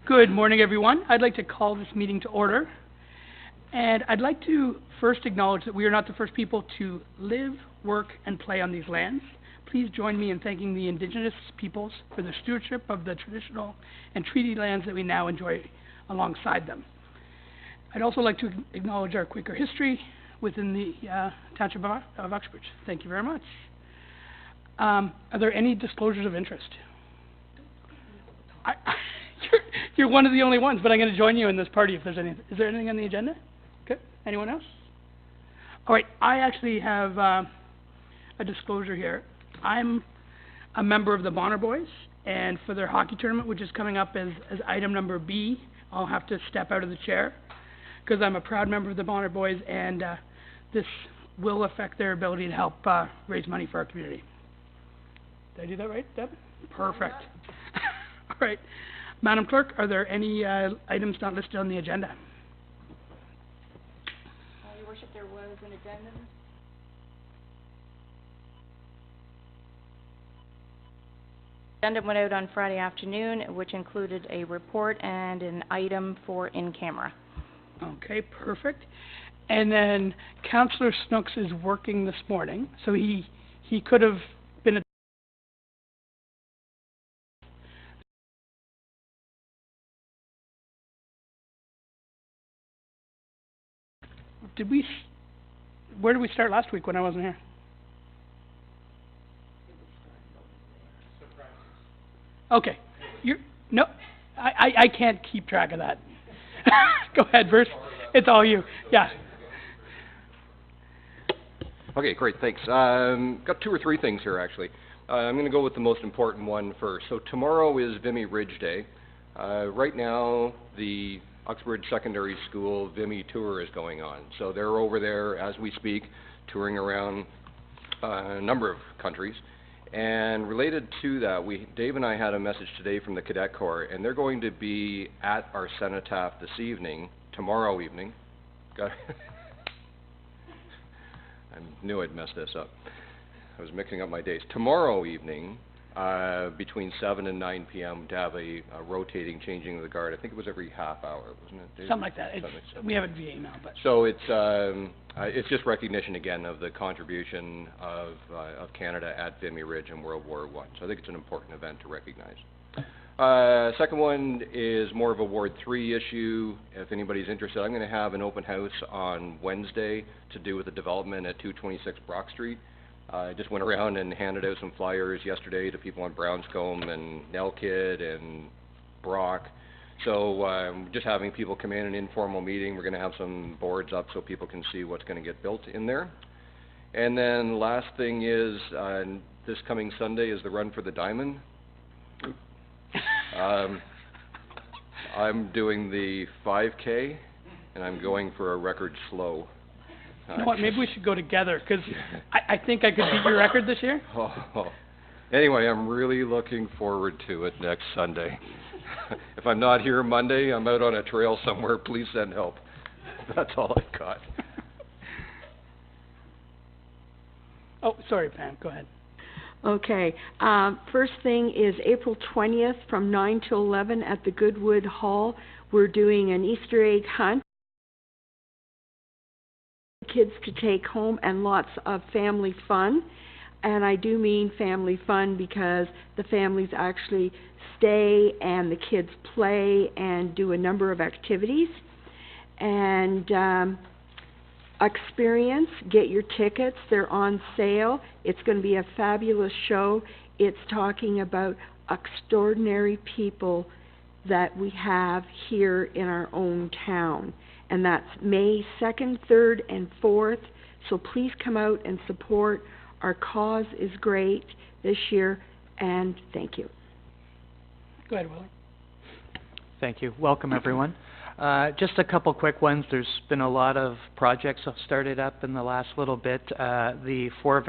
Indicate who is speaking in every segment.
Speaker 1: Good morning, everyone. I'd like to call this meeting to order. And I'd like to first acknowledge that we are not the first people to live, work, and play on these lands. Please join me in thanking the Indigenous peoples for their stewardship of the traditional and treaty lands that we now enjoy alongside them. I'd also like to acknowledge our Quaker history within the Township of Uxbridge. Thank you very much. Are there any disclosures of interest? You're one of the only ones, but I'm going to join you in this party if there's any. Is there anything on the agenda? Okay. Anyone else? All right. I actually have a disclosure here. I'm a member of the Bonner Boys, and for their hockey tournament, which is coming up as item number B, I'll have to step out of the chair because I'm a proud member of the Bonner Boys, and this will affect their ability to help raise money for our community. Did I do that right, Deb? Perfect. All right. Madam Clerk, are there any items not listed on the agenda?
Speaker 2: Your Worship, there was an addendum. Addendum went out on Friday afternoon, which included a report and an item for in camera.
Speaker 1: Okay, perfect. And then Councillor Snooks is working this morning, so he could have been. Where did we start last week when I wasn't here? Okay. I can't keep track of that. Go ahead, Bruce. It's all you. Yeah.
Speaker 3: Okay, great, thanks. Got two or three things here, actually. I'm going to go with the most important one first. So tomorrow is Vimy Ridge Day. Right now, the Uxbridge Secondary School Vimy tour is going on. So they're over there as we speak, touring around a number of countries. And related to that, Dave and I had a message today from the Cadet Corps, and they're going to be at our cenotaph this evening, tomorrow evening. I knew I'd mess this up. I was mixing up my days. Tomorrow evening, between 7 and 9 p.m. to have a rotating changing of the guard. I think it was every half hour, wasn't it, Dave?
Speaker 1: Something like that. We have it via email, but.
Speaker 3: So it's just recognition again of the contribution of Canada at Vimy Ridge in World War I. So I think it's an important event to recognize. Second one is more of a Ward 3 issue. If anybody's interested, I'm going to have an open house on Wednesday to do with the development at 226 Brock Street. I just went around and handed out some flyers yesterday to people on Brownscombe and Nelkid and Brock. So just having people come in, an informal meeting. We're going to have some boards up so people can see what's going to get built in there. And then last thing is this coming Sunday is the Run for the Diamond. I'm doing the 5K, and I'm going for a record slow.
Speaker 1: You know what, maybe we should go together, because I think I could beat your record this year.
Speaker 3: Anyway, I'm really looking forward to it next Sunday. If I'm not here Monday, I'm out on a trail somewhere. Please send help. That's all I've got.
Speaker 1: Oh, sorry, Pam. Go ahead.
Speaker 4: Okay. First thing is April 20th from 9 to 11 at the Goodwood Hall. We're doing an Easter egg hunt. Kids to take home and lots of family fun. And I do mean family fun because the families actually stay and the kids play and do a number of activities. And experience, get your tickets, they're on sale. It's going to be a fabulous show. It's talking about extraordinary people that we have here in our own town. And that's May 2nd, 3rd, and 4th. So please come out and support. Our cause is great this year, and thank you.
Speaker 1: Go ahead, Willie.
Speaker 5: Thank you. Welcome, everyone. Just a couple quick ones. There's been a lot of projects that started up in the last little bit. The 4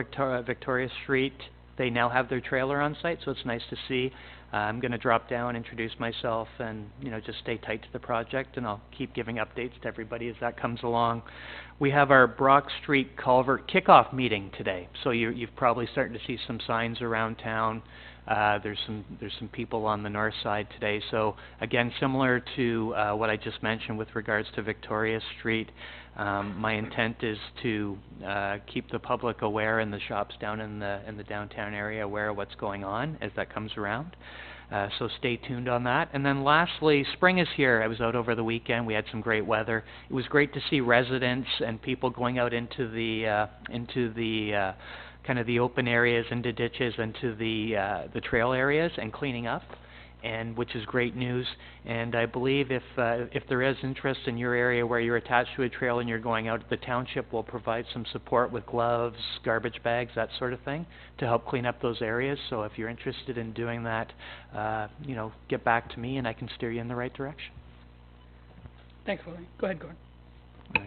Speaker 5: Victoria Street, they now have their trailer on site, so it's nice to see. I'm going to drop down, introduce myself, and just stay tight to the project, and I'll keep giving updates to everybody as that comes along. We have our Brock Street Culvert kickoff meeting today, so you've probably started to see some signs around town There's some people on the north side today. So again, similar to what I just mentioned with regards to Victoria Street, my intent is to keep the public aware and the shops down in the downtown area aware of what's going on as that comes around. So stay tuned on that. And then lastly, spring is here. I was out over the weekend. We had some great weather. It was great to see residents and people going out into the kind of the open areas, into ditches, into the trail areas and cleaning up, and which is great news. And I believe if there is interest in your area where you're attached to a trail and you're going out, the township will provide some support with gloves, garbage bags, that sort of thing, to help clean up those areas. So if you're interested in doing that, get back to me and I can steer you in the right direction.
Speaker 1: Thanks, Willie. Go ahead, Gordon.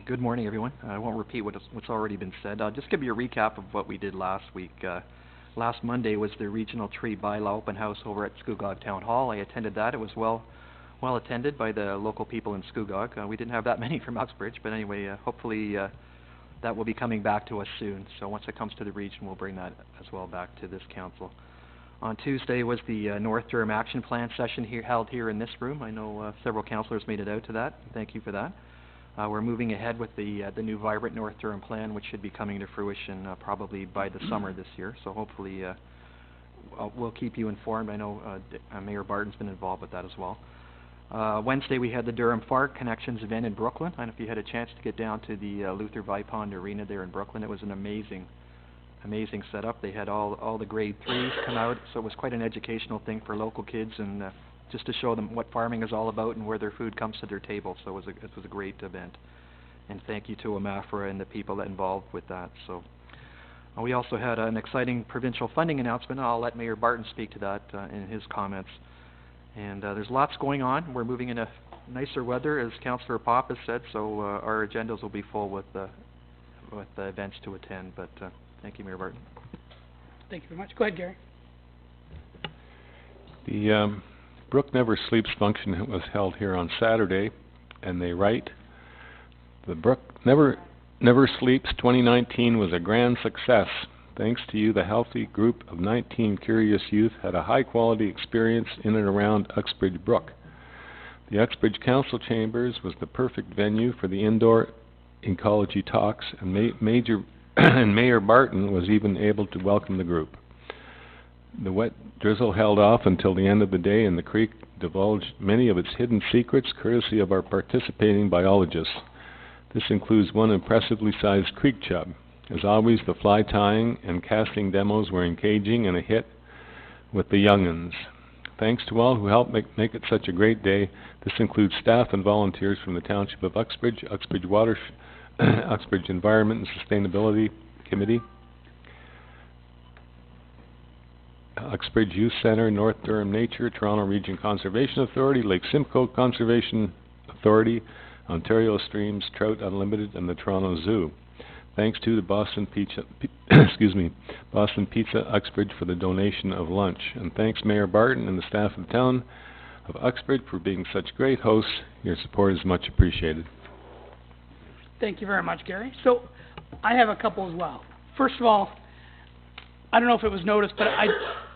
Speaker 6: Good morning, everyone. I won't repeat what's already been said. I'll just give you a recap of what we did last week. Last Monday was the Regional Tree Bylaw Open House over at Scugog Town Hall. I attended that. It was well attended by the local people in Scugog. We didn't have that many from Uxbridge, but anyway, hopefully that will be coming back to us soon. So once it comes to the region, we'll bring that as well back to this council. On Tuesday was the North Durham Action Plan session held here in this room. I know several councillors made it out to that. Thank you for that. We're moving ahead with the new Vibrant North Durham plan, which should be coming to fruition probably by the summer this year. So hopefully we'll keep you informed. I know Mayor Barton's been involved with that as well. Wednesday we had the Durham FARC Connections event in Brooklyn. I don't know if you had a chance to get down to the Luther Vipond Arena there in Brooklyn. It was an amazing setup. They had all the grade 3s come out, so it was quite an educational thing for local kids and just to show them what farming is all about and where their food comes to their table. So it was a great event. And thank you to AMAFRA and the people that involved with that. So we also had an exciting provincial funding announcement. I'll let Mayor Barton speak to that in his comments. And there's lots going on. We're moving into nicer weather, as Councillor Pop has said, so our agendas will be full with events to attend. But thank you, Mayor Barton.
Speaker 1: Thank you very much. Go ahead, Gary.
Speaker 7: The Brook Never Sleeps function was held here on Saturday, and they write, "The Brook Never Sleeps 2019 was a grand success. Thanks to you, the healthy group of 19 curious youth had a high-quality experience in and around Uxbridge Brook. The Uxbridge Council Chambers was the perfect venue for the indoor ecology talks, and Mayor Barton was even able to welcome the group. The wet drizzle held off until the end of the day, and the creek divulged many of its hidden secrets courtesy of our participating biologists. This includes one impressively sized creek chub. As always, the fly tying and casting demos were engaging and a hit with the young'uns. Thanks to all who helped make it such a great day. This includes staff and volunteers from the Township of Uxbridge, Uxbridge Uxbridge Environment and Sustainability Committee, Uxbridge Youth Centre, North Durham Nature, Toronto Region Conservation Authority, Lake Simcoe Conservation Authority, Ontario Streams, Trout Unlimited, and the Toronto Zoo. Thanks to the Boston Pizza Uxbridge for the donation of lunch. And thanks Mayor Barton and the staff of the town of Uxbridge for being such great hosts. Your support is much appreciated."
Speaker 1: Thank you very much, Gary. So I have a couple as well. First of all, I don't know if it was noticed, but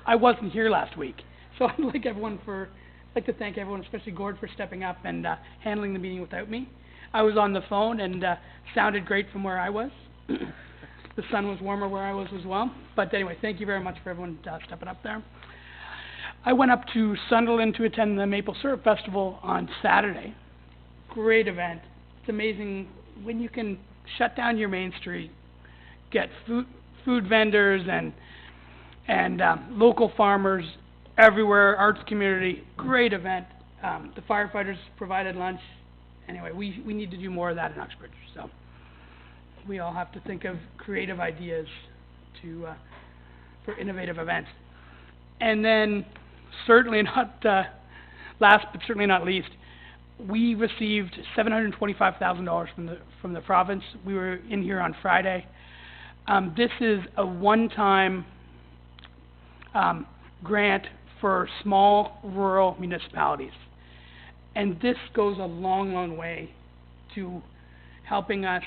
Speaker 1: I wasn't here last week. So I'd like to thank everyone, especially Gord, for stepping up and handling the meeting without me. I was on the phone and sounded great from where I was. The sun was warmer where I was as well. But anyway, thank you very much for everyone stepping up there. I went up to Sunderland to attend the Maple Syrup Festival on Saturday. Great event. It's amazing when you can shut down your main street, get food vendors and local farmers everywhere, arts community. Great event. The firefighters provided lunch. Anyway, we need to do more of that in Uxbridge. So we all have to think of creative ideas for innovative events. And then, certainly not last but certainly not least, we received $725,000 from the province. We were in here on Friday. This is a one-time grant for small rural municipalities. And this goes a long, long way to helping us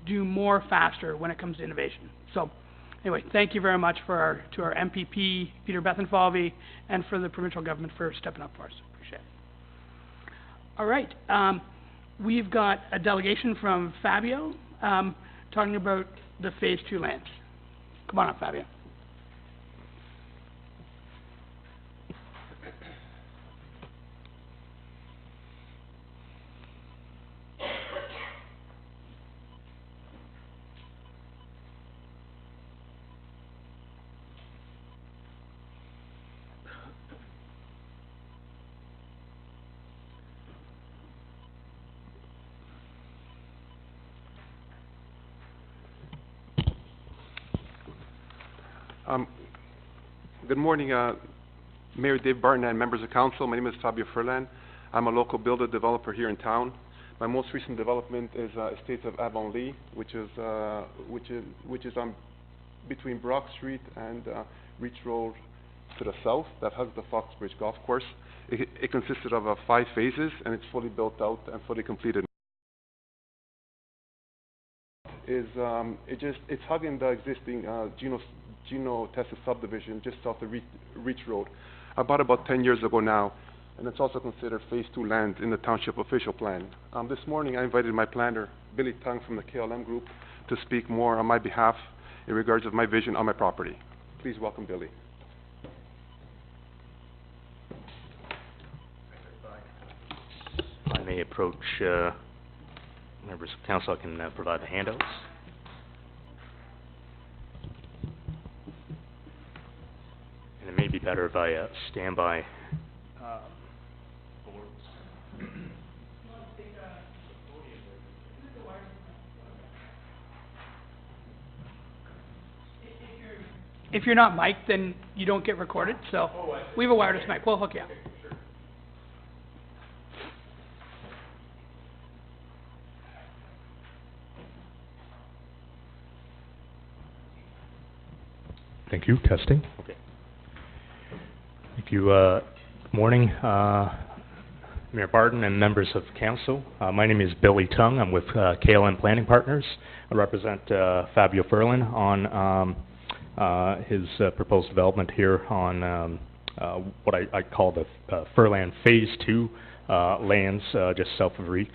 Speaker 1: do more faster when it comes to innovation. So Anyway, thank you very much to our MPP, Peter Bethenfalvey, and for the provincial government for stepping up for us. Appreciate it. All right, we've got a delegation from Fabio, talking about the Phase 2 lands. Come on up, Fabio.
Speaker 8: Good morning, Mayor Dave Barton and members of council. My name is Fabio Furlan. I'm a local builder developer here in town. My most recent development is Estates of Avonlea, which is on between Brock Street and Reach Road to the south. That has the Foxbridge Golf Course. It consisted of 5 phases, and it's fully built out and fully completed. It's hugging the existing Gino Tessa subdivision just south of Reach Road. I bought about 10 years ago now, and it's also considered Phase 2 land in the township official plan. This morning I invited my planner, Billy Tung from the KLM Group, to speak more on my behalf in regards of my vision on my property. Please welcome Billy.
Speaker 9: I may approach members of council. I can provide the handouts. And it may be better if I stand by boards.
Speaker 1: If you're not mic'd, then you don't get recorded, so we have a wireless mic. We'll hook you up.
Speaker 9: Thank you. Testing. Okay. Thank you. Morning, Mayor Barton and members of council. My name is Billy Tung. I'm with KLM Planning Partners. I represent Fabio Furlan on his proposed development here on what I call the Furlan Phase 2 lands just south of Reach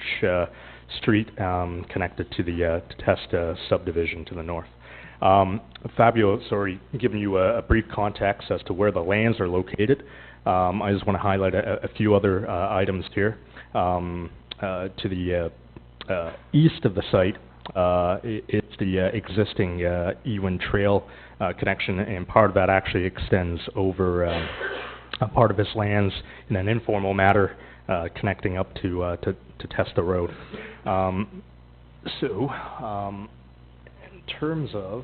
Speaker 9: Street, connected to the Testa subdivision to the north. Fabio has already given you a brief context as to where the lands are located. I just want to highlight a few other items here. To the east of the site, it's the existing Ewin Trail connection, and part of that actually extends over a part of his lands in an informal manner, connecting up to Testa Road. In terms of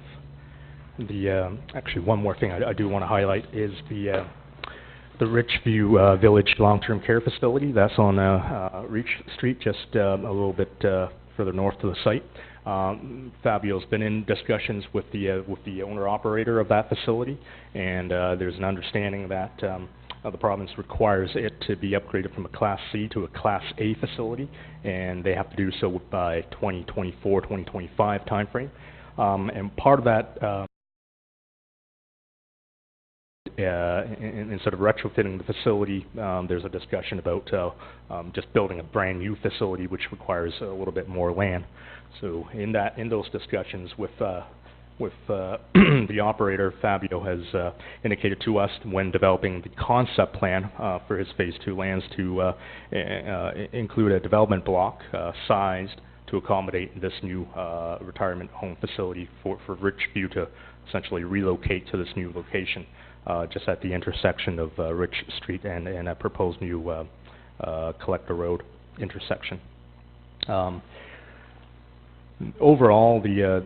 Speaker 9: the, actually one more thing I do want to highlight is the Richview Village Long-Term Care Facility. That's on Reach Street, just a little bit further north of the site. Fabio's been in discussions with the owner-operator of that facility, and there's an understanding that the province requires it to be upgraded from a Class C to a Class A facility, and they have to do so by 2024, 2025 timeframe. And part of that, instead of retrofitting the facility, there's a discussion about just building a brand new facility, which requires a little bit more land. So in those discussions with the operator, Fabio has indicated to us when developing the concept plan for his Phase 2 lands to include a development block sized to accommodate this new retirement home facility for Richview to essentially relocate to this new location, just at the intersection of Rich Street and a proposed new Collector Road intersection. Overall, the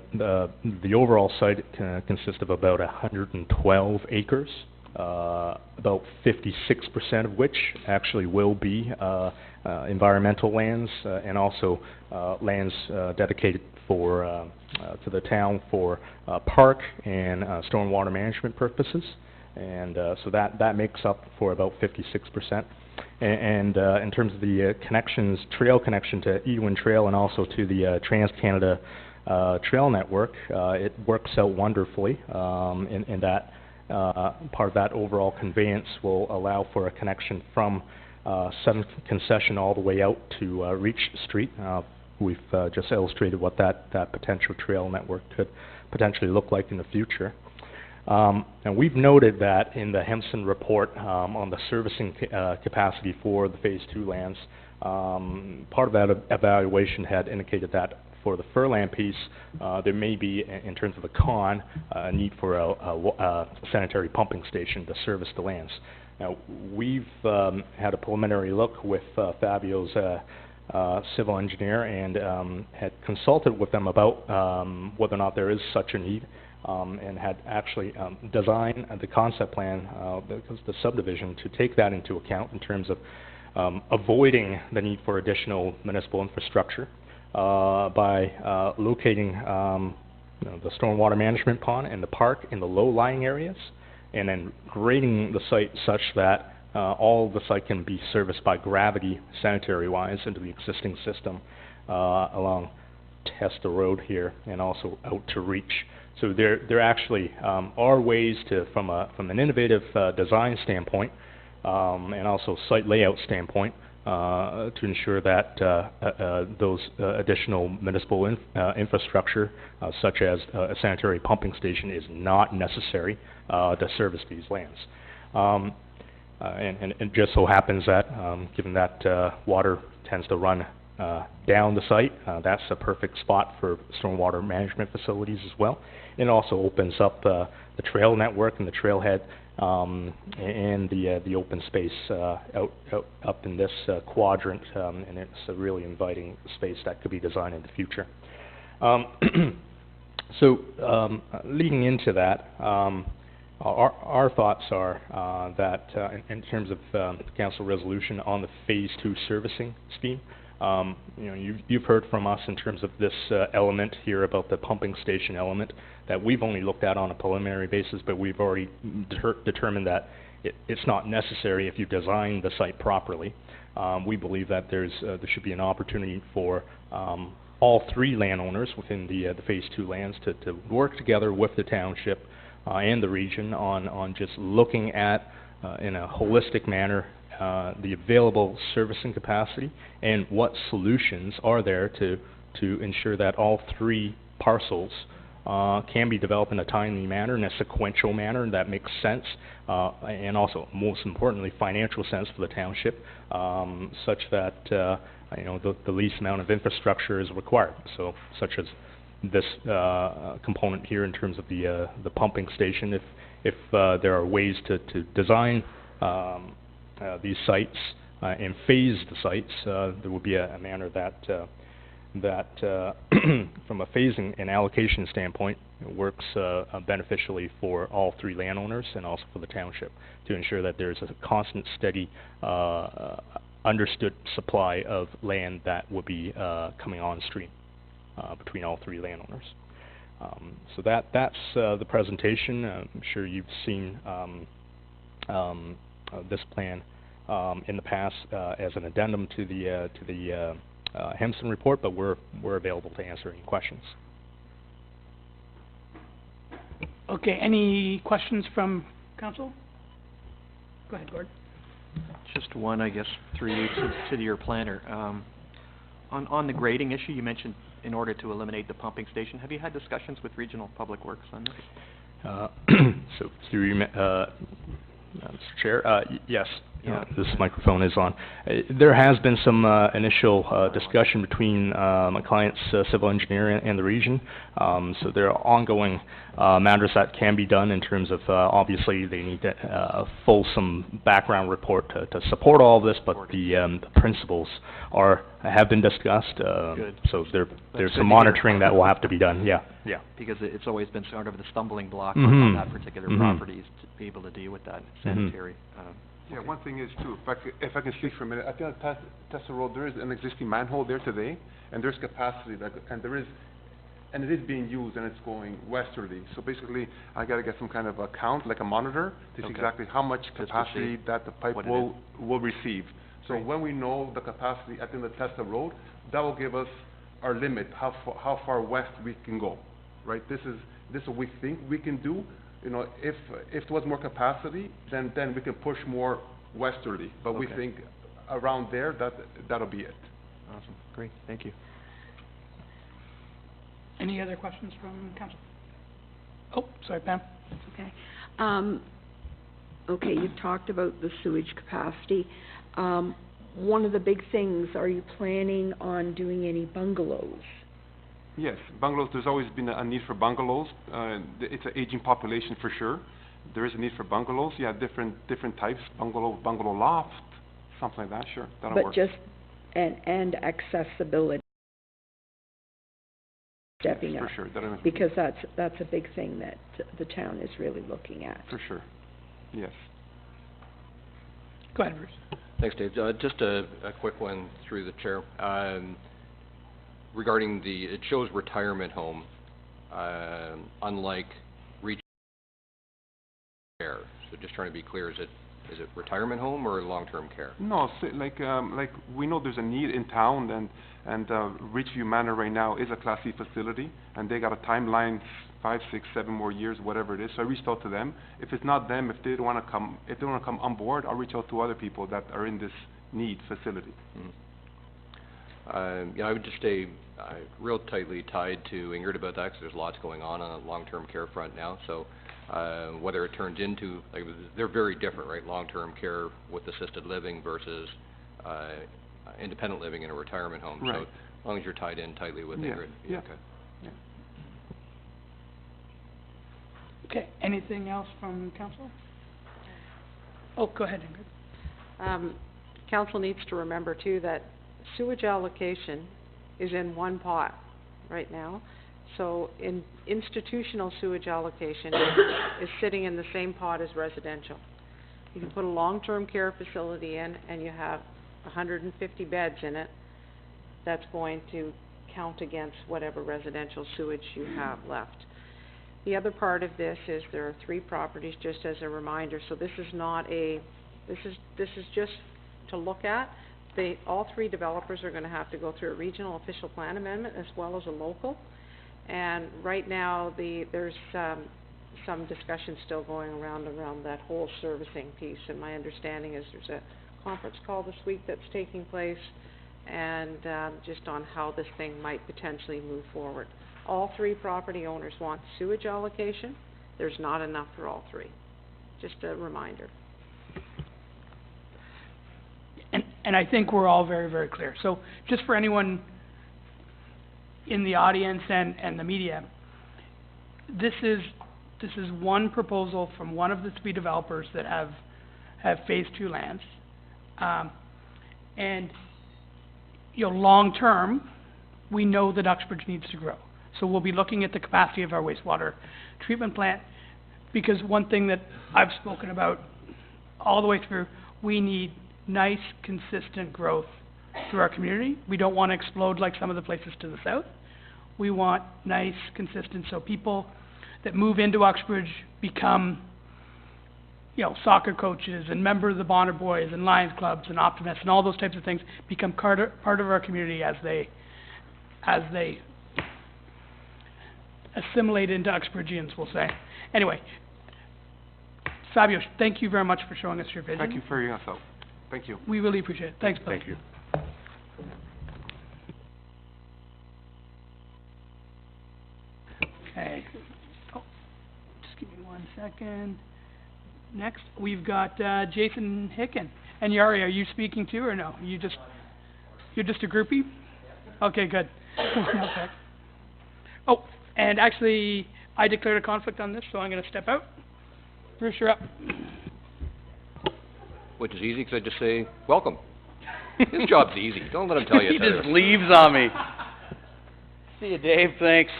Speaker 9: overall site consists of about 112 acres, about 56% of which actually will be environmental lands, and also lands dedicated for to the town for park and stormwater management purposes, and so that makes up for about 56%. And in terms of the connections, trail connection to Ewin Trail and also to the Trans-Canada trail network, it works out wonderfully, in that part of that overall conveyance will allow for a connection from 7th Concession all the way out to Reach Street. We've just illustrated what that potential trail network could potentially look like in the future. And we've noted that in the Hempson report on the servicing capacity for the Phase 2 lands, part of that evaluation had indicated that for the Furland piece, there may be, in terms of a need for a sanitary pumping station to service the lands. Now, we've had a preliminary look with Fabio's civil engineer and had consulted with them about whether or not there is such a need, and had actually designed the concept plan, the subdivision, to take that into account in terms of avoiding the need for additional municipal infrastructure by locating the stormwater management pond and the park in the low-lying areas, and then grading the site such that all of the site can be serviced by gravity, sanitary-wise, into the existing system along Testa Road here, and also out to Reach. So there actually are ways to, from an innovative design standpoint, and also site layout standpoint, to ensure that those additional municipal infrastructure, such as a sanitary pumping station, is not necessary to service these lands. And it just so happens that, given that water tends to run down the site, that's a perfect spot for stormwater management facilities as well. It also opens up the trail network and the trailhead, and the open space up in this quadrant, and it's a really inviting space that could be designed in the future. So leading into that, our thoughts are that in terms of council resolution on the Phase 2 servicing scheme, you've heard from us in terms of this element here about the pumping station element that we've only looked at on a preliminary basis, but we've already determined that it's not necessary if you design the site properly. We believe that there should be an opportunity for all three landowners within the Phase 2 lands to work together with the township and the region on just looking at, in a holistic manner, the available servicing capacity and what solutions are there to ensure that all three parcels can be developed in a timely manner, in a sequential manner that makes sense, and also, most importantly, financial sense for the township, such that the least amount of infrastructure is required. So, such as this component here in terms of the pumping station. If there are ways to design these sites and phase the sites, there will be a manner that from a phasing and allocation standpoint, works beneficially for all three landowners and also for the township, to ensure that there's a constant, steady, understood supply of land that will be coming on stream between all three landowners. So that's the presentation. I'm sure you've seen this plan in the past as an addendum to the Hempson report, but we're available to answer any questions.
Speaker 1: Okay, any questions from council? Go ahead, Gord.
Speaker 6: Just one, I guess, through you to your planner. On the grading issue, you mentioned in order to eliminate the pumping station. Have you had discussions with Regional Public Works on this?
Speaker 9: So through you, Mr. Chair, yes.
Speaker 6: Yeah.
Speaker 9: This microphone is on. There has been some initial discussion between my client's civil engineer and the region. So there are ongoing matters that can be done in terms of, obviously, they need a fulsome background report to support all of this, but the principles have been discussed.
Speaker 6: Good.
Speaker 9: So there's some monitoring that will have to be done. Yeah.
Speaker 6: Because it's always been sort of the stumbling block
Speaker 9: Mm-hmm.
Speaker 6: on that particular property is to be able to deal with that sanitary.
Speaker 8: Yeah, one thing is too, if I can speak for a minute, I think on Testa Road, there is an existing manhole there today, and there's capacity, and it is being used, and it's going westerly. So basically, I gotta get some kind of a count, like a monitor, to see
Speaker 6: Okay.
Speaker 8: exactly how much
Speaker 6: Just to
Speaker 8: capacity
Speaker 6: see
Speaker 8: that the pipe
Speaker 6: what it
Speaker 8: will receive. So
Speaker 6: Great.
Speaker 8: when we know the capacity at the end of Testa Road, that will give us our limit, how far west we can go, right? This is what we think we can do. You know, if there was more capacity, then we can push more westerly. But we
Speaker 6: Okay.
Speaker 8: think around there, that'll be it.
Speaker 6: Awesome, great, thank you.
Speaker 1: Any other questions from council? Oh, sorry, Pam.
Speaker 4: Okay. Okay, you've talked about the sewage capacity. One of the big things, are you planning on doing any bungalows?
Speaker 8: Yes, bungalows, there's always been a need for bungalows. It's an aging population for sure. There is a need for bungalows, yeah, different types, bungalow loft, something like that, sure, that'll work.
Speaker 4: But just, and accessibility. Stepping up.
Speaker 8: For sure, that'll,
Speaker 4: Because that's a big thing that the town is really looking at.
Speaker 8: for sure, yes.
Speaker 1: Go ahead, Bruce.
Speaker 3: Thanks, Dave. Just a quick one through the chair. Regarding it shows retirement home, unlike regional care. So just trying to be clear, is it retirement home or long-term care?
Speaker 8: No, like we know there's a need in town, and Ridgeview Manor right now is a Class C facility, and they got a timeline, 5, 6, 7 more years, whatever it is. So I reached out to them. If it's not them, if they don't want to come on board, I'll reach out to other people that are in this need facility.
Speaker 3: I would just stay real tightly tied to Ingrid about that, because there's lots going on a long-term care front now. So whether it turns into, like, they're very different, right? Long-term care with assisted living versus independent living in a retirement home.
Speaker 8: Right.
Speaker 3: So as long as you're tied in tightly with Ingrid,
Speaker 8: Yeah.
Speaker 3: okay.
Speaker 1: Okay, anything else from council? Oh, go ahead, Ingrid.
Speaker 10: Council needs to remember too that sewage allocation is in one pot right now. So institutional sewage allocation is sitting in the same pot as residential. You can put a long-term care facility in and you have 150 beds in it, that's going to count against whatever residential sewage you have left. The other part of this is there are 3 properties, just as a reminder, so this is not this is just to look at. All 3 developers are gonna have to go through a regional official plan amendment as well as a local. And right now, there's some discussion still going around that whole servicing piece, and my understanding is there's a conference call this week that's taking place, and just on how this thing might potentially move forward. All 3 property owners want sewage allocation. There's not enough for all 3. Just a reminder.
Speaker 1: And I think we're all very, very clear. So just for anyone in the audience and the media, this is one proposal from one of the 3 developers that have phase 2 lands. And, you know, long term, we know that Uxbridge needs to grow. So we'll be looking at the capacity of our wastewater treatment plant, because one thing that I've spoken about all the way through, we need nice, consistent growth through our community. We don't want to explode like some of the places to the south. We want nice, consistent, so people that move into Uxbridge become, you know, soccer coaches and member of the Bonner Boys and Lions Clubs and Optimists and all those types of things, become part of our community as they assimilate into Uxbridgians, we'll say. Anyway, Fabio, thank you very much for showing us your vision.
Speaker 8: Thank you for your help. Thank you.
Speaker 1: We really appreciate it. Thanks, Bill.
Speaker 9: Thank you.
Speaker 1: Okay. Oh, just give me 1 second. Next, we've got Jason Hicken. And Yari, are you speaking too, or no? You're just a groupie? Okay, good. Okay. Oh, and actually, I declared a conflict on this, so I'm gonna step out. Bruce, you're up.
Speaker 3: Which is easy, because I just say, welcome. His job's easy. Don't let him tell you
Speaker 11: He
Speaker 3: it's
Speaker 11: just leaves on me. See you, Dave, thanks.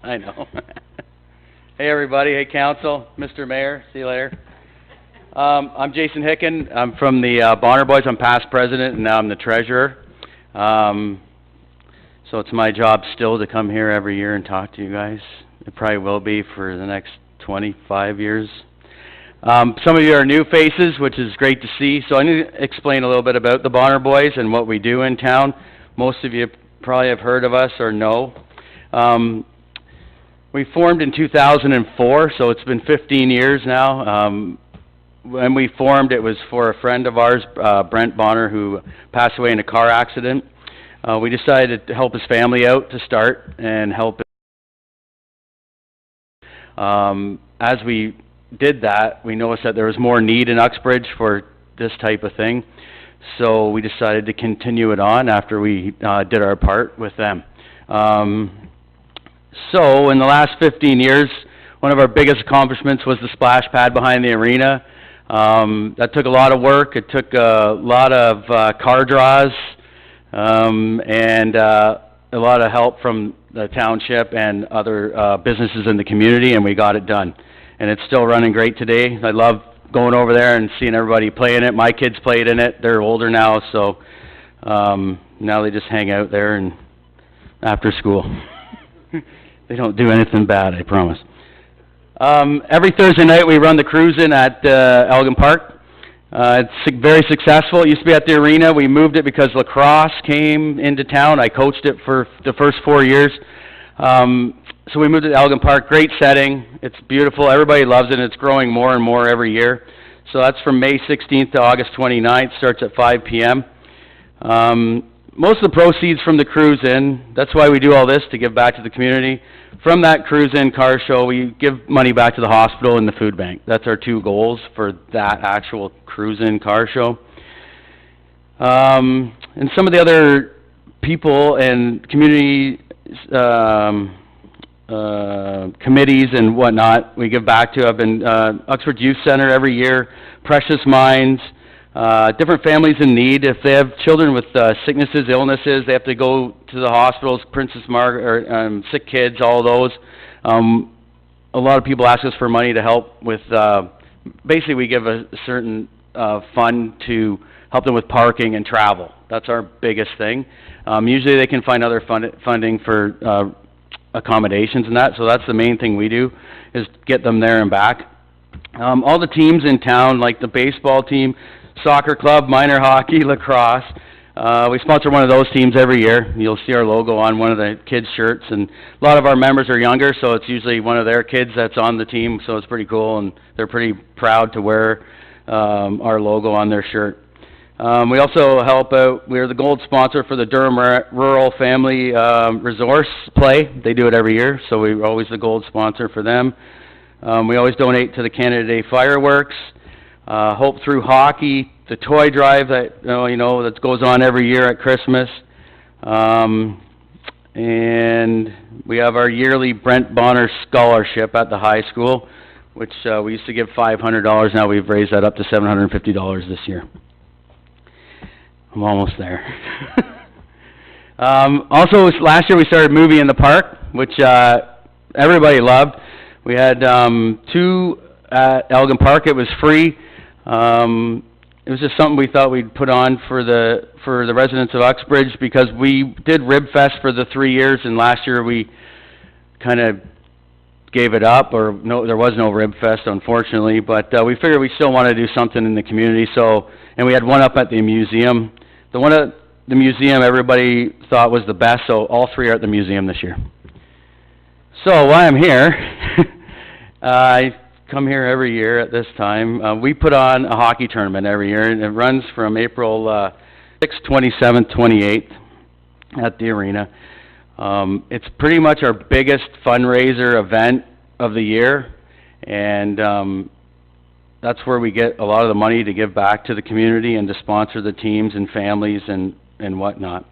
Speaker 11: I know. Hey, everybody, hey, council, Mr. Mayor, see you later. I'm Jason Hicken, I'm from the Bonner Boys, I'm past president, and now I'm the treasurer. So it's my job still to come here every year and talk to you guys. It probably will be for the next 25 years. Some of you are new faces, which is great to see. So I need to explain a little bit about the Bonner Boys and what we do in town. Most of you probably have heard of us or know. We formed in 2004, so it's been 15 years now. When we formed, it was for a friend of ours, Brent Bonner, who passed away in a car accident. We decided to help his family out to start and help. As we did that, we noticed that there was more need in Uxbridge for this type of thing, so we decided to continue it on after we did our part with them. So in the last 15 years, one of our biggest accomplishments was the splash pad behind the arena. That took a lot of work. It took a lot of car draws and a lot of help from the township and other businesses in the community, and we got it done. And it's still running great today. I love going over there and seeing everybody play in it. My kids played in it. They're older now, so now they just hang out there and after school. They don't do anything bad, I promise. Every Thursday night we run the cruise-in at Elgin Park. It's very successful. It used to be at the arena. We moved it because lacrosse came into town. I coached it for the first 4 years. So we moved it to Elgin Park. Great setting. It's beautiful. Everybody loves it, and it's growing more and more every year. So that's from May 16th to August 29th. Starts at 5 p.m. Most of the proceeds from the cruise-in, that's why we do all this, to give back to the community. From that cruise-in car show, we give money back to the hospital and the food bank. That's our two goals for that actual cruise-in car show. And some of the other people and community committees and whatnot we give back to have been Uxbridge Youth Center every year, Precious Minds, different families in need. If they have children with sicknesses, illnesses, they have to go to the hospitals, Princess Margaret, or sick kids, all those. A lot of people ask us for money to help with, basically we give a certain fund to help them with parking and travel. That's our biggest thing. Usually they can find other funding for accommodations and that, so that's the main thing we do, is get them there and back. All the teams in town, like the baseball team, soccer club, minor hockey, lacrosse, we sponsor one of those teams every year. You'll see our logo on one of the kids' shirts, and a lot of our members are younger, so it's usually one of their kids that's on the team, so it's pretty cool, and they're pretty proud to wear our logo on their shirt. We also help out, we're the gold sponsor for the Durham Rural Family Resource Play. They do it every year, so we're always the gold sponsor for them. We always donate to the Canada Day fireworks. Hope Through Hockey, the toy drive that that goes on every year at Christmas. And we have our yearly Brent Bonner Scholarship at the high school, which we used to give $500. Now we've raised that up to $750 this year. I'm almost there. Also, last year we started Movie in the Park, which everybody loved. We had 2 at Elgin Park. It was free. It was just something we thought we'd put on for the residents of Uxbridge, because we did Rib Fest for the 3 years, and last year we kind of gave it up, or no, there was no Rib Fest, unfortunately, but we figured we still want to do something in the community, so, and we had one up at the museum. The one at the museum everybody thought was the best, so all 3 are at the museum this year. So while I'm here, I come here every year at this time. We put on a hockey tournament every year, and it runs from April 6th, 27th, 28th at the arena. It's pretty much our biggest fundraiser event of the year, and that's where we get a lot of the money to give back to the community and to sponsor the teams and families and whatnot.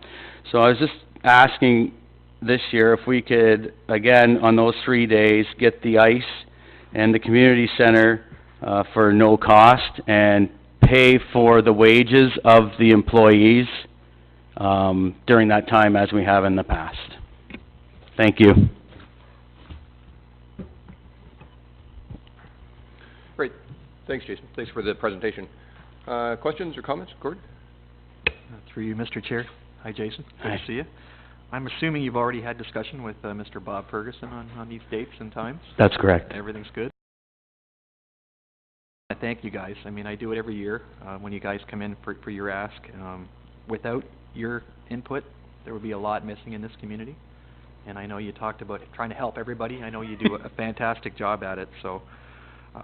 Speaker 11: So I was just asking this year if we could, again, on those 3 days, get the ice and the community center for no cost, and pay for the wages of the employees during that time, as we have in the past. Thank you.
Speaker 3: Great. Thanks, Jason. Thanks for the presentation. Questions or comments? Gord?
Speaker 6: Through you, Mr. Chair. Hi, Jason. Good
Speaker 11: Hi.
Speaker 6: to see you. I'm assuming you've already had discussion with Mr. Bob Ferguson on these dates and times?
Speaker 11: That's correct.
Speaker 6: Everything's good? I thank you guys. I mean, I do it every year when you guys come in for your ask. Without your input, there would be a lot missing in this community. And I know you talked about trying to help everybody. I know you do a fantastic job at it, so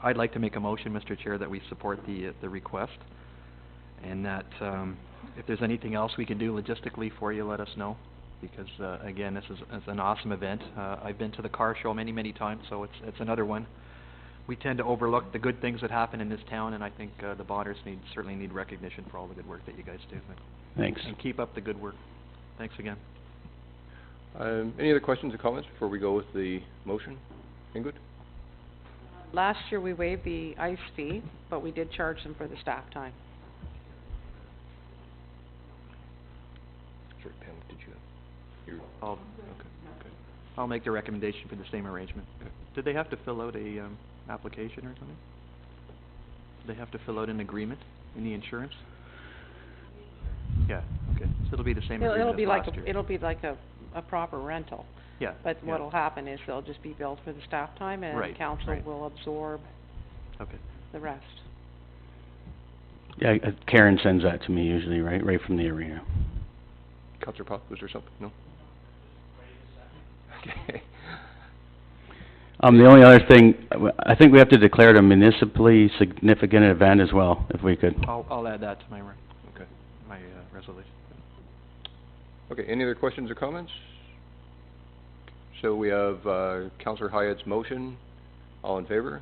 Speaker 6: I'd like to make a motion, Mr. Chair, that we support the request, and that if there's anything else we can do logistically for you, let us know, because again, this is an awesome event. I've been to the car show many, many times, so it's another one. We tend to overlook the good things that happen in this town, and I think the Bonners certainly need recognition for all the good work that you guys do.
Speaker 11: Thanks.
Speaker 6: And keep up the good work. Thanks again.
Speaker 3: Any other questions or comments before we go with the motion? Ingrid?
Speaker 10: Last year, we waived the ice fee, but we did charge them for the staff time.
Speaker 3: Sorry, Pam, did you?
Speaker 6: I'll make the recommendation for the same arrangement. Did they have to fill out a application or something? Did they have to fill out an agreement in the insurance? Yeah, okay. So it'll be the same agreement as last year.
Speaker 10: It'll be like a proper rental.
Speaker 6: Yeah.
Speaker 10: But
Speaker 6: yeah.
Speaker 10: what'll happen is they'll just be billed for the staff time, and
Speaker 6: Right,
Speaker 10: council
Speaker 6: right.
Speaker 10: will absorb
Speaker 6: Okay.
Speaker 10: the rest.
Speaker 11: Yeah, Karen sends that to me usually, right from the arena.
Speaker 3: Councillor Pop, was there something? No? Okay.
Speaker 11: The only other thing, I think we have to declare it a municipally significant event as well, if we could.
Speaker 6: I'll add that to my
Speaker 3: Okay.
Speaker 6: resolution.
Speaker 3: Okay, any other questions or comments? So we have Councillor Hyatt's motion. All in favor?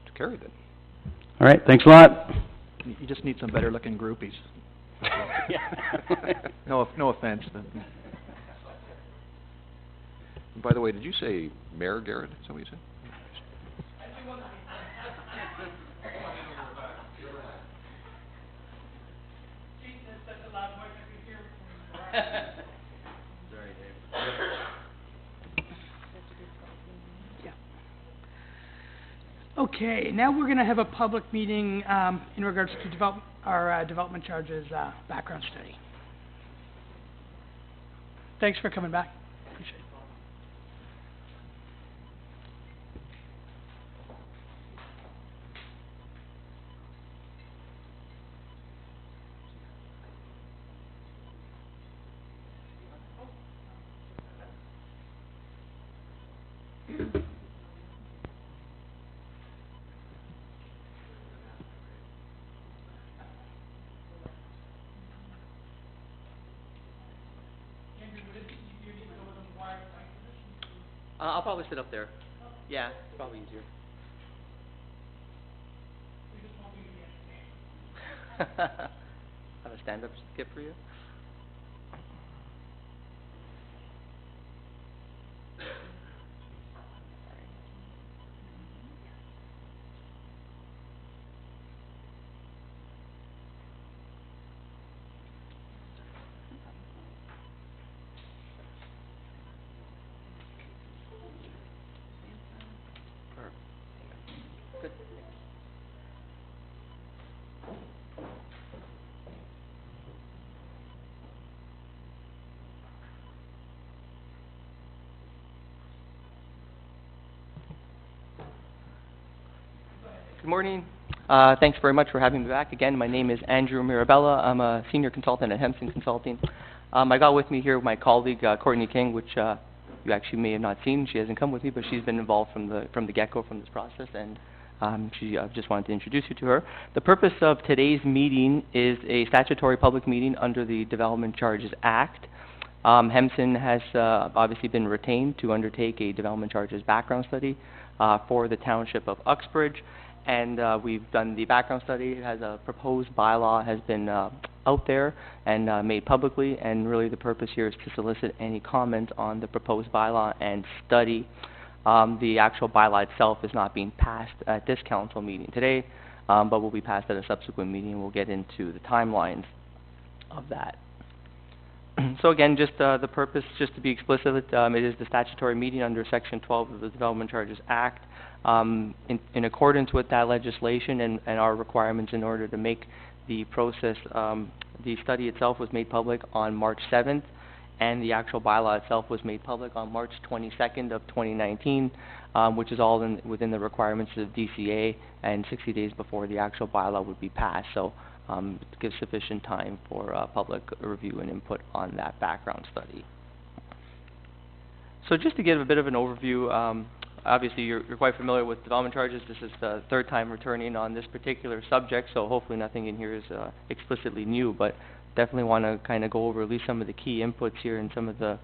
Speaker 3: It's carried then.
Speaker 11: All right, thanks a lot.
Speaker 6: You just need some better looking groupies.
Speaker 11: Yeah.
Speaker 6: No offense, but
Speaker 3: And by the way, did you say Mayor Garrett? Is that what you said?
Speaker 1: Okay, now we're gonna have a public meeting, in regards to our development charges, background study. Thanks for coming back, appreciate it.
Speaker 12: I'll probably sit up there. Yeah, it's probably easier. Have a stand-up skip for you? Good. Good morning. Thanks very much for having me back. Again, my name is Andrew Mirabella. I'm a senior consultant at Hempson Consulting. I got with me here my colleague, Courtney King, which you actually may have not seen. She hasn't come with me, but she's been involved from the get-go from this process, and she just wanted to introduce you to her. The purpose of today's meeting is a statutory public meeting under the Development Charges Act. Hempson has obviously been retained to undertake a development charges background study for the township of Uxbridge, and we've done the background study. It has a proposed bylaw has been out there and made publicly, and really the purpose here is to solicit any comment on the proposed bylaw and study. The actual bylaw itself is not being passed at this council meeting today, but will be passed at a subsequent meeting. We'll get into the timelines of that. So again, just the purpose, just to be explicit, it is the statutory meeting under Section 12 of the Development Charges Act. In accordance with that legislation and our requirements in order to make the process, the study itself was made public on March 7th, and the actual bylaw itself was made public on March 22nd of 2019, which is all within the requirements of DCA and 60 days before the actual bylaw would be passed. So to give sufficient time for public review and input on that background study. So just to give a bit of an overview, obviously you're quite familiar with development charges. This is the third time returning on this particular subject, so hopefully nothing in here is explicitly new, but definitely want to kind of go over at least some of the key inputs here and some of the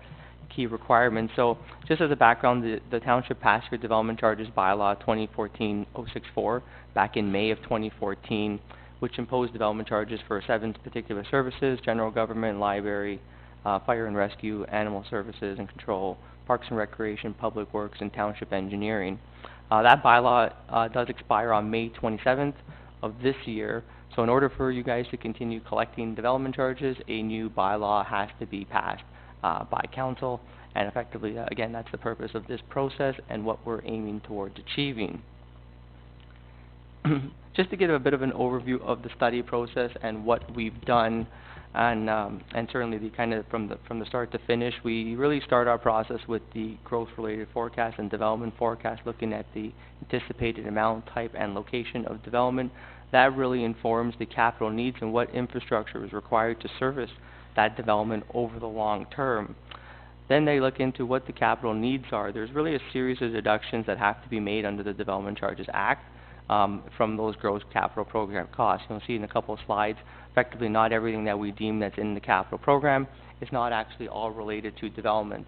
Speaker 12: key requirements. So just as a background, the township passed your development charges bylaw 2014-064 back in May of 2014, which imposed development charges for 7 particular services: general government, library, fire and rescue, animal services and control, parks and recreation, public works, and township engineering. That bylaw does expire on May 27th of this year, so in order for you guys to continue collecting development charges, a new bylaw has to be passed by council, and effectively, again, that's the purpose of this process and what we're aiming towards achieving. Just to give a bit of an overview of the study process and what we've done, and certainly the kind of from the start to finish, we really start our process with the growth-related forecast and development forecast, looking at the anticipated amount, type, and location of development. That really informs the capital needs and what infrastructure is required to service that development over the long term. Then they look into what the capital needs are. There's really a series of deductions that have to be made under the Development Charges Act from those gross capital program costs. You'll see in a couple of slides, effectively not everything that we deem that's in the capital program is not actually all related to development.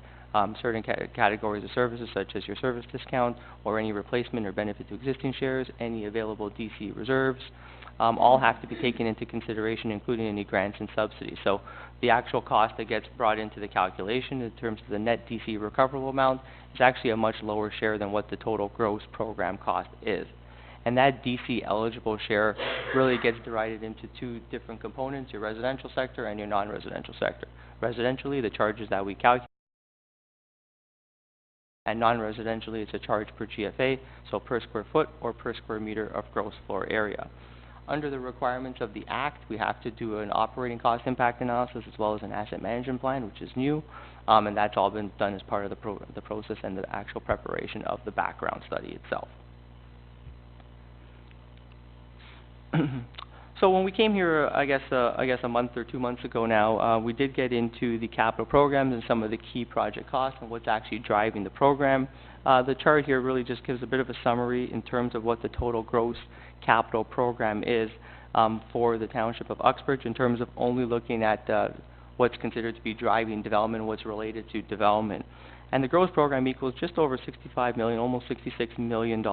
Speaker 12: Certain categories of services, such as your service discount or any replacement or benefit to existing shares, any available DC reserves, all have to be taken into consideration, including any grants and subsidies. So the actual cost that gets brought into the calculation in terms of the net DC recoverable amount is actually a much lower share than what the total gross program cost is. And that DC eligible share really gets divided into 2 different components: your residential sector and your non-residential sector. Residentially, the charges that we calculate, and non-residentially, it's a charge per GFA, so per square foot or per square meter of gross floor area. Under the requirements of the Act, we have to do an operating cost impact analysis as well as an asset management plan, which is new, and that's all been done as part of the process and the actual preparation of the background study itself. So when we came here, I guess a month or 2 months ago now, we did get into the capital programs and some of the key project costs and what's actually driving the program. The chart here really just gives a bit of a summary in terms of what the total gross capital program is for the Township of Uxbridge, in terms of only looking at what's considered to be driving development, what's related to development. And the gross program equals just over $65 million, almost $66 million,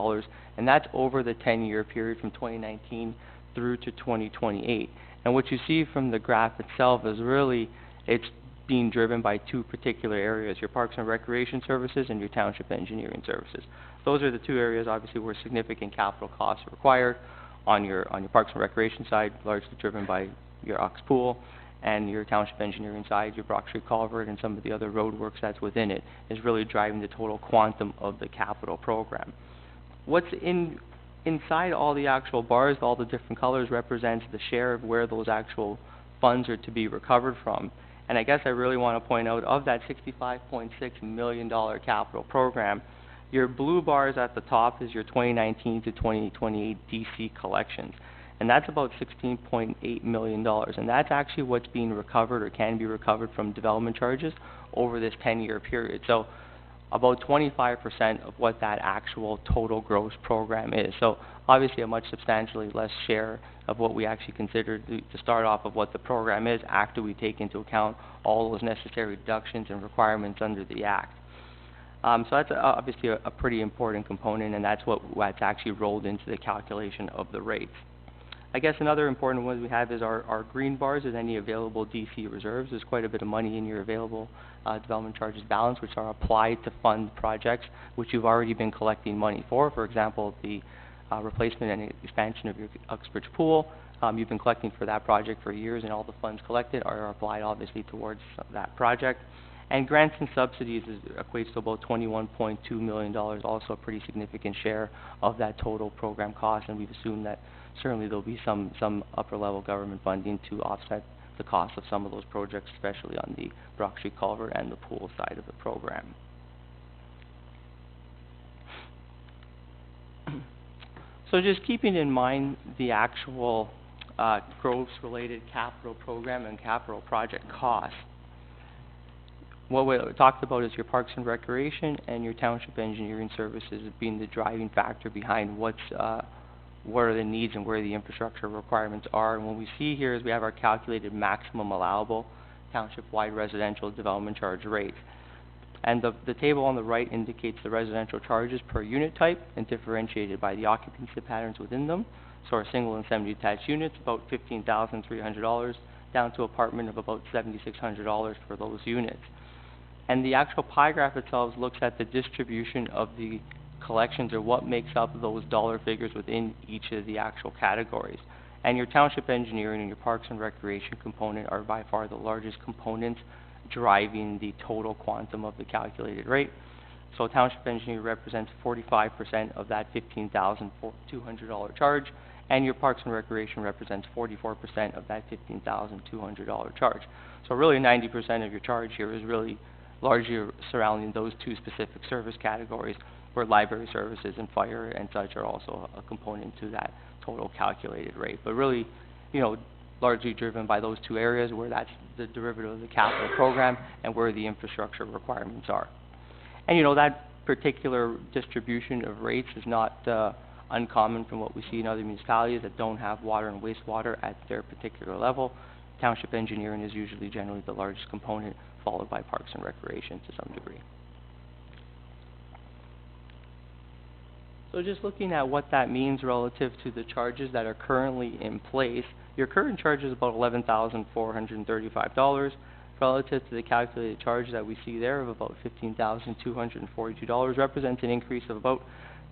Speaker 12: and that's over the 10-year period from 2019 through to 2028. And what you see from the graph itself is really, it's being driven by 2 particular areas: your parks and recreation services and your township engineering services. Those are the 2 areas, obviously, where significant capital costs are required. On your parks and recreation side, largely driven by your Ux Pool, and your township engineering side, your Brock Street Culvert and some of the other road works that's within it, is really driving the total quantum of the capital program. What's inside all the actual bars, all the different colors, represents the share of where those actual funds are to be recovered from. And I guess I really want to point out, of that $65.6 million capital program, your blue bars at the top is your 2019 to 2028 DC collections. And that's about $16.8 million. And that's actually what's being recovered or can be recovered from development charges over this 10-year period. So about 25% of what that actual total gross program is. So obviously a much substantially less share of what we actually consider to start off of what the program is after we take into account all those necessary deductions and requirements under the Act. So that's obviously a pretty important component, and that's what's actually rolled into the calculation of the rates. I guess another important one we have is our green bars, is any available DC reserves. There's quite a bit of money in your available development charges balance, which are applied to fund projects which you've already been collecting money for. For example, the replacement and expansion of your Uxbridge Pool. You've been collecting for that project for years, and all the funds collected are applied obviously towards that project. And grants and subsidies equates to about $21.2 million, also a pretty significant share of that total program cost, and we've assumed that certainly there'll be some upper level government funding to offset the cost of some of those projects, especially on the Brock Street Culvert and the pool side of the program. So just keeping in mind the actual growth-related capital program and capital project costs. What we talked about is your Parks and Recreation and your Township Engineering Services being the driving factor behind what are the needs and where the infrastructure requirements are. And what we see here is we have our calculated maximum allowable township-wide residential development charge rate. And the table on the right indicates the residential charges per unit type and differentiated by the occupancy patterns within them. So our single and semi-detached units, about $15,300, down to apartment of about $7,600 for those units. And the actual pie graph itself looks at the distribution of the collections, or what makes up those dollar figures within each of the actual categories. And your Township Engineering and your Parks and Recreation component are by far the largest components driving the total quantum of the calculated rate. So Township Engineering represents 45% of that $15,200 charge, and your Parks and Recreation represents 44% of that $15,200 charge. So really 90% of your charge here is really largely surrounding those two specific service categories, where library services and fire and such are also a component to that total calculated rate. But really, you know, largely driven by those two areas where that's the derivative of the capital program and where the infrastructure requirements are. And you know, that particular distribution of rates is not uncommon from what we see in other municipalities that don't have water and wastewater at their particular level. Township Engineering is usually generally the largest component, followed by Parks and Recreation to some degree. So just looking at what that means relative to the charges that are currently in place, your current charge is about $11,435 relative to the calculated charge that we see there of about $15,242, represents an increase of about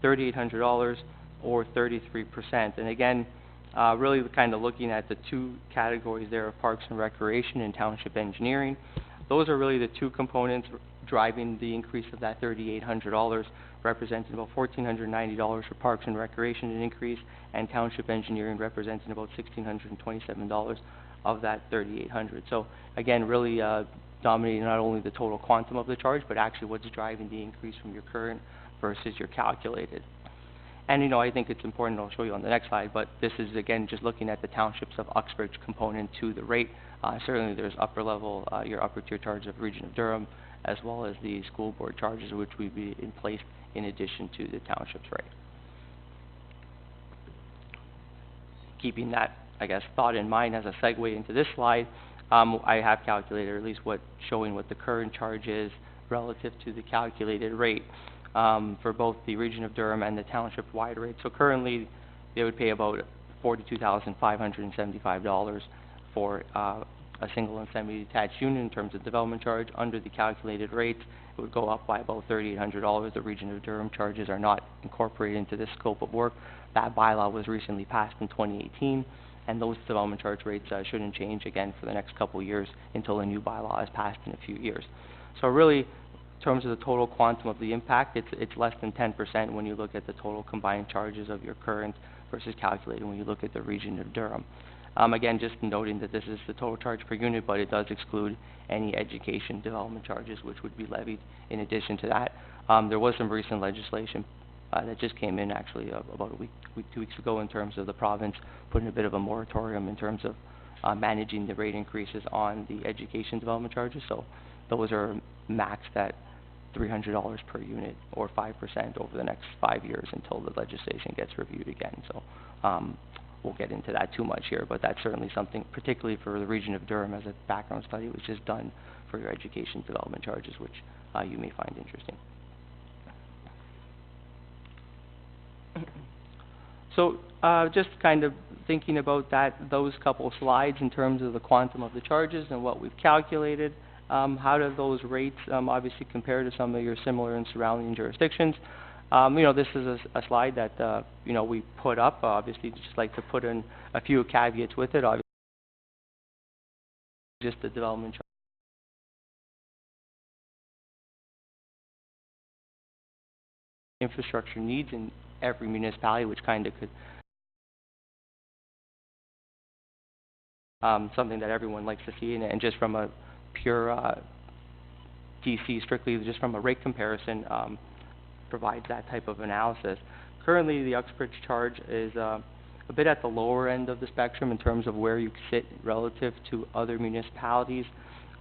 Speaker 12: $3,800 or 33%. And again, really kind of looking at the two categories there of Parks and Recreation and Township Engineering. Those are really the two components driving the increase of that $3,800, representing about $1,490 for Parks and Recreation, an increase, and Township Engineering representing about $1,627 of that $3,800. So again, really dominating not only the total quantum of the charge, but actually what's driving the increase from your current versus your calculated. And you know, I think it's important, I'll show you on the next slide, but this is again just looking at the townships of Uxbridge component to the rate. Certainly there's upper level, your upper tier charge of Region of Durham, as well as the school board charges, which would be in place in addition to the township's rate. Keeping that, I guess, thought in mind as a segue into this slide, I have calculated, or at least showing what the current charge is relative to the calculated rate for both the Region of Durham and the township-wide rate. So currently, they would pay about $42,575 for a single and semi-detached unit in terms of development charge. Under the calculated rates, it would go up by about $3,800. The Region of Durham charges are not incorporated into this scope of work. That bylaw was recently passed in 2018, and those development charge rates shouldn't change again for the next couple of years until a new bylaw is passed in a few years. So really, in terms of the total quantum of the impact, it's less than 10% when you look at the total combined charges of your current versus calculated when you look at the Region of Durham. Again, just noting that this is the total charge per unit, but it does exclude any education development charges which would be levied in addition to that. There was some recent legislation that just came in actually about a week, 2 weeks ago, in terms of the province putting a bit of a moratorium in terms of managing the rate increases on the education development charges. So those are maxed at $300 per unit, or 5% over the next 5 years until the legislation gets reviewed again. So won't get into that too much here, but that's certainly something, particularly for the Region of Durham, as a background study was just done for your education development charges, which you may find interesting. So just kind of thinking about those couple slides in terms of the quantum of the charges and what we've calculated, how do those rates obviously compare to some of your similar and surrounding jurisdictions? You know, this is a slide that, you know, we put up. Obviously, just like to put in a few caveats with it. Obviously, just the development infrastructure needs in every municipality, which kind of could something that everyone likes to see, and just from a pure DC, strictly just from a rate comparison, provides that type of analysis. Currently, the Uxbridge charge is a bit at the lower end of the spectrum in terms of where you sit relative to other municipalities.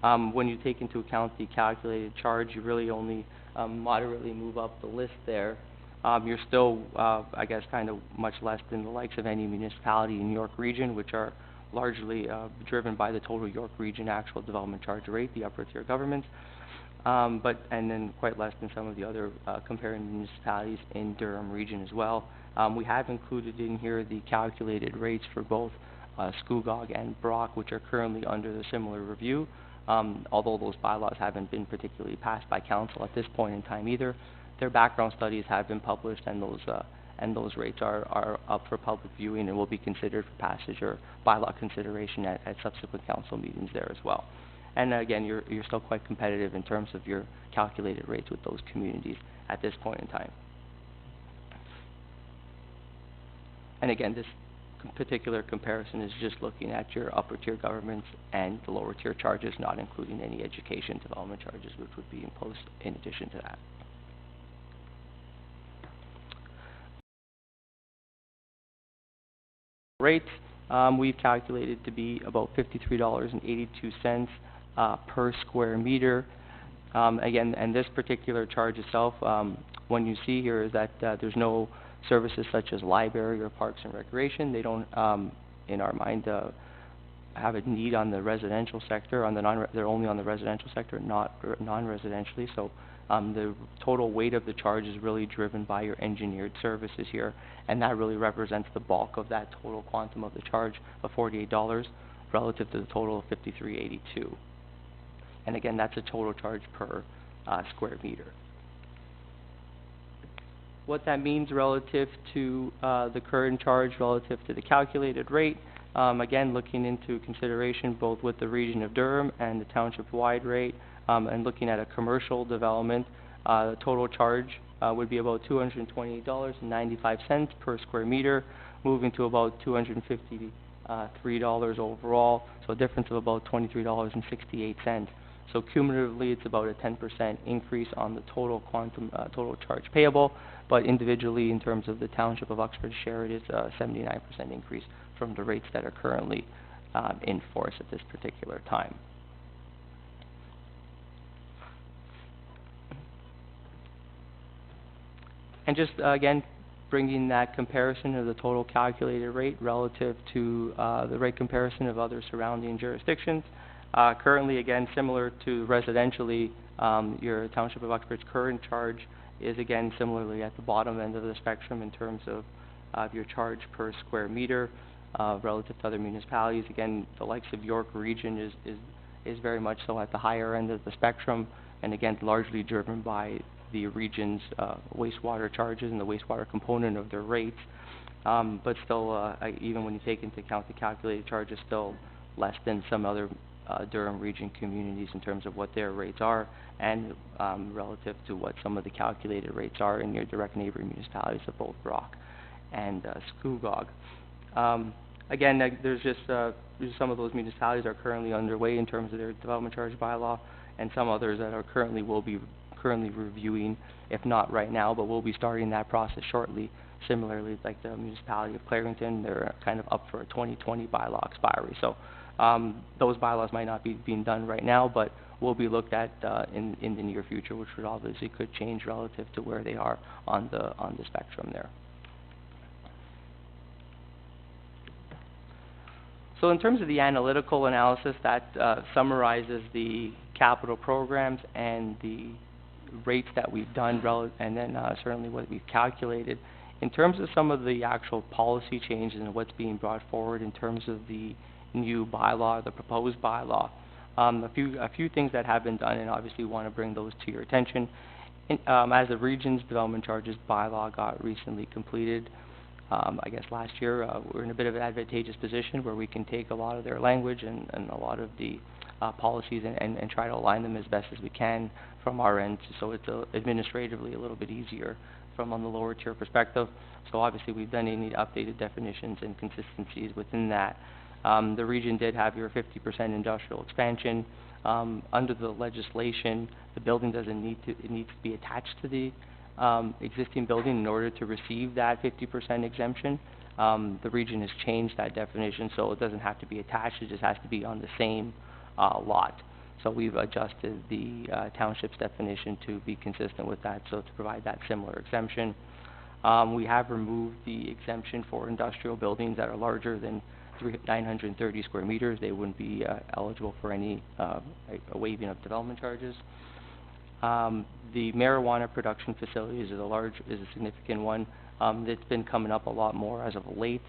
Speaker 12: When you take into account the calculated charge, you really only moderately move up the list there. You're still, I guess, kind of much less than the likes of any municipality in York Region, which are largely driven by the total York Region actual development charge rate, the upper tier governments, and then quite less than some of the other comparing municipalities in Durham Region as well. We have included in here the calculated rates for both Scugog and Brock, which are currently under the similar review, although those bylaws haven't been particularly passed by council at this point in time either. Their background studies have been published, and those rates are up for public viewing and will be considered for passage or bylaw consideration at subsequent council meetings there as well. And again, you're still quite competitive in terms of your calculated rates with those communities at this point in time. And again, this particular comparison is just looking at your upper tier governments and the lower tier charges, not including any education development charges, which would be imposed in addition to that. Rates, we've calculated to be about $53.82 per square meter. Again, and this particular charge itself, when you see here is that there's no services such as library or parks and recreation. They don't, in our mind, have a need on the residential sector. They're only on the residential sector, not non-residentially. So the total weight of the charge is really driven by your engineered services here, and that really represents the bulk of that total quantum of the charge of $48 relative to the total of $53.82. And again, that's a total charge per square meter. What that means relative to the current charge relative to the calculated rate, again, looking into consideration both with the region of Durham and the township-wide rate, and looking at a commercial development, the total charge would be about $228.95 per square meter, moving to about $253 overall, so a difference of about $23.68. So cumulatively, it's about a 10% increase on the total quantum, total charge payable, but individually, in terms of the Township of Uxbridge share, it is a 79% increase from the rates that are currently in force at this particular time. And just, again, bringing that comparison of the total calculated rate relative to the rate comparison of other surrounding jurisdictions. Currently, again, similar to residentially, your Township of Uxbridge current charge is, again, similarly at the bottom end of the spectrum in terms of your charge per square meter relative to other municipalities. Again, the likes of York Region is very much so at the higher end of the spectrum, and again, largely driven by the region's wastewater charges and the wastewater component of their rates. But still, even when you take into account the calculated charges, still less than some other Durham Region communities in terms of what their rates are, and relative to what some of the calculated rates are in your direct neighboring municipalities of both Brock and Scugog. Again, there's just some of those municipalities are currently underway in terms of their development charge bylaw, and some others that are currently reviewing, if not right now, but we'll be starting that process shortly. Similarly, like the municipality of Clarington, they're kind of up for a 2020 bylaw expiry. So those bylaws might not be being done right now, but will be looked at in the near future, which would obviously could change relative to where they are on the spectrum there. So in terms of the analytical analysis, that summarizes the capital programs and the rates that we've done, and then certainly what we've calculated. In terms of some of the actual policy changes and what's being brought forward in terms of the new bylaw, the proposed bylaw, a few things that have been done, and obviously want to bring those to your attention. As the region's development charges bylaw got recently completed, I guess last year, we're in a bit of an advantageous position where we can take a lot of their language and a lot of the policies and try to align them as best as we can from our end, so it's administratively a little bit easier from on the lower tier perspective. So obviously we've done any updated definitions and consistencies within that. The region did have your 50% industrial expansion. Under the legislation, the building it needs to be attached to the existing building in order to receive that 50% exemption. The region has changed that definition, so it doesn't have to be attached, it just has to be on the same lot. So we've adjusted the township's definition to be consistent with that, so to provide that similar exemption. We have removed the exemption for industrial buildings that are larger than 930 square meters. They wouldn't be eligible for any a waiving of development charges. The marijuana production facilities is a significant one. That's been coming up a lot more as of late.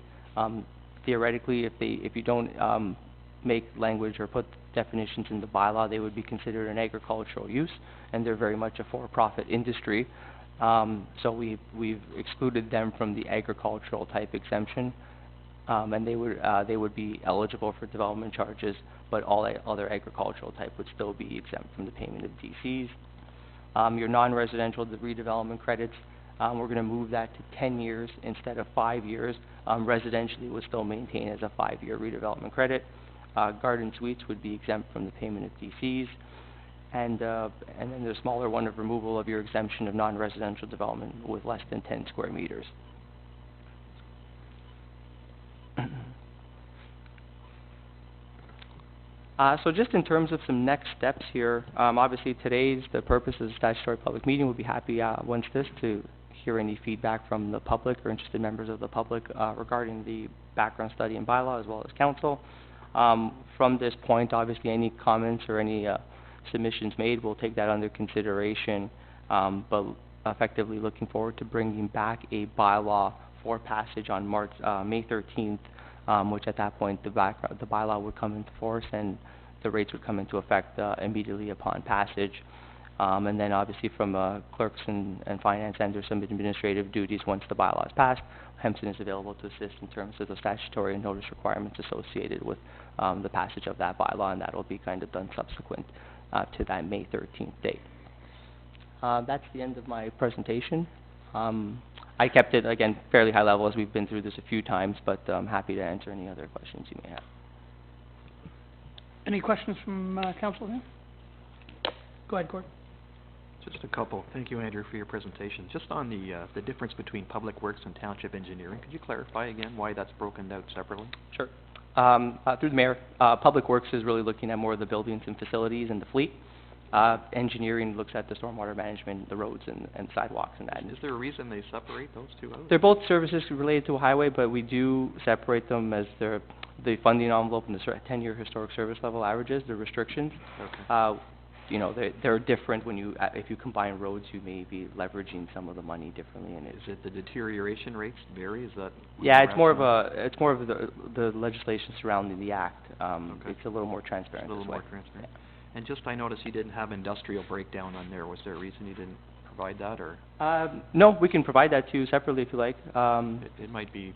Speaker 12: Theoretically, if you don't make language or put definitions in the bylaw, they would be considered an agricultural use, and they're very much a for-profit industry. So we've excluded them from the agricultural type exemption, and they would be eligible for development charges, but all other agricultural type would still be exempt from the payment of DCs. Your non-residential redevelopment credits, we're going to move that to 10 years instead of 5 years. Residentially would still maintain as a 5-year redevelopment credit. Garden suites would be exempt from the payment of DCs. And then the smaller one of removal of your exemption of non-residential development with less than 10 square meters. So just in terms of some next steps here, obviously the purpose of the statutory public meeting. We'll be happy once this to hear any feedback from the public or interested members of the public regarding the background study and bylaw as well as council. From this point, obviously any comments or any submissions made, we'll take that under consideration, but effectively looking forward to bringing back a bylaw for passage on May 13th, which at that point the bylaw would come into force and the rates would come into effect immediately upon passage. And then obviously from clerks and finance and there's some administrative duties once the bylaw is passed. Hempson is available to assist in terms of the statutory and notice requirements associated with the passage of that bylaw, and that will be kind of done subsequent to that May 13th date. That's the end of my presentation. I kept it, again, fairly high level as we've been through this a few times, but I'm happy to answer any other questions you may have.
Speaker 1: Any questions from council here? Go ahead, Gord.
Speaker 6: Just a couple. Thank you, Andrew, for your presentation. Just on the difference between public works and township engineering, could you clarify again why that's broken out separately?
Speaker 12: Sure. Through the mayor, public works is really looking at more of the buildings and facilities and the fleet. Engineering looks at the stormwater management, the roads and sidewalks and that.
Speaker 6: Is there a reason they separate those two out?
Speaker 12: They're both services related to a highway, but we do separate them as the funding envelope and the 10-year historic service level averages, the restrictions.
Speaker 6: Okay.
Speaker 12: You know, they're different when you, if you combine roads, you may be leveraging some of the money differently. And
Speaker 6: is it the deterioration rates vary? Is that?
Speaker 12: Yeah, it's more of the legislation surrounding the act.
Speaker 6: Okay.
Speaker 12: It's a little more transparent.
Speaker 6: A little more transparent.
Speaker 12: Yeah.
Speaker 6: And just, I noticed you didn't have industrial breakdown on there. Was there a reason you didn't provide that, or?
Speaker 12: No, we can provide that to you separately if you like.
Speaker 6: It might be.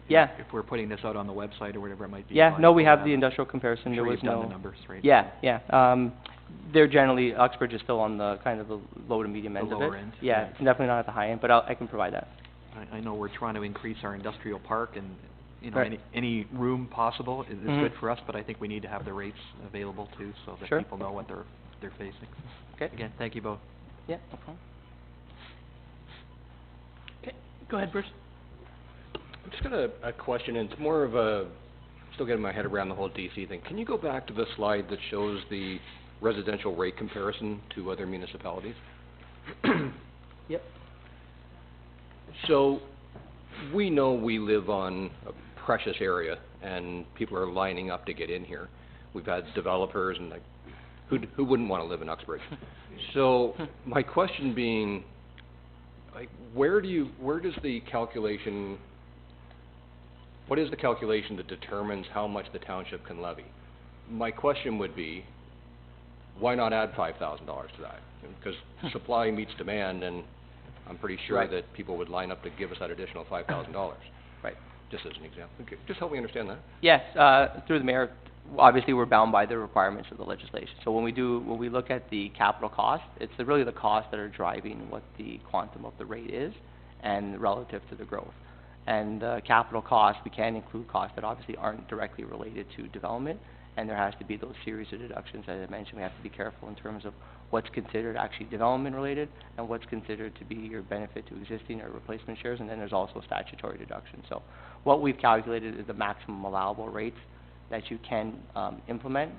Speaker 12: Yeah.
Speaker 6: If we're putting this out on the website or whatever, it might be.
Speaker 12: Yeah. No, we have the industrial comparison.
Speaker 6: There was no.
Speaker 12: Done
Speaker 6: the numbers, right?
Speaker 12: Yeah. Yeah. They're generally, Uxbridge is still on the kind of the low to medium end of it.
Speaker 6: The lower end.
Speaker 12: Yeah, it's definitely not at the high end, but I can provide that.
Speaker 6: I know we're trying to increase our industrial park and, you know,
Speaker 12: Right.
Speaker 6: any room possible is
Speaker 12: Mhm.
Speaker 6: good for us, but I think we need to have the rates available too, so that
Speaker 12: Sure.
Speaker 6: people know what they're facing.
Speaker 12: Okay.
Speaker 6: Again, thank you both.
Speaker 12: Yeah, no problem.
Speaker 1: Okay, go ahead, Bruce.
Speaker 3: I've just got a question, and it's more of still getting my head around the whole DC thing. Can you go back to the slide that shows the residential rate comparison to other municipalities?
Speaker 12: Yep.
Speaker 3: So, we know we live on a precious area, and people are lining up to get in here. We've had developers, and like, who wouldn't want to live in Uxbridge? So, my question being, like, where does the calculation, what is the calculation that determines how much the township can levy? My question would be, why not add $5,000 to that? Because supply meets demand, and I'm pretty sure
Speaker 12: Right.
Speaker 3: that people would line up to give us that additional $5,000.
Speaker 12: Right.
Speaker 3: Just as an example. Okay, just help me understand that.
Speaker 12: Yes, through the mayor, obviously we're bound by the requirements of the legislation. So when we look at the capital cost, it's really the costs that are driving what the quantum of the rate is and relative to the growth. And capital costs, we can include costs that obviously aren't directly related to development, and there has to be those series of deductions. As I mentioned, we have to be careful in terms of what's considered actually development related and what's considered to be your benefit to existing or replacement shares, and then there's also statutory deductions. So what we've calculated is the maximum allowable rates that you can implement.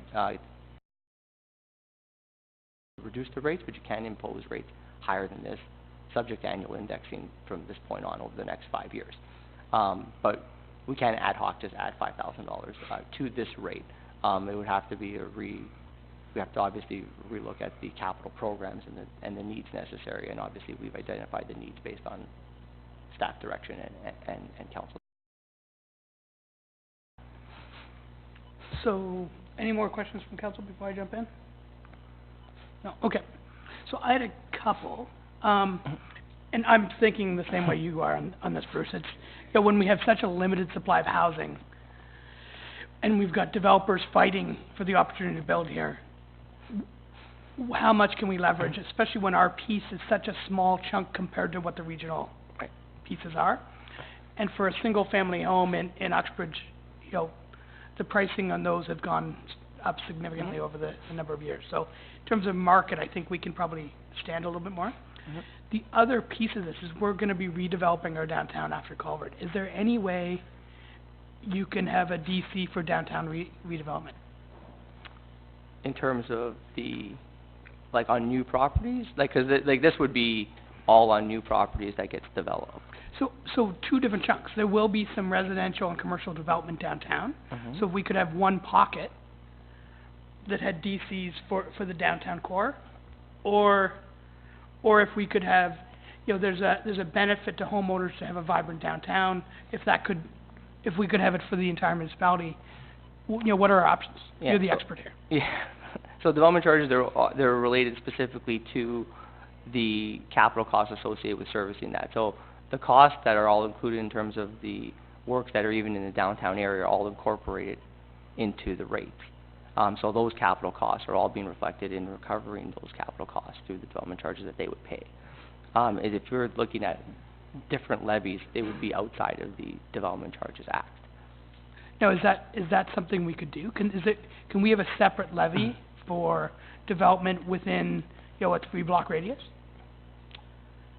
Speaker 12: Reduce the rates, but you can impose rates higher than this, subject to annual indexing from this point on over the next 5 years. But we can ad hoc just add $5,000 to this rate. It would have to be we have to obviously relook at the capital programs and the needs necessary, and obviously we've identified the needs based on staff direction and council.
Speaker 1: So, any more questions from council before I jump in? No, okay. So I had a couple, and I'm thinking the same way you are on this, Bruce. It's, you know, when we have such a limited supply of housing, and we've got developers fighting for the opportunity to build here, how much can we leverage, especially when our piece is such a small chunk compared to what the regional pieces are? And for a single-family home in Uxbridge, you know, the pricing on those have gone up significantly over the number of years. So in terms of market, I think we can probably stand a little bit more. The other piece of this is we're going to be redeveloping our downtown after Culvert. Is there any way you can have a DC for downtown redevelopment?
Speaker 12: In terms of the, like on new properties? Like, cause like this would be all on new properties that gets developed.
Speaker 1: So two different chunks. There will be some residential and commercial development downtown. So if we could have one pocket that had DCs for the downtown core, or if we could have, you know, there's a benefit to homeowners to have a vibrant downtown. If we could have it for the entire municipality, you know, what are our options?
Speaker 12: Yeah,
Speaker 1: You're the expert here.
Speaker 12: Yeah. So development charges, they're related specifically to the capital costs associated with servicing that. So the costs that are all included in terms of the works that are even in the downtown area are all incorporated into the rates. So those capital costs are all being reflected in recovering those capital costs through the development charges that they would pay. If you're looking at different levies, they would be outside of the Development Charges Act.
Speaker 1: Now, is that something we could do? Can we have a separate levy for development within, you know, a 3-block radius?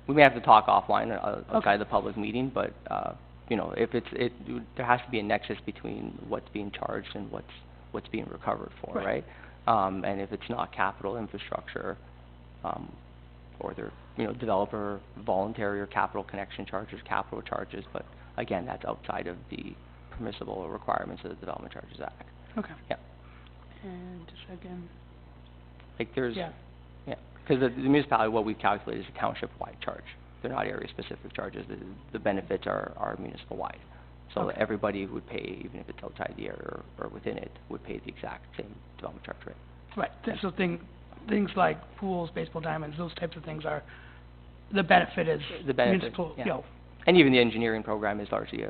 Speaker 12: We may have to talk offline outside the public meeting, but you know, if there has to be a nexus between what's being charged and what's being recovered for, right? And if it's not capital infrastructure, or they're, you know, developer voluntary or capital connection charges, capital charges, but again, that's outside of the permissible requirements of the Development Charges Act.
Speaker 1: Okay.
Speaker 12: Yeah.
Speaker 1: And just again.
Speaker 12: Like there's,
Speaker 1: Yeah.
Speaker 12: Because the municipality, what we've calculated is a township-wide charge. They're not area-specific charges. The benefits are municipal-wide. So everybody would pay, even if it's outside the area or within it, would pay the exact same development charge rate.
Speaker 1: Right. So things like pools, baseball diamonds, those types of things are, the benefit is
Speaker 12: The benefit,
Speaker 1: municipal,
Speaker 12: yeah.
Speaker 1: you know.
Speaker 12: And even the engineering program is largely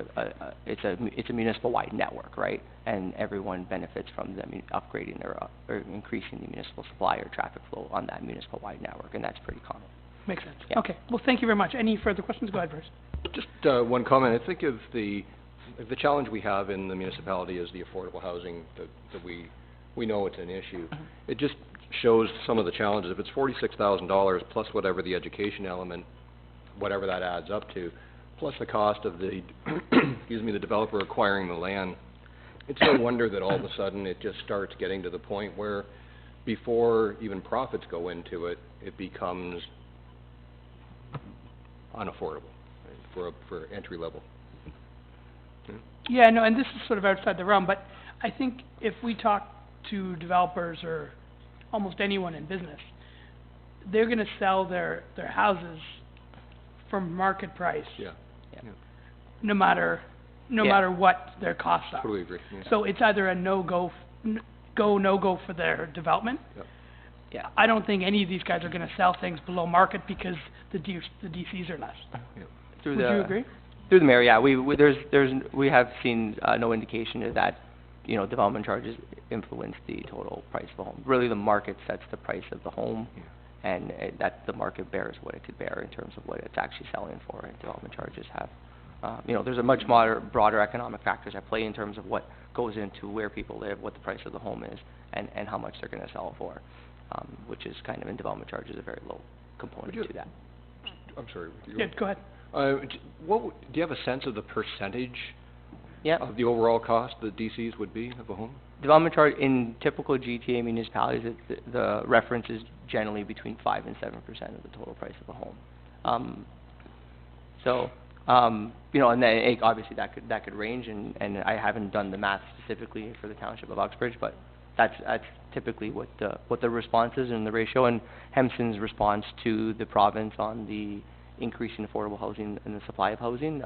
Speaker 12: it's a municipal-wide network, right? And everyone benefits from them upgrading or increasing the municipal supply or traffic flow on that municipal-wide network, and that's pretty common.
Speaker 1: Makes sense.
Speaker 12: Yeah.
Speaker 1: Okay. Well, thank you very much. Any further questions? Go ahead, Bruce.
Speaker 3: Just one comment. I think if the challenge we have in the municipality is the affordable housing, that we know it's an issue. It just shows some of the challenges. If it's $46,000 plus whatever the education element, whatever that adds up to, plus the cost of the the developer acquiring the land, it's no wonder that all of a sudden it just starts getting to the point where before even profits go into it, it becomes unaffordable, right, for entry level.
Speaker 1: Yeah, no, and this is sort of outside the realm, but I think if we talk to developers or almost anyone in business, they're going to sell their houses for market price.
Speaker 3: Yeah.
Speaker 1: No matter what their costs are.
Speaker 3: Totally agree. Yeah.
Speaker 1: So it's either a no-go for their development.
Speaker 3: Yep.
Speaker 12: Yeah.
Speaker 1: I don't think any of these guys are going to sell things below market because the DCs are less.
Speaker 12: Would
Speaker 1: you agree?
Speaker 12: Through the mayor, yeah, we have seen no indication of that, you know, development charges influence the total price of the home. Really, the market sets the price of the home, and that the market bears what it could bear in terms of what it's actually selling for, and development charges have. You know, there's a much broader economic factors at play in terms of what goes into where people live, what the price of the home is, and how much they're gonna sell for, which is kind of, in development charges, a very low component
Speaker 3: Would you-
Speaker 12: to that.
Speaker 3: I'm sorry.
Speaker 1: Yeah, go ahead.
Speaker 3: Do you have a sense of the percentage
Speaker 12: Yeah.
Speaker 3: of the overall cost the DCs would be of a home?
Speaker 12: Development charge in typical GTA municipalities, the reference is generally between 5 and 7% of the total price of a home. You know, and then obviously that could range, and I haven't done the math specifically for the township of Uxbridge, but that's typically what the response is in the ratio, and Hempson's response to the province on the increase in affordable housing and the supply of housing,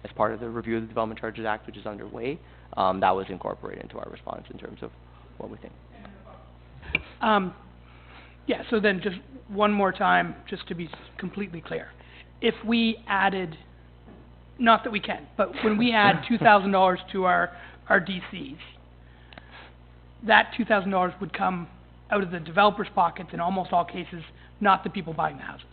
Speaker 12: as part of the review of the Development Charges Act, which is underway, that was incorporated into our response in terms of what we think.
Speaker 1: Yeah, so then just one more time, just to be completely clear. If we added, not that we can, but when we add $2,000 to our DCs, that $2,000 would come out of the developer's pockets in almost all cases, not the people buying the houses.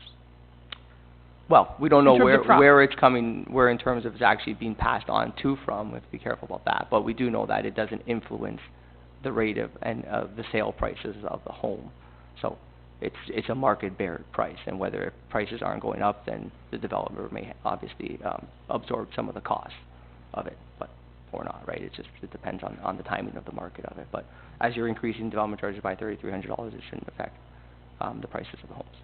Speaker 12: Well, we don't know
Speaker 1: In terms of
Speaker 12: where it's coming, where in terms of it's actually being passed on to from, we have to be careful about that, but we do know that it doesn't influence the rate of the sale prices of the home. So it's a market bear price, and whether prices aren't going up, then the developer may obviously absorb some of the costs of it, but or not, right? It depends on the timing of the market of it. But as you're increasing development charges by $3,300, it shouldn't affect the prices of the homes.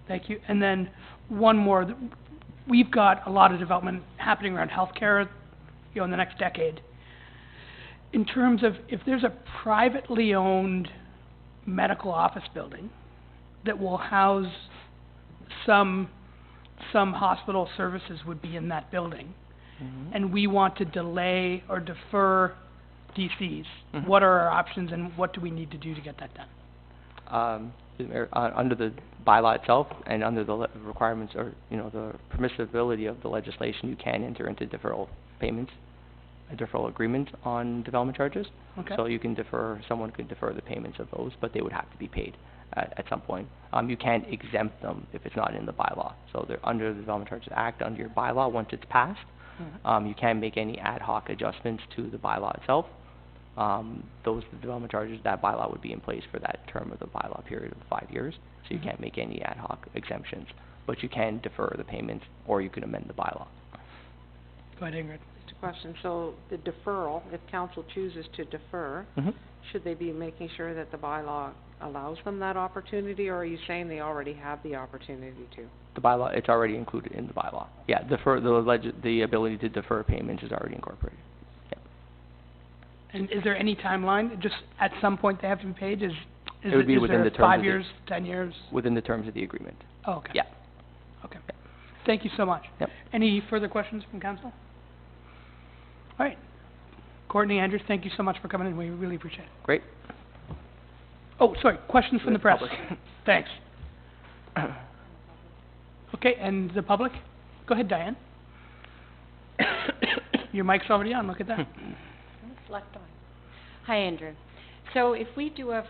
Speaker 1: Thank you. And then one more. We've got a lot of development happening around healthcare, you know, in the next decade. In terms of if there's a privately owned medical office building that will house some hospital services would be in that building, and we want to delay or defer DCs, what are our options and what do we need to do to get that done?
Speaker 12: Under the bylaw itself and under the requirements, or, you know, the permissibility of the legislation, you can enter into deferral payments, a deferral agreement on development charges.
Speaker 1: Okay.
Speaker 12: So you can someone could defer the payments of those, but they would have to be paid at some point. You can't exempt them if it's not in the bylaw. So they're under the Development Charges Act, under your bylaw, once it's passed, you can't make any ad hoc adjustments to the bylaw itself. The development charges, that bylaw would be in place for that term of the bylaw period of 5 years, so you can't make any ad hoc exemptions, but you can defer the payments, or you can amend the bylaw.
Speaker 1: Go ahead, Ingrid.
Speaker 10: Just a question, so the deferral, if council chooses to defer, should they be making sure that the bylaw allows them that opportunity, or are you saying they already have the opportunity to?
Speaker 12: The bylaw, it's already included in the bylaw. Yeah, the ability to defer payments is already incorporated.
Speaker 1: And is there any timeline? Just at some point they have to be paid? Is
Speaker 12: It would be within
Speaker 1: there
Speaker 12: the terms
Speaker 1: 5
Speaker 12: of
Speaker 1: years, 10 years?
Speaker 12: Within the terms of the agreement.
Speaker 1: Oh, okay.
Speaker 12: Yeah.
Speaker 1: Okay. Thank you so much.
Speaker 12: Yep.
Speaker 1: Any further questions from council? All right. Courtney, Andrew, thank you so much for coming in. We really appreciate it.
Speaker 12: Great.
Speaker 1: Oh, sorry, questions from the press.
Speaker 12: Public.
Speaker 1: Thanks. Okay, and the public? Go ahead, Diane. Your mic's already on, look at that.
Speaker 13: It's left on. Hi, Andrew. So if we do a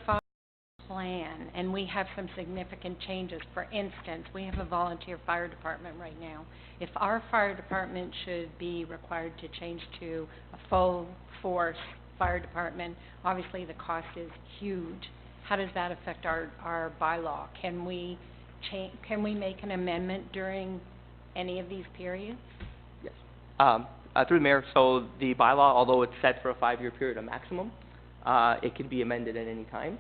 Speaker 13: plan and we have some significant changes, for instance, we have a volunteer fire department right now. If our fire department should be required to change to a full force fire department, obviously the cost is huge. How does that affect our bylaw? Can we make an amendment during any of these periods?
Speaker 12: Yes. Through the mayor, so the bylaw, although it's set for a 5-year period, a maximum, it can be amended at any time.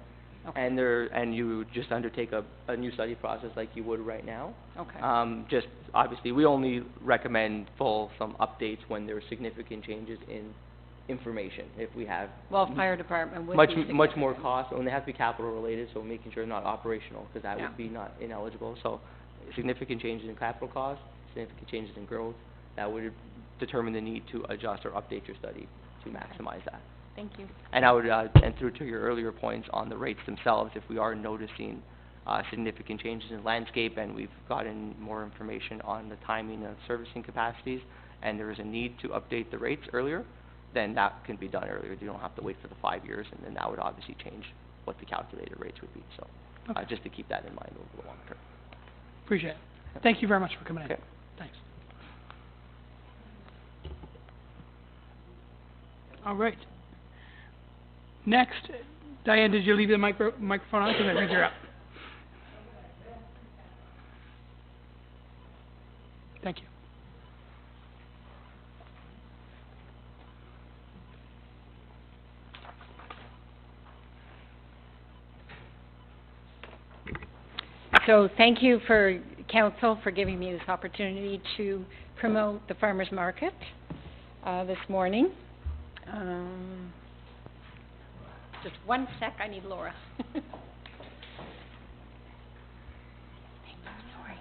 Speaker 13: Okay.
Speaker 12: And you just undertake a new study process like you would right now.
Speaker 13: Okay.
Speaker 12: Just obviously, we only recommend some updates when there are significant changes in information. If we have
Speaker 13: Well, fire department would
Speaker 12: much
Speaker 13: be
Speaker 12: more cost, and they have to be capital related, so making sure they're not operational, because that would be not ineligible. So significant changes in capital costs, significant changes in growth, that would determine the need to adjust or update your study to maximize that.
Speaker 13: Thank you.
Speaker 12: And I would, and through to your earlier points on the rates themselves, if we are noticing significant changes in landscape and we've gotten more information on the timing of servicing capacities, and there is a need to update the rates earlier, then that can be done earlier. You don't have to wait for the 5 years, and then that would obviously change what the calculated rates would be. So, just to keep that in mind over the long term.
Speaker 1: Appreciate it. Thank you very much for coming in.
Speaker 12: Okay.
Speaker 1: Thanks. All right. Next, Diane, did you leave the microphone on? Because I think you're up. Thank you.
Speaker 13: So thank you for council for giving me this opportunity to promote the farmers market this morning. Just one sec, I need Laura. Sorry.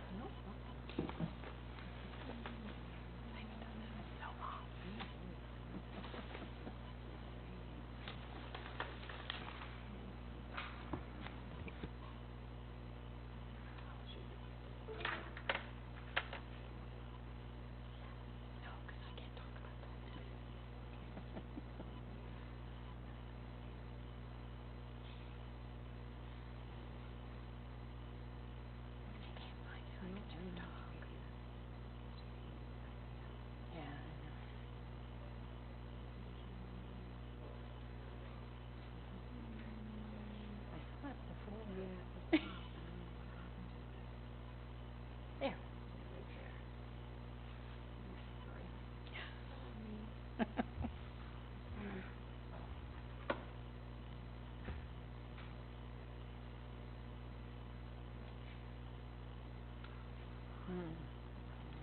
Speaker 13: There.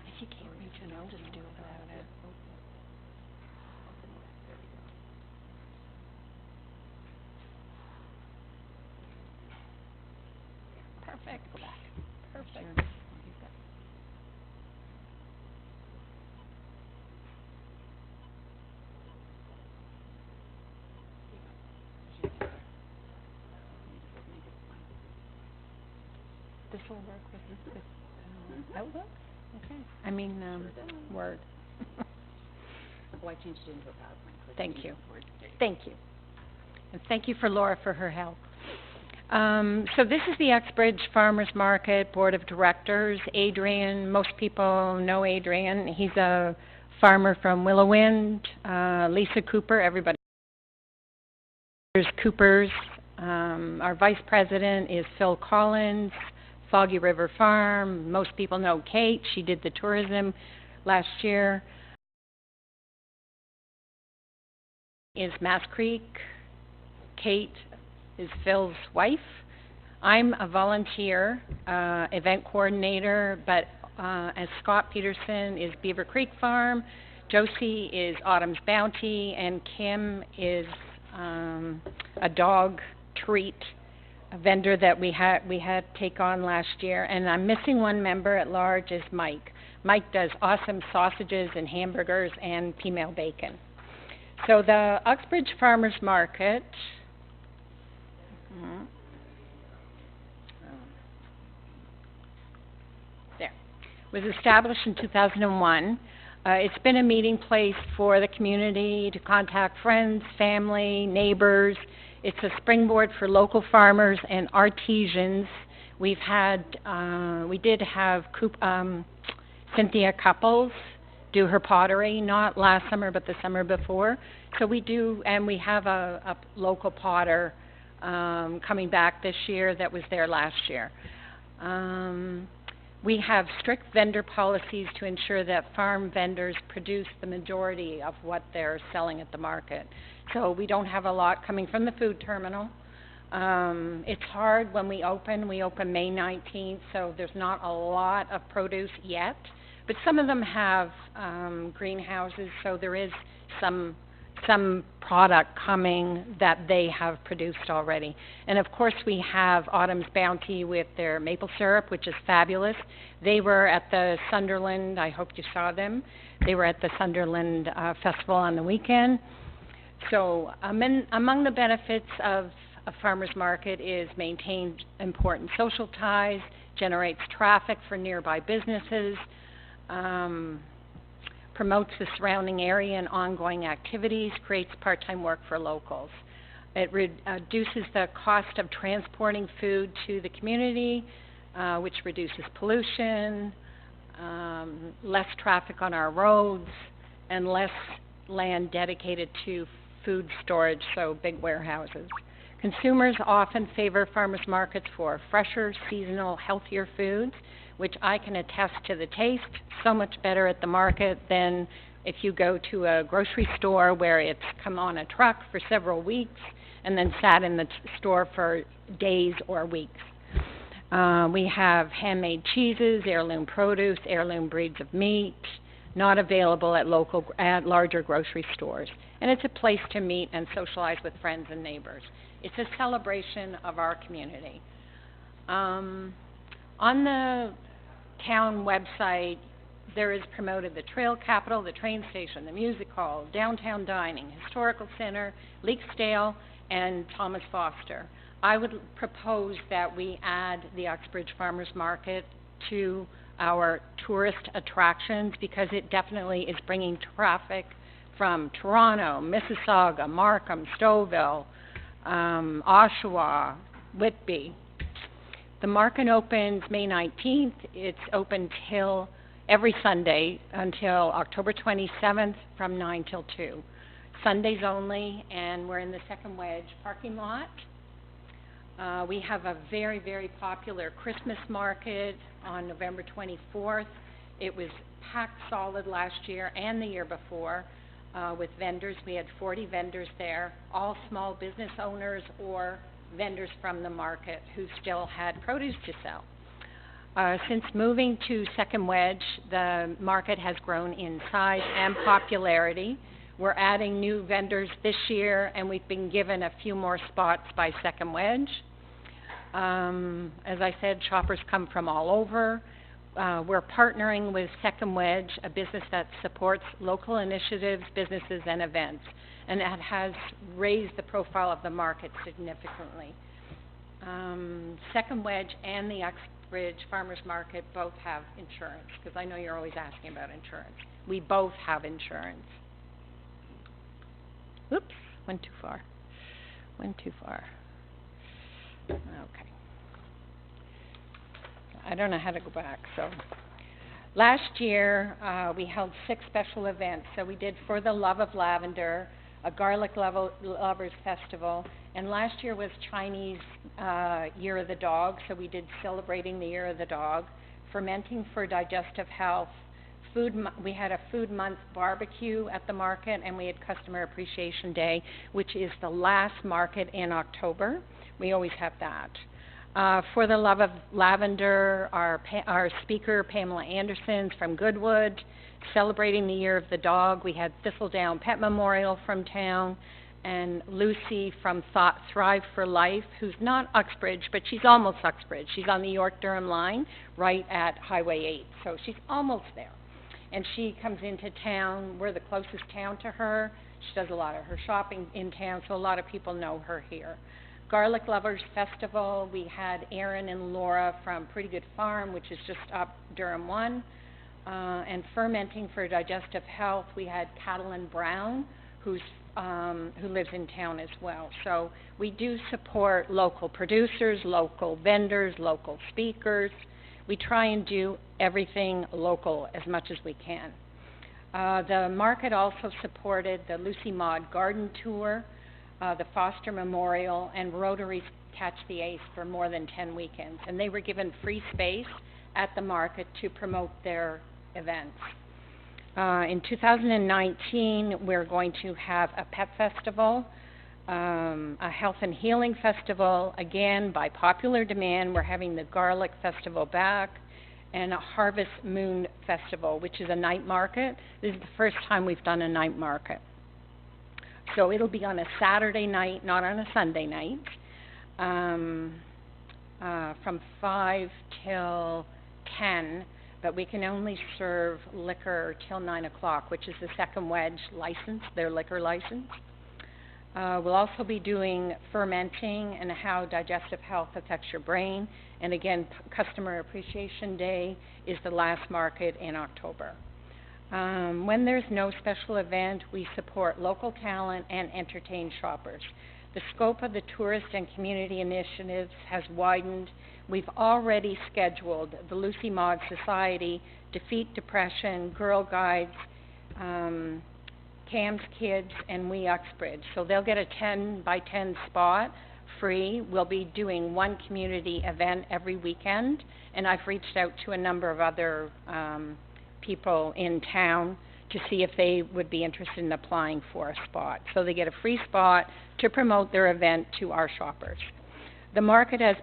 Speaker 13: If you can't reach it, I'll just do it without it. Perfect. Go back. Perfect. This will work with Outlook? Okay. I mean, Word.
Speaker 14: Oh, I changed it into a PowerPoint.
Speaker 13: Thank you. Thank you. And thank you for Laura for her help. So this is the Uxbridge Farmers Market Board of Directors. Adrian, most people know Adrian. He's a farmer from Willowwind. Lisa Cooper, everybody. There's Coopers. Our vice president is Phil Collins. Foggy River Farm. Most people know Kate. She did the tourism last year. Is Mass Creek. Kate is Phil's wife. I'm a volunteer, event coordinator, but as Scott Peterson is Beaver Creek Farm, Josie is Autumn's Bounty, and Kim is a dog treat, a vendor that we had take on last year. And I'm missing one member at large is Mike. Mike does awesome sausages and hamburgers and female bacon. So the Uxbridge Farmers Market was established in 2001. It's been a meeting place for the community to contact friends, family, neighbors. It's a springboard for local farmers and artisans. We did have Cynthia Couples do her pottery, not last summer, but the summer before. So we do, and we have a local potter coming back this year that was there last year. We have strict vendor policies to ensure that farm vendors produce the majority of what they're selling at the market. So we don't have a lot coming from the food terminal. It's hard when we open. We open May 19th, so there's not a lot of produce yet. But some of them have greenhouses, so there is some product coming that they have produced already. And of course we have Autumn's Bounty with their maple syrup, which is fabulous. They were at the Sunderland, I hope you saw them. They were at the Sunderland Festival on the weekend. So among the benefits of a farmer's market is maintained important social ties, generates traffic for nearby businesses, promotes the surrounding area and ongoing activities, creates part-time work for locals. It reduces the cost of transporting food to the community, which reduces pollution, less traffic on our roads, and less land dedicated to food storage, so big warehouses. Consumers often favor farmers markets for fresher, seasonal, healthier foods, which I can attest to the taste, so much better at the market than if you go to a grocery store where it's come on a truck for several weeks and then sat in the store for days or weeks. We have handmade cheeses, heirloom produce, heirloom breeds of meat, not available at larger grocery stores. And it's a place to meet and socialize with friends and neighbors. It's a celebration of our community. On the town website, there is promoted the trail capital, the train station, the music hall, downtown dining, historical center, Leaksdale, and Thomas Foster. I would propose that we add the Uxbridge Farmers Market to our tourist attractions because it definitely is bringing traffic from Toronto, Mississauga, Markham, Stouffville, Oshawa, Whitby. The market opens May 19th. It's open till every Sunday until October 27th from 9 till 2. Sundays only, and we're in the Second Wedge parking lot. We have a very, very popular Christmas market on November 24th. It was packed solid last year and the year before with vendors. We had 40 vendors there, all small business owners or vendors from the market who still had produce to sell. Since moving to Second Wedge, the market has grown in size and popularity. We're adding new vendors this year, and we've been given a few more spots by Second Wedge. As I said, shoppers come from all over. We're partnering with Second Wedge, a business that supports local initiatives, businesses, and events, and that has raised the profile of the market significantly. Second Wedge and the Uxbridge Farmers Market both have insurance, because I know you're always asking about insurance. We both have insurance. Oops, went too far. Okay. I don't know how to go back, so. Last year, we held 6 special events. So we did For the Love of Lavender, a Garlic Lovers Festival, and last year was Chinese Year of the Dog, so we did Celebrating the Year of the Dog, Fermenting for Digestive Health, we had a Food Month barbecue at the market, and we had Customer Appreciation Day, which is the last market in October. We always have that. For the Love of Lavender, our speaker, Pamela Anderson from Goodwood, Celebrating the Year of the Dog. We had Thistledown Pet Memorial from town, and Lucy from Thrive for Life, who's not Uxbridge, but she's almost Uxbridge. She's on the York-Durham line, right at Highway 8, so she's almost there. And she comes into town. We're the closest town to her. She does a lot of her shopping in town, so a lot of people know her here. Garlic Lovers Festival, we had Erin and Laura from Pretty Good Farm, which is just up Durham 1. And Fermenting for Digestive Health, we had Catalin Brown, who lives in town as well. So we do support local producers, local vendors, local speakers. We try and do everything local as much as we can. The market also supported the Lucy Maud Garden Tour, the Foster Memorial, and Rotary Catch the Ace for more than 10 weekends. And they were given free space at the market to promote their events. In 2019, we're going to have a pet festival, a health and healing festival. Again, by popular demand, we're having the Garlic Festival back, and a Harvest Moon Festival, which is a night market. This is the first time we've done a night market. So it'll be on a Saturday night, not on a Sunday night, from 5 till 10, but we can only serve liquor till 9 o'clock, which is the Second Wedge license, their liquor license. We'll also be doing fermenting and how digestive health affects your brain. And again, Customer Appreciation Day is the last market in October. When there's no special event, we support local talent and entertain shoppers. The scope of the tourist and community initiatives has widened. We've already scheduled the Lucy Maud Society, Defeat Depression, Girl Guides, Cam's Kids, and We Uxbridge. So they'll get a 10 by 10 spot free. We'll be doing one community event every weekend, and I've reached out to a number of other people in town to see if they would be interested in applying for a spot. So they get a free spot to promote their event to our shoppers. The market has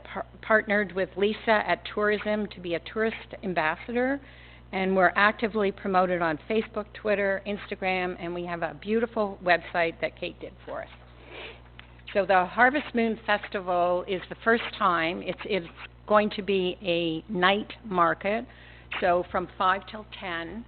Speaker 13: partnered with Lisa at Tourism to be a tourist ambassador, and we're actively promoted on Facebook, Twitter, Instagram, and we have a beautiful website that Kate did for us. So the Harvest Moon Festival is the first time. It's going to be a night market, so from 5 till 10.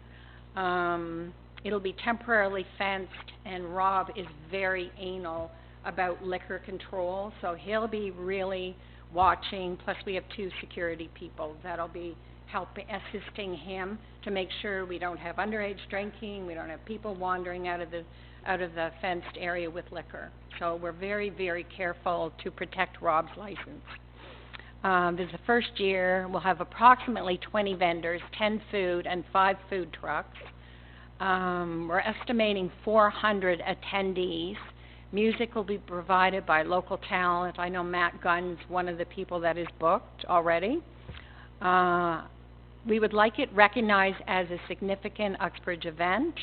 Speaker 13: It'll be temporarily fenced, and Rob is very anal about liquor control, so he'll be really watching. Plus we have 2 security people that'll be assisting him to make sure we don't have underage drinking, we don't have people wandering out of the fenced area with liquor. So we're very, very careful to protect Rob's license. This is the first year. We'll have approximately 20 vendors, 10 food and 5 food trucks. We're estimating 400 attendees. Music will be provided by local talent. I know Matt Gunn's one of the people that is booked already. We would like it recognized as a significant Uxbridge event.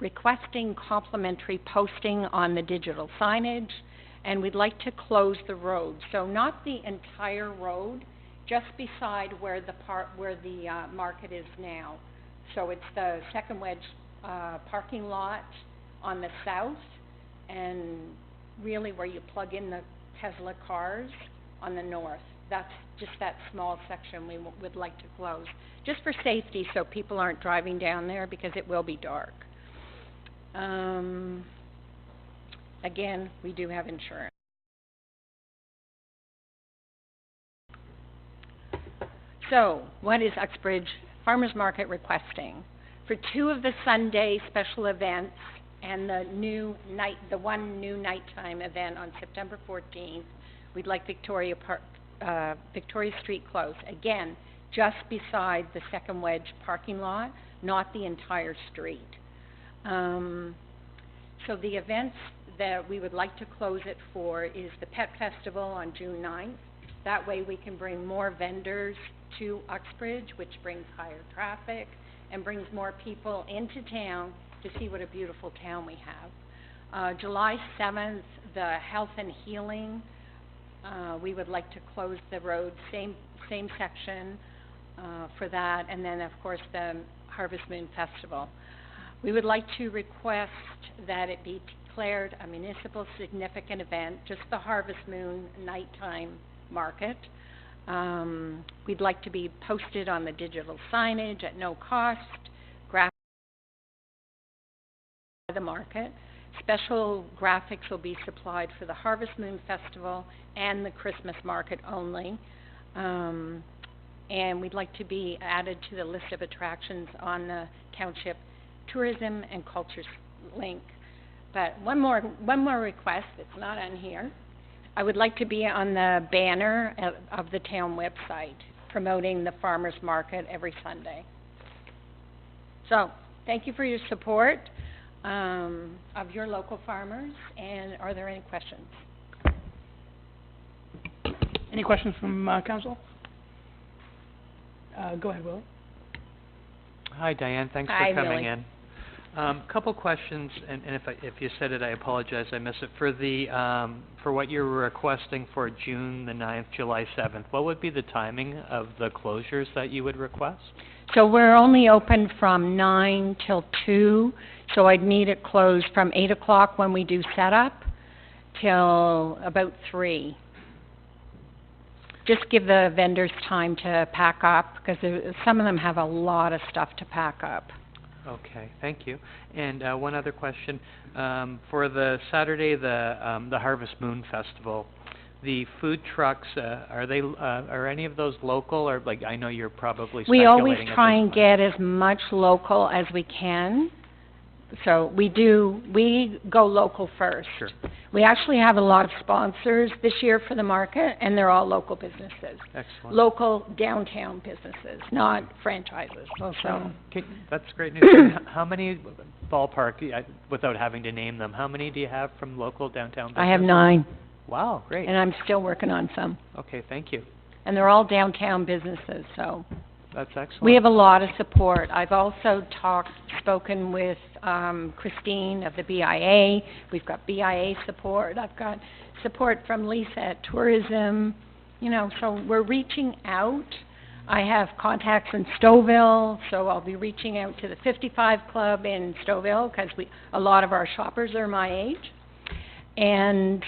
Speaker 13: Requesting complimentary posting on the digital signage, and we'd like to close the road. So not the entire road, just beside where the market is now. So it's the Second Wedge parking lot on the south, and really where you plug in the Tesla cars on the north. That's just that small section we would like to close, just for safety, so people aren't driving down there, because it will be dark. Again, we do have insurance. So, what is Uxbridge Farmers Market requesting? For 2 of the Sunday special events and the one new nighttime event on September 14th, we'd like Victoria Street closed. Again, just beside the Second Wedge parking lot, not the entire street. So the events that we would like to close it for is the Pet Festival on June 9th. That way we can bring more vendors to Uxbridge, which brings higher traffic and brings more people into town to see what a beautiful town we have. July 7th, the Health and Healing. We would like to close the road, same section for that, and then of course the Harvest Moon Festival. We would like to request that it be declared a municipal significant event, just the Harvest Moon nighttime market. We'd like to be posted on the digital signage at no cost, graphics by the market. Special graphics will be supplied for the Harvest Moon Festival and the Christmas market only. And we'd like to be added to the list of attractions on the Township Tourism and Culture link. But one more request that's not on here. I would like to be on the banner of the town website promoting the farmers market every Sunday. So, thank you for your support of your local farmers, and are there any questions?
Speaker 1: Any questions from council? Go ahead, Will.
Speaker 5: Hi, Diane. Thanks
Speaker 13: Hi,
Speaker 5: for coming
Speaker 13: Willie.
Speaker 5: in. Couple questions, and if you said it, I apologize, I missed it. For what you're requesting for June the 9th, July 7th, what would be the timing of the closures that you would request?
Speaker 13: So we're only open from 9 till 2, so I'd need it closed from 8 o'clock when we do setup till about 3. Just give the vendors time to pack up, because some of them have a lot of stuff to pack up.
Speaker 5: Okay, thank you. And one other question. For the Saturday, the Harvest Moon Festival, the food trucks, are any of those local, or like, I know you're probably
Speaker 13: We
Speaker 5: speculating
Speaker 13: always
Speaker 5: at
Speaker 13: try
Speaker 5: this
Speaker 13: and
Speaker 5: point.
Speaker 13: get as much local as we can. So we go local first.
Speaker 5: Sure.
Speaker 13: We actually have a lot of sponsors this year for the market, and they're all local businesses.
Speaker 5: Excellent.
Speaker 13: Local downtown businesses, not franchises, so.
Speaker 5: That's great news. And how many, ballpark, without having to name them, how many do you have from local downtown businesses?
Speaker 13: I have 9.
Speaker 5: Wow, great.
Speaker 13: And I'm still working on some.
Speaker 5: Okay, thank you.
Speaker 13: And they're all downtown businesses, so.
Speaker 5: That's excellent.
Speaker 13: We have a lot of support. I've also spoken with Christine of the BIA. We've got BIA support. I've got support from Lisa at Tourism. You know, so we're reaching out. I have contacts in Stouffville, so I'll be reaching out to the 55 Club in Stouffville because a lot of our shoppers are my age. And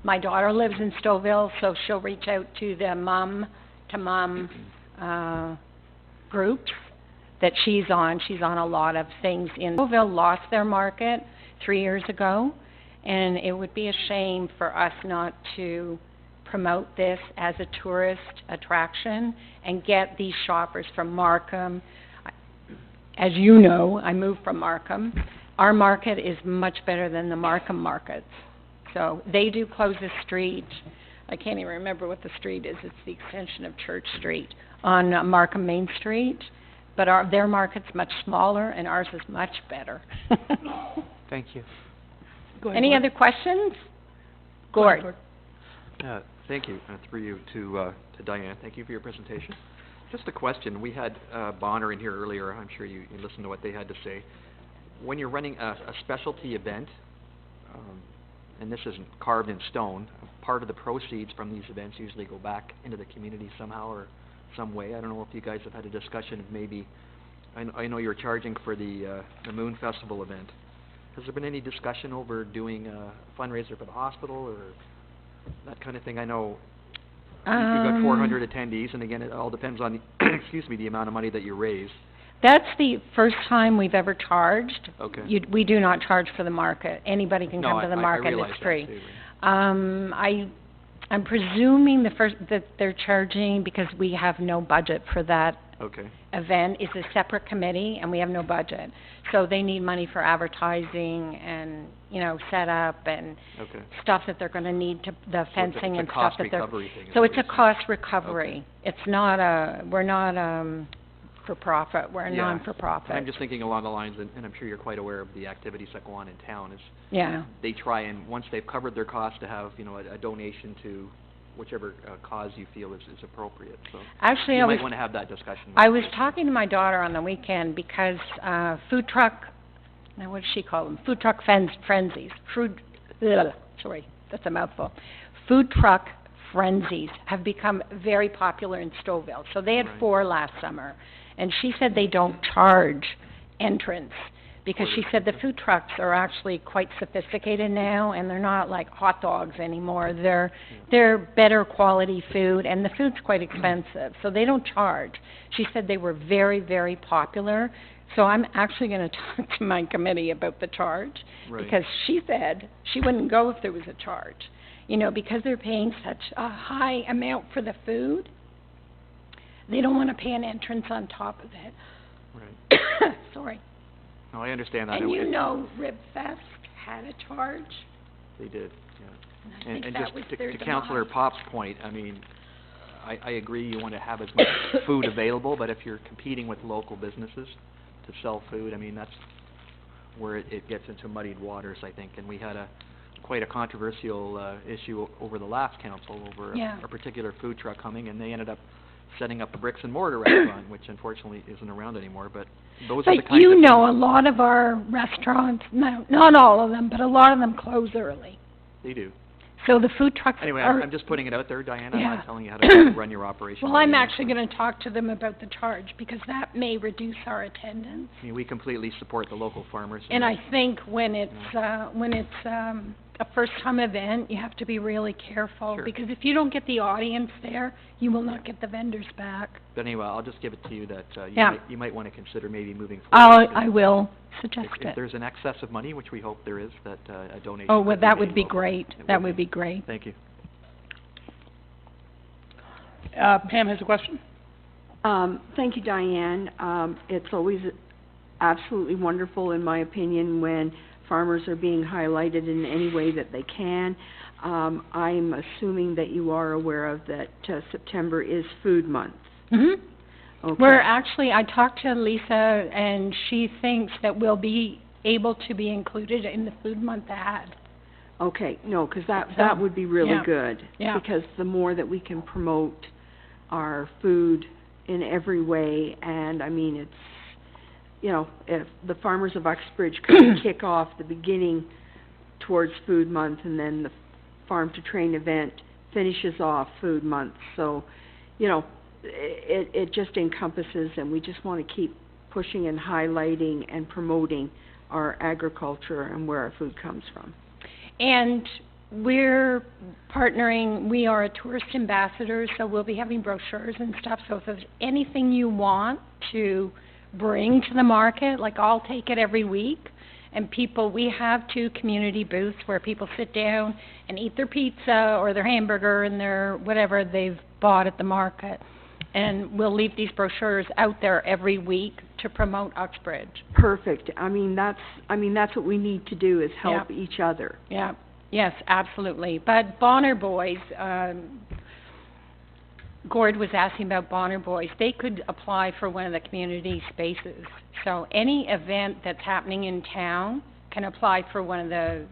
Speaker 13: my daughter lives in Stouffville, so she'll reach out to the mom-to-mom groups that she's on. She's on a lot of things in Stouffville. Lost their market 3 years ago, and it would be a shame for us not to promote this as a tourist attraction and get these shoppers from Markham. As you know, I moved from Markham. Our market is much better than the Markham markets. So they do close the street. I can't even remember what the street is. It's the extension of Church Street on Markham Main Street. But their market's much smaller and ours is much better.
Speaker 5: Thank you.
Speaker 1: Go ahead,
Speaker 13: Any
Speaker 1: Gord.
Speaker 13: other questions?
Speaker 1: Go ahead,
Speaker 13: Gord.
Speaker 6: Thank you, through you to Diane. Thank you for your presentation. Just a question. We had Bonner in here earlier. I'm sure you listened to what they had to say. When you're running a specialty event, and this isn't carved in stone, part of the proceeds from these events usually go back into the community somehow or some way. I don't know if you guys have had a discussion of maybe, I know you're charging for the Moon Festival event. Has there been any discussion over doing a fundraiser for the hospital or that kind of thing? I know you've got 400 attendees, and again, it all depends on, the amount of money that you raise.
Speaker 13: That's the first time we've ever charged.
Speaker 6: Okay.
Speaker 13: We do not charge for the market. Anybody can come to the market,
Speaker 6: I realize
Speaker 13: it's free.
Speaker 6: that too, right.
Speaker 13: I'm presuming that they're charging because we have no budget for that
Speaker 6: Okay.
Speaker 13: event. It's a separate committee and we have no budget. So they need money for advertising and, setup and
Speaker 6: Okay.
Speaker 13: stuff that they're gonna need to, the fencing and stuff that they're.
Speaker 6: So it's a cost recovery thing. is
Speaker 13: So
Speaker 6: what
Speaker 13: it's a
Speaker 6: you're saying.
Speaker 13: cost recovery. It's not we're not, for profit. We're a
Speaker 6: Yeah.
Speaker 13: non-for-profit.
Speaker 6: I'm just thinking along the lines, and I'm sure you're quite aware of the activities that go on in town, is
Speaker 13: Yeah.
Speaker 6: they try and, once they've covered their costs, to have, a donation to whichever cause you feel is appropriate, so.
Speaker 13: Actually,
Speaker 6: You
Speaker 13: I
Speaker 6: might
Speaker 13: was,
Speaker 6: want to have that discussion.
Speaker 13: I was talking to my daughter on the weekend because, food truck, now what does she call them? Food truck frenzies. Sorry, that's a mouthful. Food truck frenzies have become very popular in Stouffville. So they had
Speaker 6: Right.
Speaker 13: 4 last summer. And she said they don't charge entrance because she said the food trucks are actually quite sophisticated now and they're not like hot dogs anymore. They're better quality food and the food's quite expensive. So they don't charge. She said they were very, very popular. So I'm actually going to talk to my committee about the charge
Speaker 6: Right.
Speaker 13: because she said she wouldn't go if there was a charge. Because they're paying such a high amount for the food. They don't want to pay an entrance on top of it.
Speaker 6: Right.
Speaker 13: Sorry.
Speaker 6: No, I understand that.
Speaker 13: And
Speaker 6: It-
Speaker 13: Rib Fest had a charge.
Speaker 6: They did, yeah.
Speaker 13: And I think
Speaker 6: And
Speaker 13: that
Speaker 6: just
Speaker 13: was
Speaker 6: to
Speaker 13: their
Speaker 6: Councillor
Speaker 13: demise.
Speaker 6: Pop's point, I agree you want to have as much food available, but if you're competing with local businesses to sell food, that's where it gets into muddied waters, I think. And we had quite a controversial issue over the last council over
Speaker 13: Yeah.
Speaker 6: a particular food truck coming, and they ended up setting up a bricks and mortar restaurant, which unfortunately isn't around anymore, but those are the
Speaker 13: But
Speaker 6: kinds of
Speaker 13: a lot of our restaurants, no, not all of them, but a lot of them close early.
Speaker 6: They do.
Speaker 13: So the food trucks
Speaker 6: Anyway,
Speaker 13: are...
Speaker 6: I'm just putting it out there, Diane. I'm
Speaker 13: Yeah.
Speaker 6: not telling you how to run your operation.
Speaker 13: Well,
Speaker 6: or
Speaker 13: I'm
Speaker 6: anything,
Speaker 13: actually
Speaker 6: so.
Speaker 13: going to talk to them about the charge because that may reduce our attendance.
Speaker 6: We completely support the local farmers.
Speaker 13: And I think when it's a first-time event, you have to be really careful
Speaker 6: Sure.
Speaker 13: because if you don't get the audience there, you will not get the vendors back.
Speaker 6: But anyway, I'll just give it to you that
Speaker 13: Yeah.
Speaker 6: you might want to consider maybe moving forward.
Speaker 13: I will suggest
Speaker 6: If
Speaker 13: it.
Speaker 6: there's an excess of money, which we hope there is, that a donation.
Speaker 13: Oh, well,
Speaker 6: could
Speaker 13: that
Speaker 6: made
Speaker 13: would be
Speaker 6: local.
Speaker 13: great.
Speaker 6: It
Speaker 13: That would be great.
Speaker 6: Thank you.
Speaker 1: Pam has a question?
Speaker 4: Thank you, Diane. It's always absolutely wonderful, in my opinion, when farmers are being highlighted in any way that they can. I'm assuming that you are aware of that September is Food Month.
Speaker 13: Mm-hmm.
Speaker 4: Okay.
Speaker 13: We're actually, I talked to Lisa, and she thinks that we'll be able to be included in the Food Month ad.
Speaker 4: Okay, no, 'cause that would be really
Speaker 13: yeah.
Speaker 4: good.
Speaker 13: Yeah.
Speaker 4: Because the more that we can promote our food in every way, and I mean, it's, you know, if the farmers of Uxbridge kind of kick off the beginning towards Food Month, and then the Farm to Train event finishes off Food Month, so, you know, it just encompasses, and we just want to keep pushing and highlighting and promoting our agriculture and where our food comes from.
Speaker 13: And we're partnering, we are a tourist ambassador, so we'll be having brochures and stuff, so if there's anything you want to bring to the market, like I'll take it every week, and we have 2 community booths where people sit down and eat their pizza or their hamburger and their whatever they've bought at the market. And we'll leave these brochures out there every week to promote Uxbridge.
Speaker 4: Perfect. I mean, that's what we need to do, is help each other.
Speaker 13: Yeah. Yes, absolutely. But Bonner Boys, Gord was asking about Bonner Boys. They could apply for one of the community spaces. So any event that's happening in town can apply for one of the,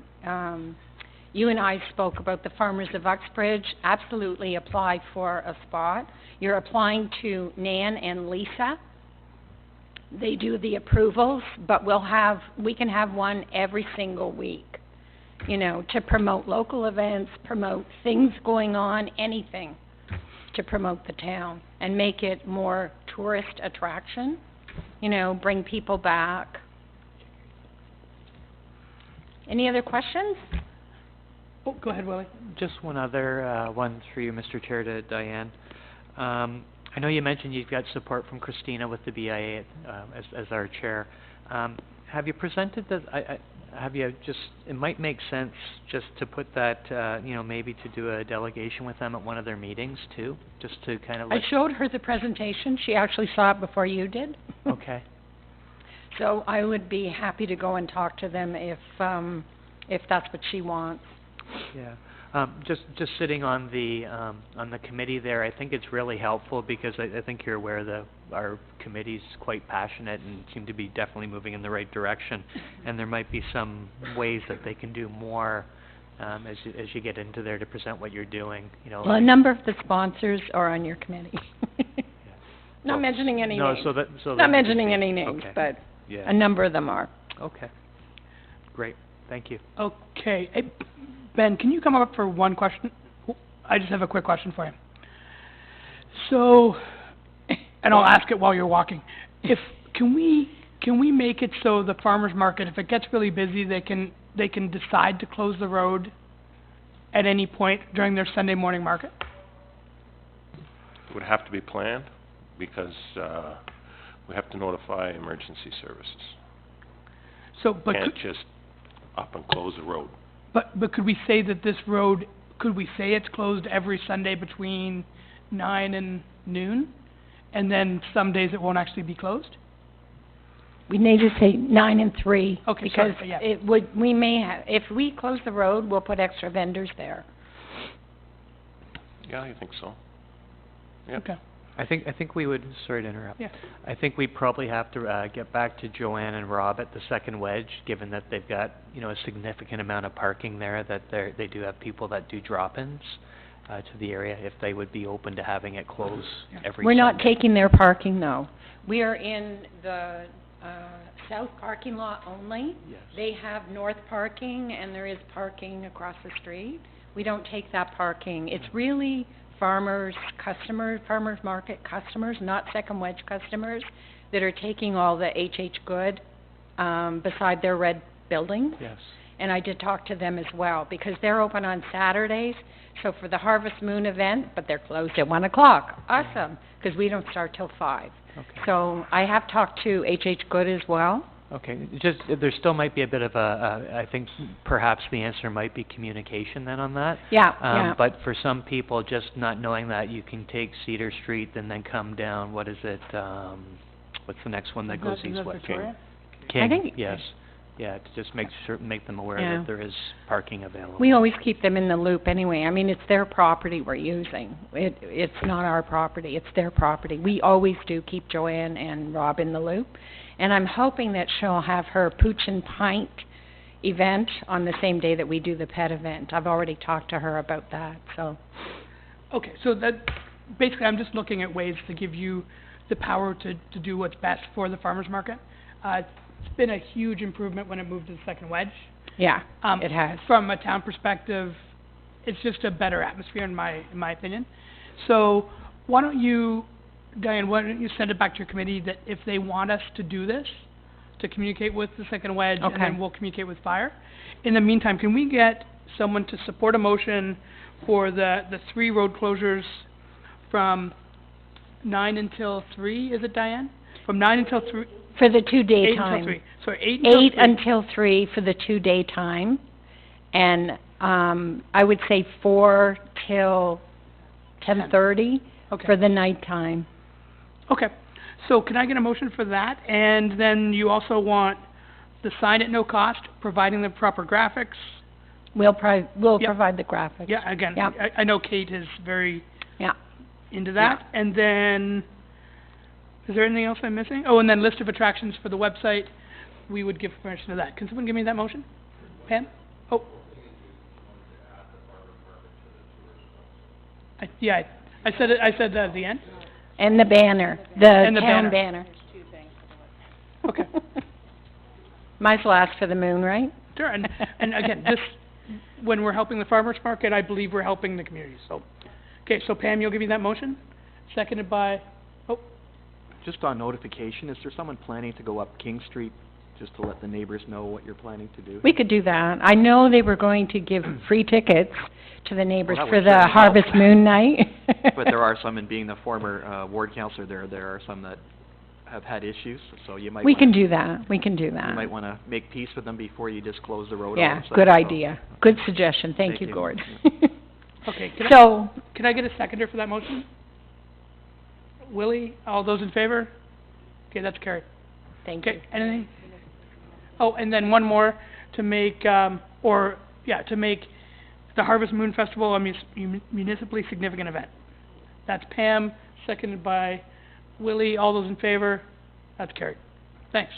Speaker 13: you and I spoke about the Farmers of Uxbridge. Absolutely apply for a spot. You're applying to Nan and Lisa. They do the approvals, but we can have one every single week, you know, to promote local events, promote things going on, anything to promote the town and make it more tourist attraction, you know, bring people back. Any other questions?
Speaker 1: Oh, go ahead, Willie.
Speaker 5: Just one other one for you, Mr. Chair, to Diane. I know you mentioned you've got support from Christina with the BIA as our chair. Have you presented it might make sense just to put that, you know, maybe to do a delegation with them at one of their meetings too, just to kind of
Speaker 13: I showed her the presentation. She actually saw it before you did.
Speaker 5: Okay.
Speaker 13: So I would be happy to go and talk to them if that's what she wants.
Speaker 5: Yeah. Just sitting on the committee there, I think it's really helpful because I think you're aware our committee's quite passionate and seem to be definitely moving in the right direction, and there might be some ways that they can do more as you get into there to present what you're doing. You know.
Speaker 13: Well, a number of the sponsors are on your committee. Not mentioning any names. Not mentioning any names,
Speaker 5: okay.
Speaker 13: but
Speaker 5: yeah.
Speaker 13: A number of them are.
Speaker 5: Okay. Great. Thank you.
Speaker 1: Okay. Hey, Ben, can you come up for one question? I just have a quick question for you. So, and I'll ask it while you're walking. Can we make it so the farmers market, if it gets really busy, they can decide to close the road at any point during their Sunday morning market?
Speaker 15: It would have to be planned because we have to notify emergency services.
Speaker 1: So, but
Speaker 15: can't just up and close the road.
Speaker 1: But could we say that this road, could we say it's closed every Sunday between 9 and noon? And then some days it won't actually be closed?
Speaker 13: We need to say 9 and 3.
Speaker 1: Okay,
Speaker 13: because
Speaker 1: sorry, yeah.
Speaker 13: if we close the road, we'll put extra vendors there.
Speaker 15: Yeah, I think so. Yeah.
Speaker 1: Okay.
Speaker 5: I think we would, sorry to interrupt.
Speaker 1: Yeah.
Speaker 5: I think we probably have to get back to Joanne and Rob at the second wedge, given that they've got, you know, a significant amount of parking there, that they do have people that do drop-ins to the area, if they would be open to having it close every
Speaker 13: We're not
Speaker 5: Sunday.
Speaker 13: taking their parking, though. We are in the south parking lot only.
Speaker 5: Yes.
Speaker 13: They have north parking, and there is parking across the street. We don't take that parking. It's really farmers market customers, not second wedge customers, that are taking all the H.H. Good beside their red building.
Speaker 5: Yes.
Speaker 13: And I did talk to them as well, because they're open on Saturdays, so for the Harvest Moon event, but they're closed at 1 o'clock. Awesome, because we don't start till 5.
Speaker 5: Okay.
Speaker 13: So I have talked to H.H. Good as well.
Speaker 5: Okay, just, there still might be a bit of I think perhaps the answer might be communication then on that.
Speaker 13: Yeah.
Speaker 5: But for some people, just not knowing that you can take Cedar Street and then come down, what is it, what's the next one that goes east-west? King,
Speaker 13: think-
Speaker 5: yes. Yeah, to just make them aware
Speaker 13: Yeah.
Speaker 5: that there is parking available.
Speaker 13: We always keep them in the loop anyway. I mean, it's their property we're using. It's not our property, it's their property. We always do keep Joanne and Rob in the loop. And I'm hoping that she'll have her Pooch and Pint event on the same day that we do the pet event. I've already talked to her about that, so.
Speaker 1: Okay, so that, basically, I'm just looking at ways to give you the power to do what's best for the farmer's market. It's been a huge improvement when it moved to the second wedge.
Speaker 13: Yeah, it has.
Speaker 1: From a town perspective, it's just a better atmosphere in my opinion. So why don't you, Diane, why don't you send it back to your committee that if they want us to do this, to communicate with the second wedge, and
Speaker 13: Okay.
Speaker 1: then we'll communicate with fire. In the meantime, can we get someone to support a motion for the 3 road closures from 9 until 3, is it, Diane? From 9 until 3?
Speaker 13: For the 2-day
Speaker 1: 8
Speaker 13: time.
Speaker 1: until 3. So 8 until 3.
Speaker 13: 8 until 3 for the 2-day time. And, I would say 4 till 10:30
Speaker 1: Okay.
Speaker 13: for the nighttime.
Speaker 1: Okay, so can I get a motion for that? And then you also want the sign at no cost, providing the proper graphics?
Speaker 13: We'll
Speaker 1: Yep.
Speaker 13: provide the graphics.
Speaker 1: Yeah, again,
Speaker 13: Yep.
Speaker 1: I know Kate is very
Speaker 13: Yeah.
Speaker 1: into that. And then, is there anything else I'm missing? Oh, and then list of attractions for the website, we would give permission to that. Can someone give me that motion? Pam? Oh. I said it, I said that at the end?
Speaker 13: And the banner, the
Speaker 1: And the
Speaker 13: town
Speaker 1: banner.
Speaker 13: banner.
Speaker 1: Okay.
Speaker 13: Might as well ask for the moon, right?
Speaker 1: Sure, and again, this, when we're helping the farmer's market, I believe we're helping the community, so. Okay, so Pam, you'll give me that motion? Seconded by,
Speaker 6: Just on notification, is there someone planning to go up King Street, just to let the neighbors know what you're planning to do?
Speaker 13: We could do that. I know they were going to give free tickets to the neighbors
Speaker 6: Well, that
Speaker 13: for
Speaker 6: would
Speaker 13: the
Speaker 6: certainly
Speaker 13: Harvest
Speaker 6: help.
Speaker 13: Moon Night.
Speaker 6: But there are some, and being the former, ward councillor there are some that have had issues, so you might
Speaker 13: We
Speaker 6: wanna-
Speaker 13: can do that, we can do
Speaker 6: You
Speaker 13: that.
Speaker 6: might wanna make peace with them before you just close the road all
Speaker 13: Yeah,
Speaker 6: of a sudden,
Speaker 13: good
Speaker 6: so-
Speaker 13: idea. Good suggestion. Thank you,
Speaker 6: Thank you.
Speaker 13: Gord.
Speaker 1: okay,
Speaker 13: So,
Speaker 1: can I get a seconder for that motion? Willie, all those in favor? Okay, that's carried.
Speaker 13: thank you.
Speaker 1: Okay, anything? Oh, and then one more, to make, to make the Harvest Moon Festival a municipally significant event. That's Pam, seconded by Willie, all those in favor? That's carried. Thanks.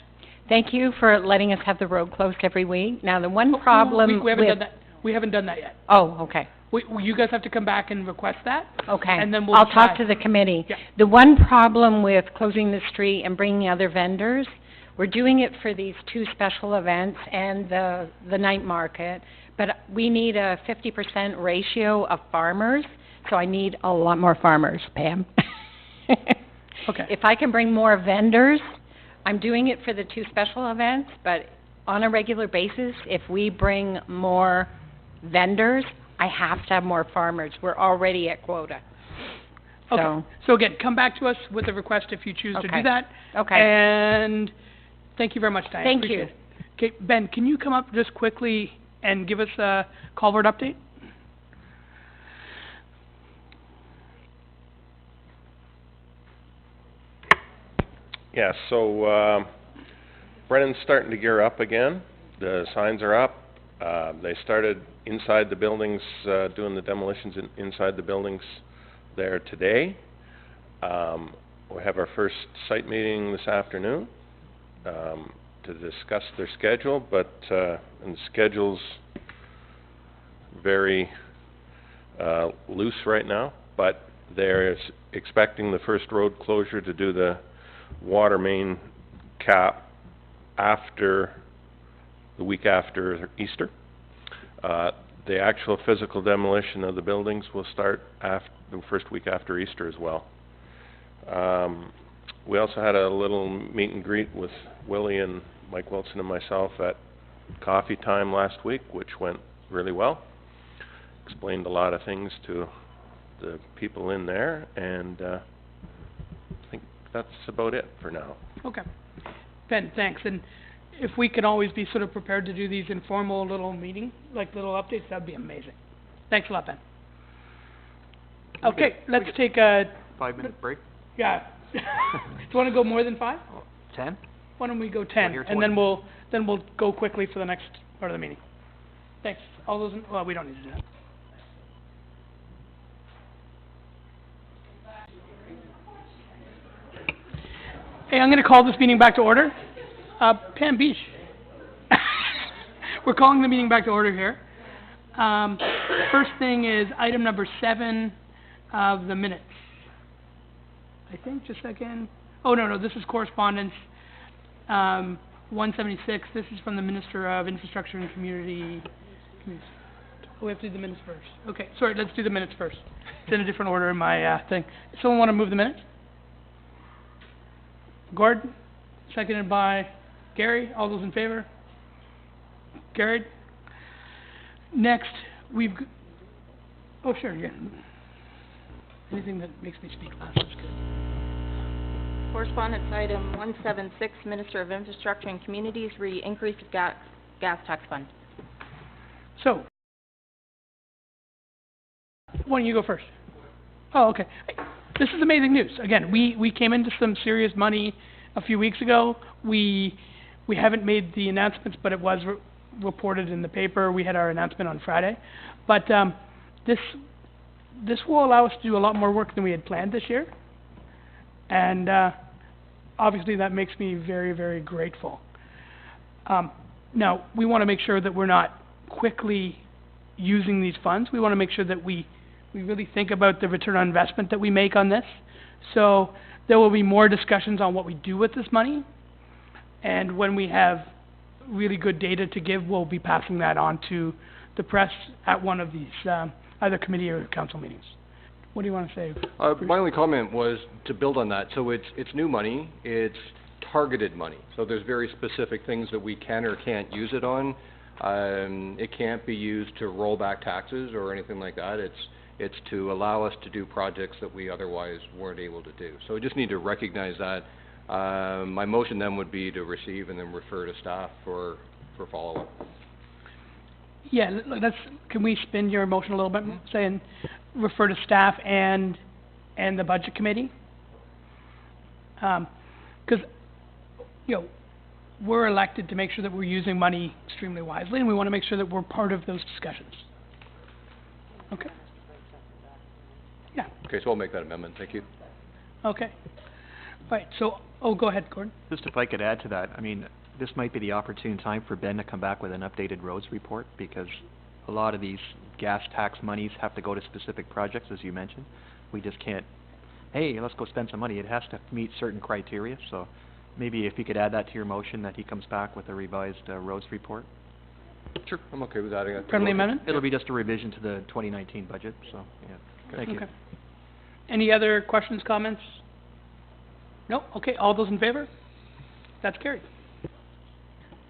Speaker 13: Thank you for letting us have the road closed every week. Now, the one problem
Speaker 1: We haven't done
Speaker 13: with-
Speaker 1: that, we haven't done that yet.
Speaker 13: Oh, okay,
Speaker 1: You guys have to come back and request that,
Speaker 13: okay.
Speaker 1: and then we'll
Speaker 13: I'll talk
Speaker 1: decide.
Speaker 13: to the committee.
Speaker 1: Yeah.
Speaker 13: The one problem with closing the street and bringing other vendors, we're doing it for these 2 special events and the night market, but we need a 50% ratio of farmers, so I need a lot more farmers, Pam.
Speaker 1: Okay.
Speaker 13: If I can bring more vendors, I'm doing it for the 2 special events, but on a regular basis, if we bring more vendors, I have to have more farmers. We're already at quota.
Speaker 1: Okay,
Speaker 13: So,
Speaker 1: so again, come back to us with a request if you choose to do
Speaker 13: Okay.
Speaker 1: that.
Speaker 13: okay.
Speaker 1: And thank you very much, Diane.
Speaker 13: Thank
Speaker 1: Appreciate
Speaker 13: you.
Speaker 1: it. Okay, Ben, can you come up just quickly and give us a culvert update?
Speaker 15: Yeah, so, Brennan's starting to gear up again. The signs are up. They started inside the buildings, doing the demolitions inside the buildings there today. We have our first site meeting this afternoon, to discuss their schedule, but, and the schedule's very, loose right now, but they're expecting the first road closure to do the water main cap after, the week after Easter. The actual physical demolition of the buildings will start the first week after Easter as well. We also had a little meet and greet with Willie and Mike Wilson and myself at coffee time last week, which went really well. Explained a lot of things to the people in there, and I think that's about it for now.
Speaker 1: Okay. Ben, thanks. And if we could always be sort of prepared to do these informal little meeting, like little updates, that'd be amazing. Thanks a lot, Ben. Okay, let's take a,
Speaker 6: 5-minute break?
Speaker 1: yeah. Do you wanna go more than 5?
Speaker 6: 10?
Speaker 1: Why don't we go 10,
Speaker 6: here
Speaker 1: and then we'll go quickly for the next part of the meeting. Thanks. All those well, we don't need to do that. Hey, I'm gonna call this meeting back to order. Pam Beach. We're calling the meeting back to order here. First thing is item number 7 of the minutes. I think, just a second. Oh, no, this is correspondence, 176. This is from the Minister of Infrastructure and Community. Oh, we have to do the minutes first. Okay, sorry, let's do the minutes first. It's in a different order in my thing. Someone want to move the minutes? Gord, seconded by Gary. All those in favor? Carried. Next, oh, sure, yeah. Anything that makes me speak last is good.
Speaker 2: Correspondence item 176, Minister of Infrastructure and Communities, increase of gas tax fund.
Speaker 1: So, why don't you go first? Oh, okay. This is amazing news. Again, we came into some serious money a few weeks ago. We haven't made the announcements, but it was reported in the paper. We had our announcement on Friday. But this will allow us to do a lot more work than we had planned this year. And obviously that makes me very, very grateful. Now, we want to make sure that we're not quickly using these funds. We want to make sure that we really think about the return on investment that we make on this. So there will be more discussions on what we do with this money. And when we have really good data to give, we'll be passing that on to the press at one of these, either committee or council meetings. What do you want to say?
Speaker 3: My only comment was to build on that. So it's new money, it's targeted money. So there's very specific things that we can or can't use it on. It can't be used to roll back taxes or anything like that. It's to allow us to do projects that we otherwise weren't able to do. So we just need to recognize that. My motion then would be to receive and then refer to staff for follow-up.
Speaker 1: Yeah, can we spin your motion a little bit, saying refer to staff and the budget committee? Because, we're elected to make sure that we're using money extremely wisely, and we want to make sure that we're part of those discussions. Okay? Yeah.
Speaker 3: Okay, so I'll make that amendment. Thank you.
Speaker 1: Okay. Right, so, go ahead, Gordon.
Speaker 6: Just if I could add to that, I mean, this might be the opportune time for Ben to come back with an updated roads report, because a lot of these gas tax monies have to go to specific projects, as you mentioned. We just can't, hey, let's go spend some money. It has to meet certain criteria, so maybe if you could add that to your motion, that he comes back with a revised roads report.
Speaker 3: Sure, I'm okay with adding that.
Speaker 1: Friendly amendment?
Speaker 6: It'll be just a revision to the 2019 budget, so, yeah. Thank you.
Speaker 1: Any other questions, comments? No? Okay, all those in favor? That's carried.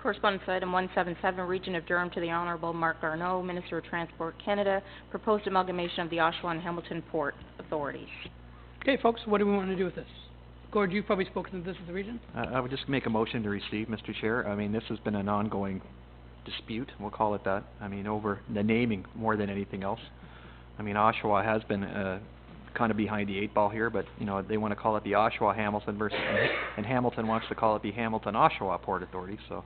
Speaker 2: Correspondence item 177, Region of Durham, to the Honourable Marc Garneau, Minister of Transport Canada, proposed amalgamation of the Oshawa and Hamilton Port authorities.
Speaker 1: Okay, folks, what do we want to do with this? Gord, you've probably spoken to this as the region?
Speaker 6: I would just make a motion to receive, Mr. Chair. I mean, this has been an ongoing dispute, we'll call it that. I mean, over the naming more than anything else. I mean, Oshawa has been kind of behind the 8 ball here, but, they want to call it the Oshawa-Hamilton versus, and Hamilton wants to call it the Hamilton-Oshawa Port Authority, so.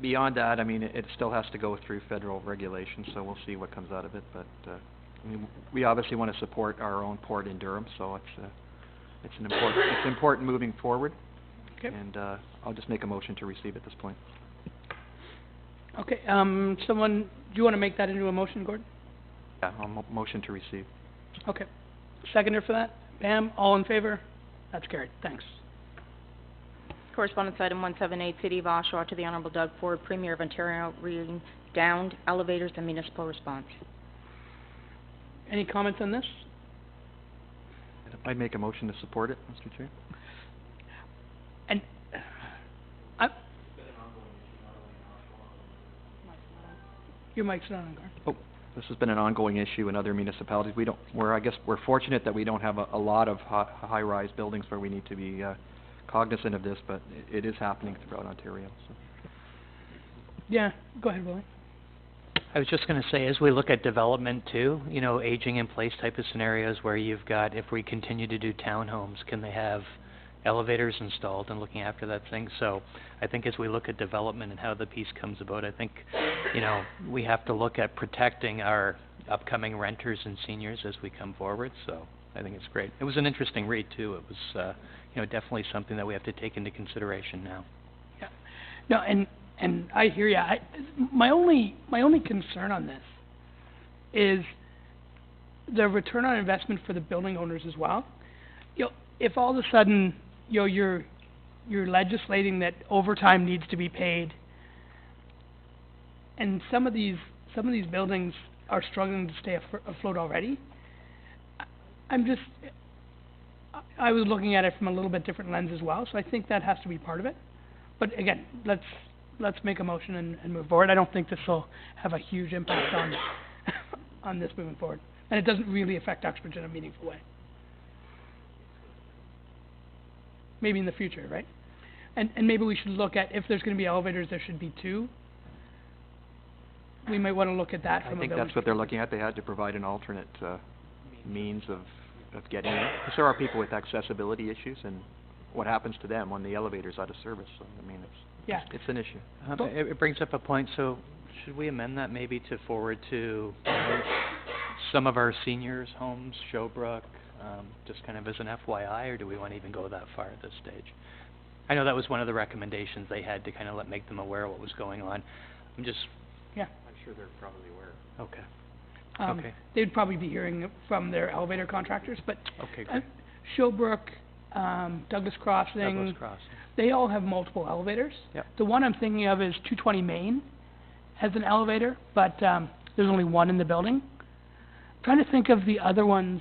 Speaker 6: Beyond that, I mean, it still has to go through federal regulations, so we'll see what comes out of it, but, I mean, we obviously want to support our own port in Durham, so it's important moving forward.
Speaker 1: Okay.
Speaker 6: And, I'll just make a motion to receive at this point.
Speaker 1: Okay, do you want to make that into a motion, Gordon?
Speaker 6: Yeah, I'll motion to receive.
Speaker 1: Okay. Seconder for that? Pam, all in favor? That's carried. Thanks.
Speaker 2: Correspondence item 178, City of Oshawa, to the Honourable Doug Ford, Premier of Ontario, reading downed elevators and municipal response.
Speaker 1: Any comments on this?
Speaker 6: I'd make a motion to support it, Mr. Chair.
Speaker 1: And your mic's not on, Gord.
Speaker 6: Oh, this has been an ongoing issue in other municipalities. I guess we're fortunate that we don't have a lot of high-rise buildings where we need to be cognizant of this, but it is happening throughout Ontario, so.
Speaker 1: Yeah, go ahead, Willie.
Speaker 5: I was just going to say, as we look at development too, aging in place type of scenarios where you've got, if we continue to do townhomes, can they have elevators installed and looking after that thing. So I think as we look at development and how the piece comes about, I think, you know, we have to look at protecting our upcoming renters and seniors as we come forward. So I think it's great. It was an interesting read too. It was, you know, definitely something that we have to take into consideration now.
Speaker 1: Yeah. No, and I hear ya. My only concern on this is the return on investment for the building owners as well. You know, if all of a sudden, you know, you're legislating that overtime needs to be paid, and some of these buildings are struggling to stay afloat already, I was looking at it from a little bit different lens as well, so I think that has to be part of it. But again, let's make a motion and move forward. I don't think this will have a huge impact on on this moving forward, and it doesn't really affect Uxbridge in a meaningful way. Maybe in the future, right? And maybe we should look at, if there's going to be elevators, there should be 2. We might want to look at that from a
Speaker 6: I think
Speaker 1: village
Speaker 6: that's what they're looking at. They had to provide an alternate means of getting in. Because there are people with accessibility issues, and what happens to them when the elevator's out of service. So, I mean, it's an issue.
Speaker 5: It brings up a point. So should we amend that maybe to forward to, you know, some of our seniors' homes, Showbrook, just kind of as an FYI, or do we want to even go that far at this stage? I know that was one of the recommendations they had to kind of make them aware of what was going on. I'm just...
Speaker 1: Yeah.
Speaker 6: I'm sure they're probably aware.
Speaker 5: Okay. Okay.
Speaker 1: They'd probably be hearing from their elevator contractors, but
Speaker 5: Okay, great.
Speaker 1: Showbrook, Douglas Crossing,
Speaker 5: Douglas Crossing.
Speaker 1: they all have multiple elevators.
Speaker 5: Yep.
Speaker 1: The one I'm thinking of is 220 Main has an elevator, but there's only one in the building. I'm trying to think of the other ones.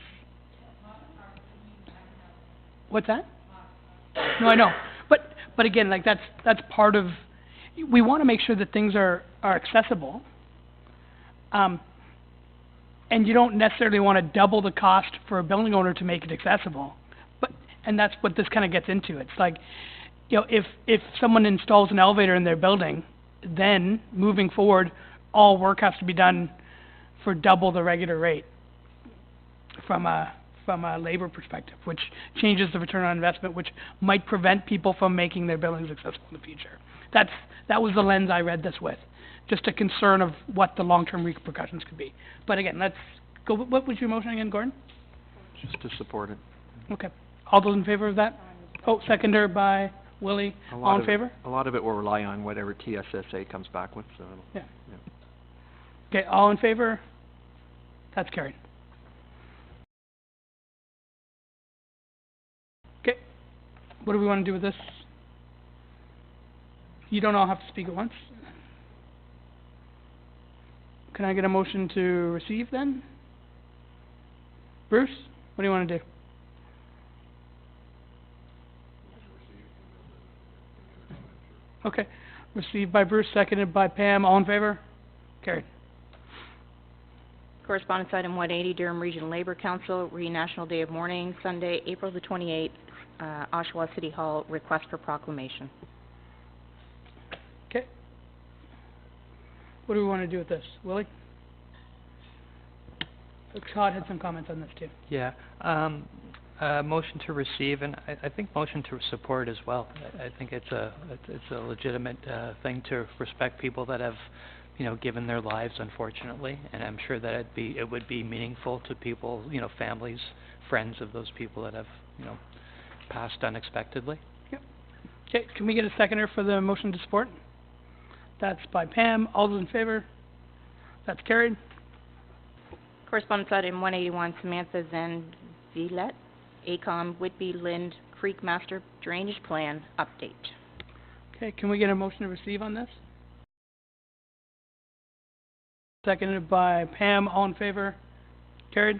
Speaker 1: What's that? No, I know. But again, like that's part of, we want to make sure that things are accessible. And you don't necessarily want to double the cost for a building owner to make it accessible. And that's what this kind of gets into. It's like, you know, if someone installs an elevator in their building, then moving forward, all work has to be done for double the regular rate from a labor perspective, which changes the return on investment, which might prevent people from making their buildings accessible in the future. That was the lens I read this with. Just a concern of what the long-term repercussions could be. But again, let's go, what was your motion again, Gordon?
Speaker 6: Just to support it.
Speaker 1: Okay. All those in favor of that? Oh, seconder by Willie. All in favor?
Speaker 6: A lot of it will rely on whatever TSSA comes back with, so...
Speaker 1: Yeah. Okay, all in favor? That's carried. Okay. What do we want to do with this? You don't all have to speak at once. Can I get a motion to receive then? Bruce, what do you want to do? Okay. Received by Bruce, seconded by Pam. All in favor? Carried.
Speaker 2: Correspondence item 180, Durham Regional Labor Council, National Day of Mourning, Sunday, April the 28th, Oshawa City Hall, request for proclamation.
Speaker 1: Okay. What do we want to do with this? Willie? Todd had some comments on this too.
Speaker 5: Yeah. Motion to receive, and I think motion to support as well. I think it's a legitimate thing to respect people that have, you know, given their lives, unfortunately, and I'm sure that it would be meaningful to people, you know, families, friends of those people that have, you know, passed unexpectedly.
Speaker 1: Yep. Okay, can we get a seconder for the motion to support? That's by Pam. All those in favor? That's carried.
Speaker 2: Correspondence item 181, Samantha Zanvillet, ACOM Whitby Lind Creek Master Drainage Plan update.
Speaker 1: Okay, can we get a motion to receive on this? Seconded by Pam. All in favor? Carried.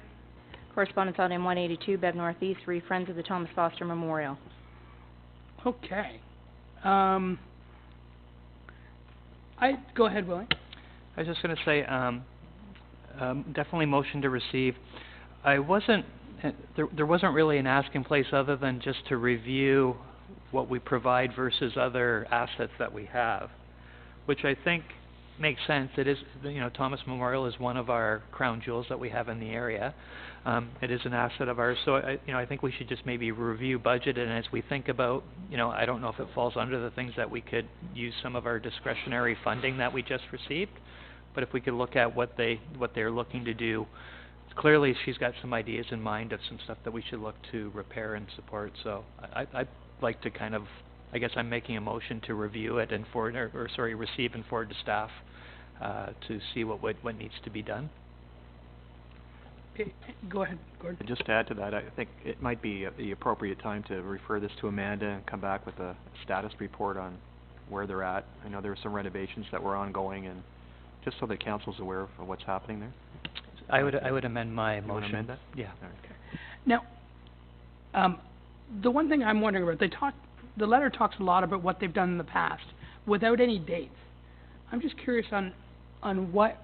Speaker 2: Correspondence item 182, Bev Northeast, Three Friends of the Thomas Foster Memorial.
Speaker 1: Okay. Go ahead, Willie.
Speaker 5: I was just going to say, definitely motion to receive. There wasn't really an ask in place other than just to review what we provide versus other assets that we have, which I think makes sense. It is, Thomas Memorial is one of our crown jewels that we have in the area. It is an asset of ours, so I think we should just maybe review budget, and as we think about, I don't know if it falls under the things that we could use some of our discretionary funding that we just received, but if we could look at what they're looking to do. Clearly, she's got some ideas in mind of some stuff that we should look to repair and support, so I'd like to kind of, I guess I'm making a motion to review it and receive and forward to staff, to see what needs to be done.
Speaker 1: Okay, go ahead, Gordon.
Speaker 6: Just to add to that, I think it might be the appropriate time to refer this to Amanda and come back with a status report on where they're at. I know there were some renovations that were ongoing, and just so the council's aware of what's happening there.
Speaker 5: I would amend my motion.
Speaker 6: You wanna amend that?
Speaker 5: Yeah.
Speaker 1: Now, the one thing I'm wondering about, the letter talks a lot about what they've done in the past, without any dates. I'm just curious on what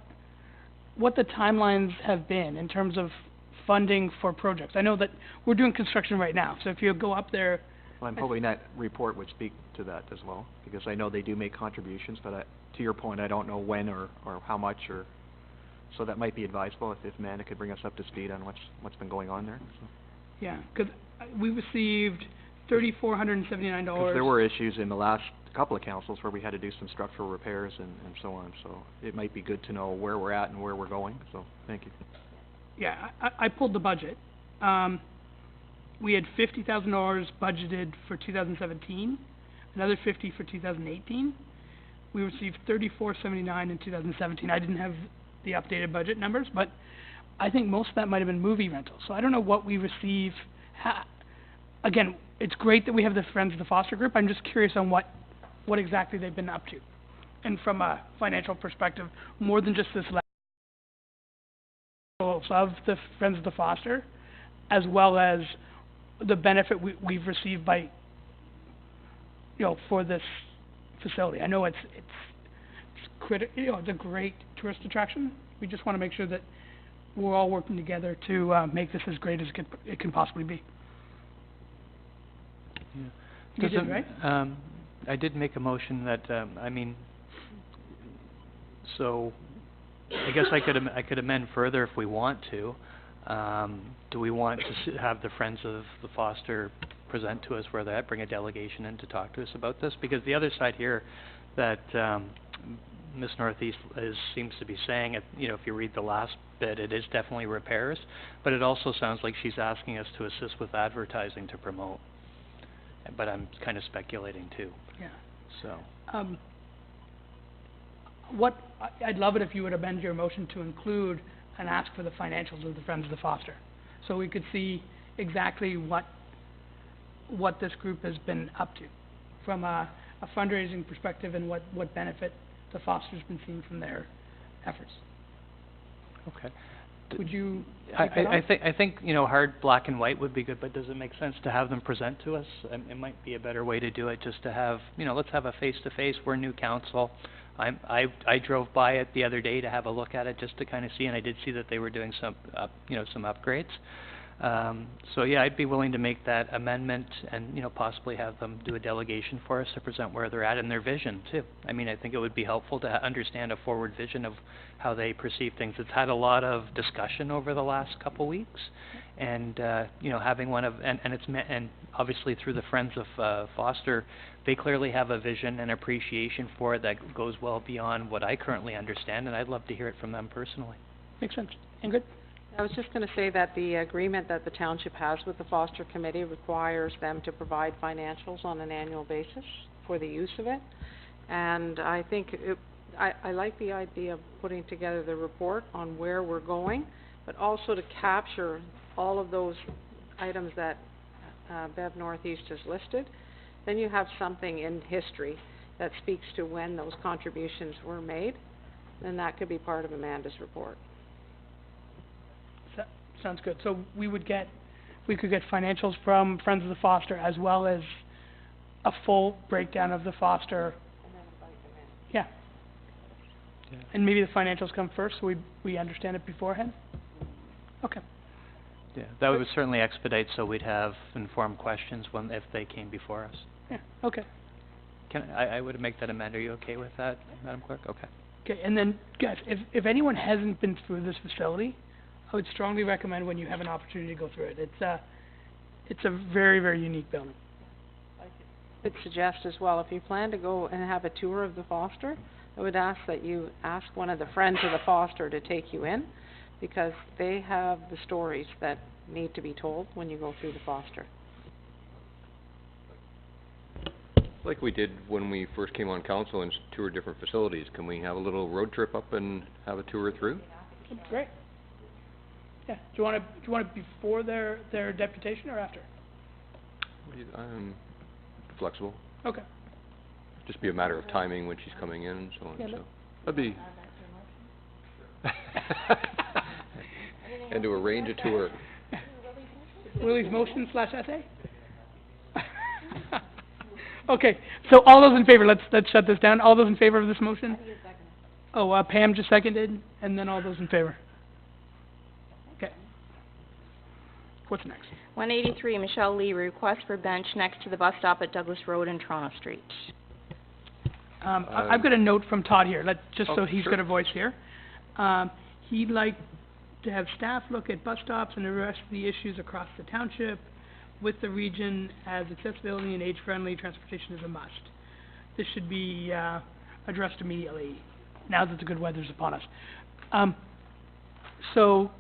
Speaker 1: the timelines have been in terms of funding for projects. I know that we're doing construction right now, so if you go up there...
Speaker 6: Well, I'm hoping that report would speak to that as well, because I know they do make contributions, but to your point, I don't know when or how much, or so that might be advisable if Amanda could bring us up to speed on what's been going on there. So.
Speaker 1: Yeah, because we received $3,479.
Speaker 6: Because there were issues in the last couple of councils where we had to do some structural repairs and so on, so it might be good to know where we're at and where we're going, so thank you.
Speaker 1: Yeah, I pulled the budget. We had $50,000 budgeted for 2017, another $50,000 for 2018. We received $3,479 in 2017. I didn't have the updated budget numbers, but I think most of that might have been movie rentals. So I don't know what we receive. Again, it's great that we have the Friends of the Foster Group. I'm just curious on what exactly they've been up to. And from a financial perspective, more than just this level of the Friends of the Foster, as well as the benefit we've received by, for this facility. I know it's it's a great tourist attraction. We just want to make sure that we're all working together to make this as great as it can possibly be.
Speaker 5: Yeah.
Speaker 1: You did, right?
Speaker 5: I did make a motion that, so I guess I could amend further if we want to. Do we want to have the Friends of the Foster present to us where they're at, bring a delegation in to talk to us about this? Because the other side here that Ms. Northeast seems to be saying, if you read the last bit, it is definitely repairs, but it also sounds like she's asking us to assist with advertising to promote. But I'm kind of speculating too.
Speaker 1: Yeah.
Speaker 5: So.
Speaker 1: I'd love it if you would amend your motion to include and ask for the financials of the Friends of the Foster, so we could see exactly what this group has been up to, from a fundraising perspective, and what benefit the Foster's been seeing from their efforts.
Speaker 5: Okay.
Speaker 1: Would you?
Speaker 5: I think hard black and white would be good, but does it make sense to have them present to us? It might be a better way to do it, just to have let's have a face-to-face. We're new council. I drove by it the other day to have a look at it, just to kind of see, and I did see that they were doing some some upgrades. So yeah, I'd be willing to make that amendment and possibly have them do a delegation for us to present where they're at and their vision too. I think it would be helpful to understand a forward vision of how they perceive things. It's had a lot of discussion over the last couple weeks, and having one of and obviously through the Friends of Foster, they clearly have a vision and appreciation for it that goes well beyond what I currently understand, and I'd love to hear it from them personally.
Speaker 1: Makes sense. Ingrid?
Speaker 10: I was just going to say that the agreement that the township has with the Foster Committee requires them to provide financials on an annual basis for the use of it. And I think I like the idea of putting together the report on where we're going, but also to capture all of those items that Bev Northeast has listed. Then you have something in history that speaks to when those contributions were made, and that could be part of Amanda's report.
Speaker 1: Sounds good. So we could get financials from Friends of the Foster, as well as a full breakdown of the Foster.
Speaker 10: And then invite them in.
Speaker 1: Yeah. And maybe the financials come first, so we understand it beforehand? Okay.
Speaker 5: Yeah, that would certainly expedite, so we'd have informed questions if they came before us.
Speaker 1: Yeah, okay.
Speaker 5: I would make that amendment. Are you okay with that, Madam Clerk? Okay.
Speaker 1: Okay, and then, guys, if anyone hasn't been through this facility, I would strongly recommend when you have an opportunity to go through it. It's a very, very unique building.
Speaker 10: I would suggest as well, if you plan to go and have a tour of the Foster, I would ask that you ask one of the friends of the Foster to take you in, because they have the stories that need to be told when you go through the Foster.
Speaker 3: Like we did when we first came on council and toured different facilities, can we have a little road trip up and have a tour through?
Speaker 1: Great. Yeah, do you want it before their deputation or after?
Speaker 3: I'm flexible.
Speaker 1: Okay.
Speaker 3: Just be a matter of timing when she's coming in and so on,
Speaker 1: Yeah,
Speaker 3: so. That'd be. And to arrange a tour.
Speaker 1: Willie's motion / essay? Okay, so all those in favor, let's shut this down. All those in favor of this motion? Oh, Pam just seconded, and then all those in favor. Okay. What's next?
Speaker 2: 183, Michelle Lee, request for bench next to the bus stop at Douglas Road and Toronto Street.
Speaker 1: I've got a note from Todd here, so he's
Speaker 3: sure.
Speaker 1: got a voice here. He'd like to have staff look at bus stops and address the issues across the township with the region, as accessibility and age-friendly transportation is a must. This should be addressed immediately, now that the good weather's upon us. So,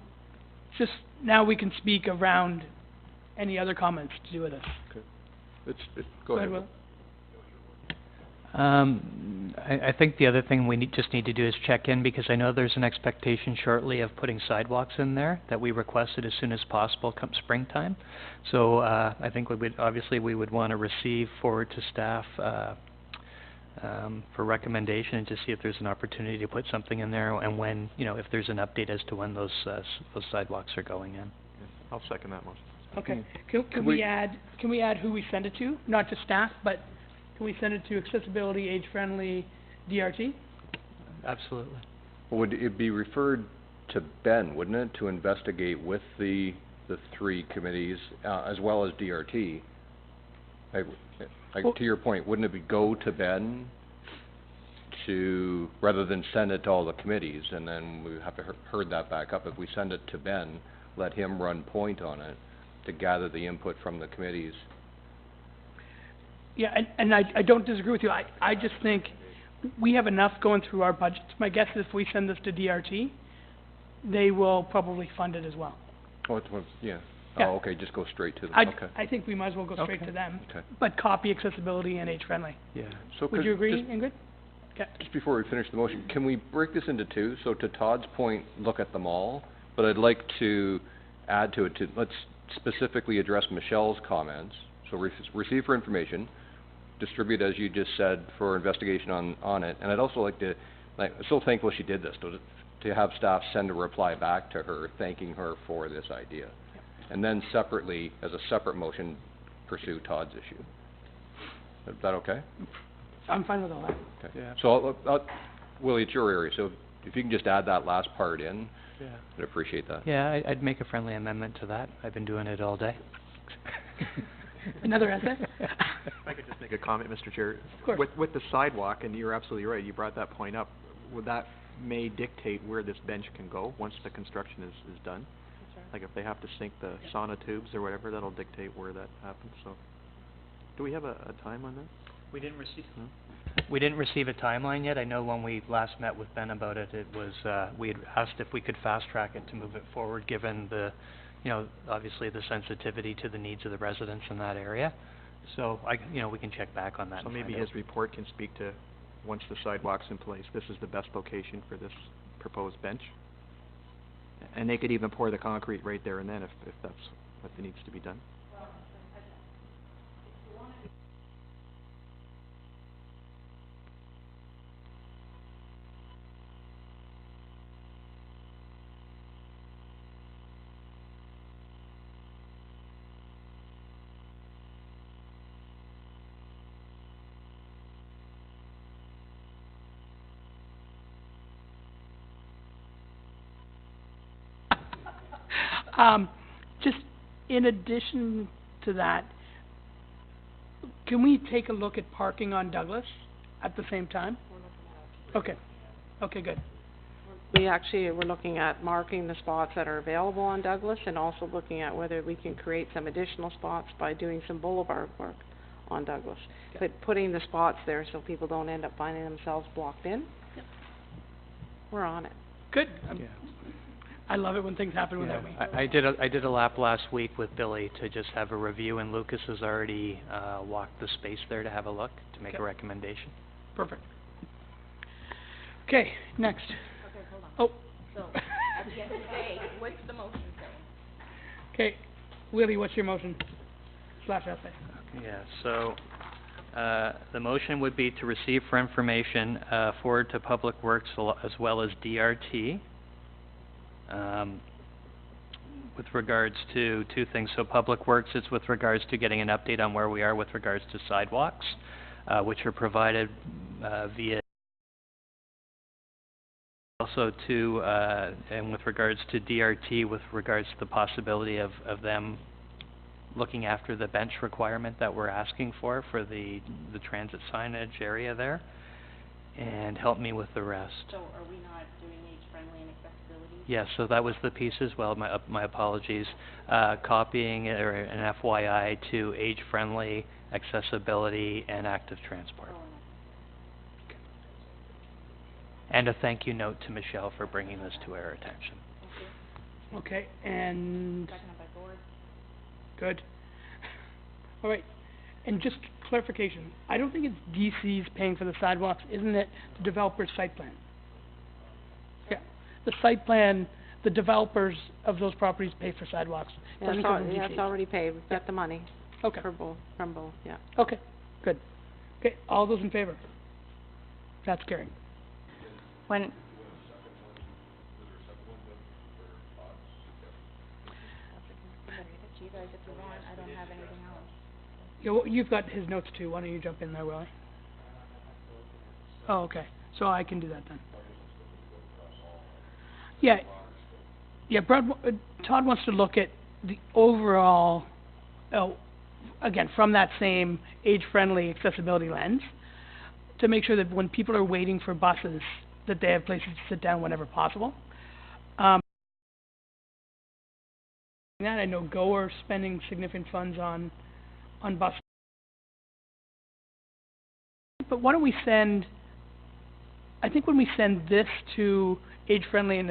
Speaker 1: just now we can speak around any other comments to do with this.
Speaker 3: Okay. Go ahead,
Speaker 1: Will.
Speaker 5: I think the other thing we just need to do is check in, because I know there's an expectation shortly of putting sidewalks in there that we requested as soon as possible come springtime. So I think we would want to receive forward to staff for recommendation, and to see if there's an opportunity to put something in there, and when, if there's an update as to when those sidewalks are going in.
Speaker 6: I'll second that motion.
Speaker 1: Okay. Can we add who we send it to? Not to staff, but can we send it to accessibility, age-friendly, DRT?
Speaker 5: Absolutely.
Speaker 3: Would it be referred to Ben, wouldn't it, to investigate with the three committees, as well as DRT? To your point, wouldn't it go to Ben rather than send it to all the committees, and then we have to herd that back up? If we send it to Ben, let him run point on it to gather the input from the committees.
Speaker 1: Yeah, and I don't disagree with you. I just think we have enough going through our budgets. My guess is if we send this to DRT, they will probably fund it as well.
Speaker 3: Oh, yeah.
Speaker 1: Yeah.
Speaker 3: Oh, okay, just go straight to them, okay.
Speaker 1: I think we might as well go straight
Speaker 5: Okay.
Speaker 1: to them,
Speaker 3: Okay.
Speaker 1: but copy accessibility and age-friendly.
Speaker 5: Yeah.
Speaker 3: So
Speaker 1: Would you agree, Ingrid? Okay.
Speaker 3: Just before we finish the motion, can we break this into two? So to Todd's point, look at them all, but I'd like to add to it, let's specifically address Michelle's comments. So receive for information, distribute, as you just said, for investigation on it. And I'd also like to, I'm so thankful she did this, to have staff send a reply back to her, thanking her for this idea. And then separately, as a separate motion, pursue Todd's issue. Is that okay?
Speaker 1: I'm fine with all that.
Speaker 3: Okay.
Speaker 5: Yeah.
Speaker 3: So, Willie, it's your area, so if you can just add that last part in,
Speaker 5: Yeah.
Speaker 3: I'd appreciate that.
Speaker 5: Yeah, I'd make a friendly amendment to that. I've been doing it all day.
Speaker 1: Another essay?
Speaker 6: If I could just make a comment, Mr. Chair.
Speaker 1: Of course.
Speaker 6: With the sidewalk, and you're absolutely right, you brought that point up, that may dictate where this bench can go once the construction is done. Like if they have to sink the sauna tubes or whatever, that'll dictate where that happens, so. Do we have a time on that?
Speaker 5: We didn't receive a timeline yet. I know when we last met with Ben about it, it was, we had asked if we could fast track it to move it forward, given the, obviously the sensitivity to the needs of the residents in that area. So we can check back on that.
Speaker 6: So
Speaker 5: and
Speaker 6: maybe
Speaker 5: find
Speaker 6: his
Speaker 5: out.
Speaker 6: report can speak to, once the sidewalk's in place, this is the best location for this proposed bench. And they could even pour the concrete right there and then if that's what needs to be done.
Speaker 1: Just in addition to that, can we take a look at parking on Douglas at the same time? Okay. Okay, good.
Speaker 10: We actually were looking at marking the spots that are available on Douglas and also looking at whether we can create some additional spots by doing some boulevard work on Douglas.
Speaker 1: Okay.
Speaker 10: But putting the spots there so people don't end up finding themselves blocked in.
Speaker 1: Yep.
Speaker 10: We're on it.
Speaker 1: Good.
Speaker 5: Yeah.
Speaker 1: I love it when things happen
Speaker 5: Yeah,
Speaker 1: without me.
Speaker 5: I did a lap last week with Billy to just have a review, and Lucas has already walked the space there to have a look, to make a
Speaker 1: Okay.
Speaker 5: recommendation.
Speaker 1: Perfect. Okay, next.
Speaker 2: Okay, hold on.
Speaker 1: Oh,
Speaker 2: So, at the end of the day, what's the motion saying?
Speaker 1: okay. Willie, what's your motion? Slash essay.
Speaker 5: Yeah, so, the motion would be to receive for information, forward to Public Works as well as DRT. With regards to two things, so Public Works is with regards to getting an update on where we are with regards to sidewalks, which are provided, via also to, and with regards to DRT, with regards to the possibility of them looking after the bench requirement that we're asking for the transit signage area there, and help me with the rest.
Speaker 2: So are we not doing age-friendly and accessibility?
Speaker 5: Yes, so that was the piece as well, my apologies. Copying or an FYI to age-friendly, accessibility, and active transport. And a thank you note to Michelle for bringing this to our attention.
Speaker 1: Okay, and...
Speaker 2: Seconded by Gord.
Speaker 1: Good. All right, and just clarification, I don't think it's DC's paying for the sidewalks, isn't it the developer's site plan? Yeah, the site plan, the developers of those properties pay for sidewalks. Doesn't come from
Speaker 10: Yeah, it's
Speaker 1: DC.
Speaker 10: already paid. We've got the money
Speaker 1: Okay,
Speaker 10: for both, from both, yeah.
Speaker 1: okay, good. Okay, all those in favor? That's carried.
Speaker 2: When, you guys, if you want, I don't have anything else.
Speaker 1: Yeah, well, you've got his notes too, why don't you jump in there, Willie? Oh, okay, so I can do that then. Yeah, yeah, Todd wants to look at the overall, again, from that same age-friendly accessibility lens, to make sure that when people are waiting for buses, that they have places to sit down whenever possible. That I know Go are spending significant funds on bus. But why don't we send, I think when we send this to age-friendly and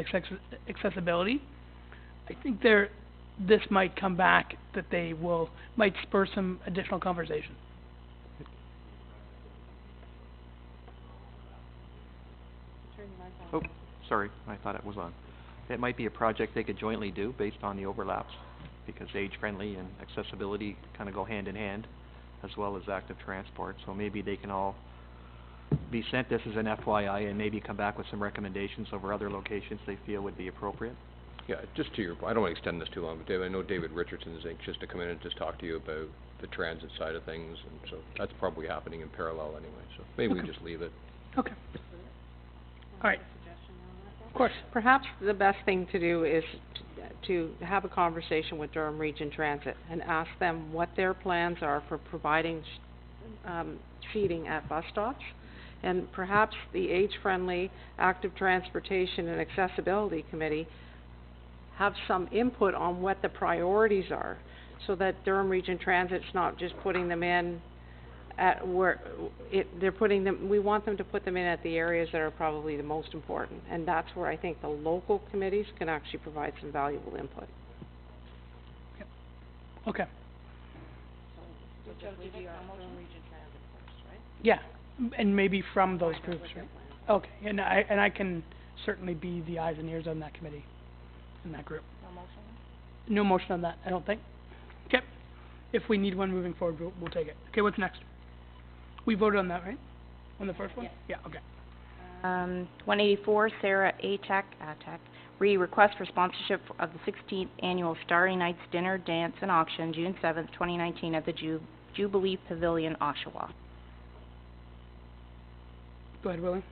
Speaker 1: accessibility, I think this might come back, that they might spur some additional conversation.
Speaker 6: Oh, sorry, I thought it was on. It might be a project they could jointly do based on the overlaps, because age-friendly and accessibility kind of go hand in hand, as well as active transport. So maybe they can all be sent this as an FYI and maybe come back with some recommendations over other locations they feel would be appropriate.
Speaker 3: Yeah, just to your point, I don't want to extend this too long, but David, I know David Richardson is anxious to come in and just talk to you about the transit side of things, and so that's probably happening in parallel anyway, so maybe we
Speaker 1: Okay.
Speaker 3: just leave it.
Speaker 1: Okay. All right. Of course.
Speaker 10: Perhaps the best thing to do is to have a conversation with Durham Region Transit and ask them what their plans are for providing seating at bus stops. And perhaps the age-friendly, active transportation and accessibility committee have some input on what the priorities are, so that Durham Region Transit's not just putting them in at where they're putting them, we want them to put them in at the areas that are probably the most important. And that's where I think the local committees can actually provide some valuable input.
Speaker 1: Okay.
Speaker 10: Which would be our Durham Region Transit first, right?
Speaker 1: Yeah, and maybe from those groups, right? Okay, and I can certainly be the eyes and ears on that committee, in that group.
Speaker 2: No motion?
Speaker 1: No motion on that, I don't think. Okay, if we need one moving forward, we'll take it. Okay, what's next? We voted on that, right? On the first one?
Speaker 2: Yes.
Speaker 1: Yeah, okay.
Speaker 2: 184, Sarah Atek, request for sponsorship of the 16th Annual Starry Nights Dinner, Dance, and Auction, June 7th, 2019, at the Jubilee Pavilion, Oshawa.
Speaker 1: Go ahead, Willie.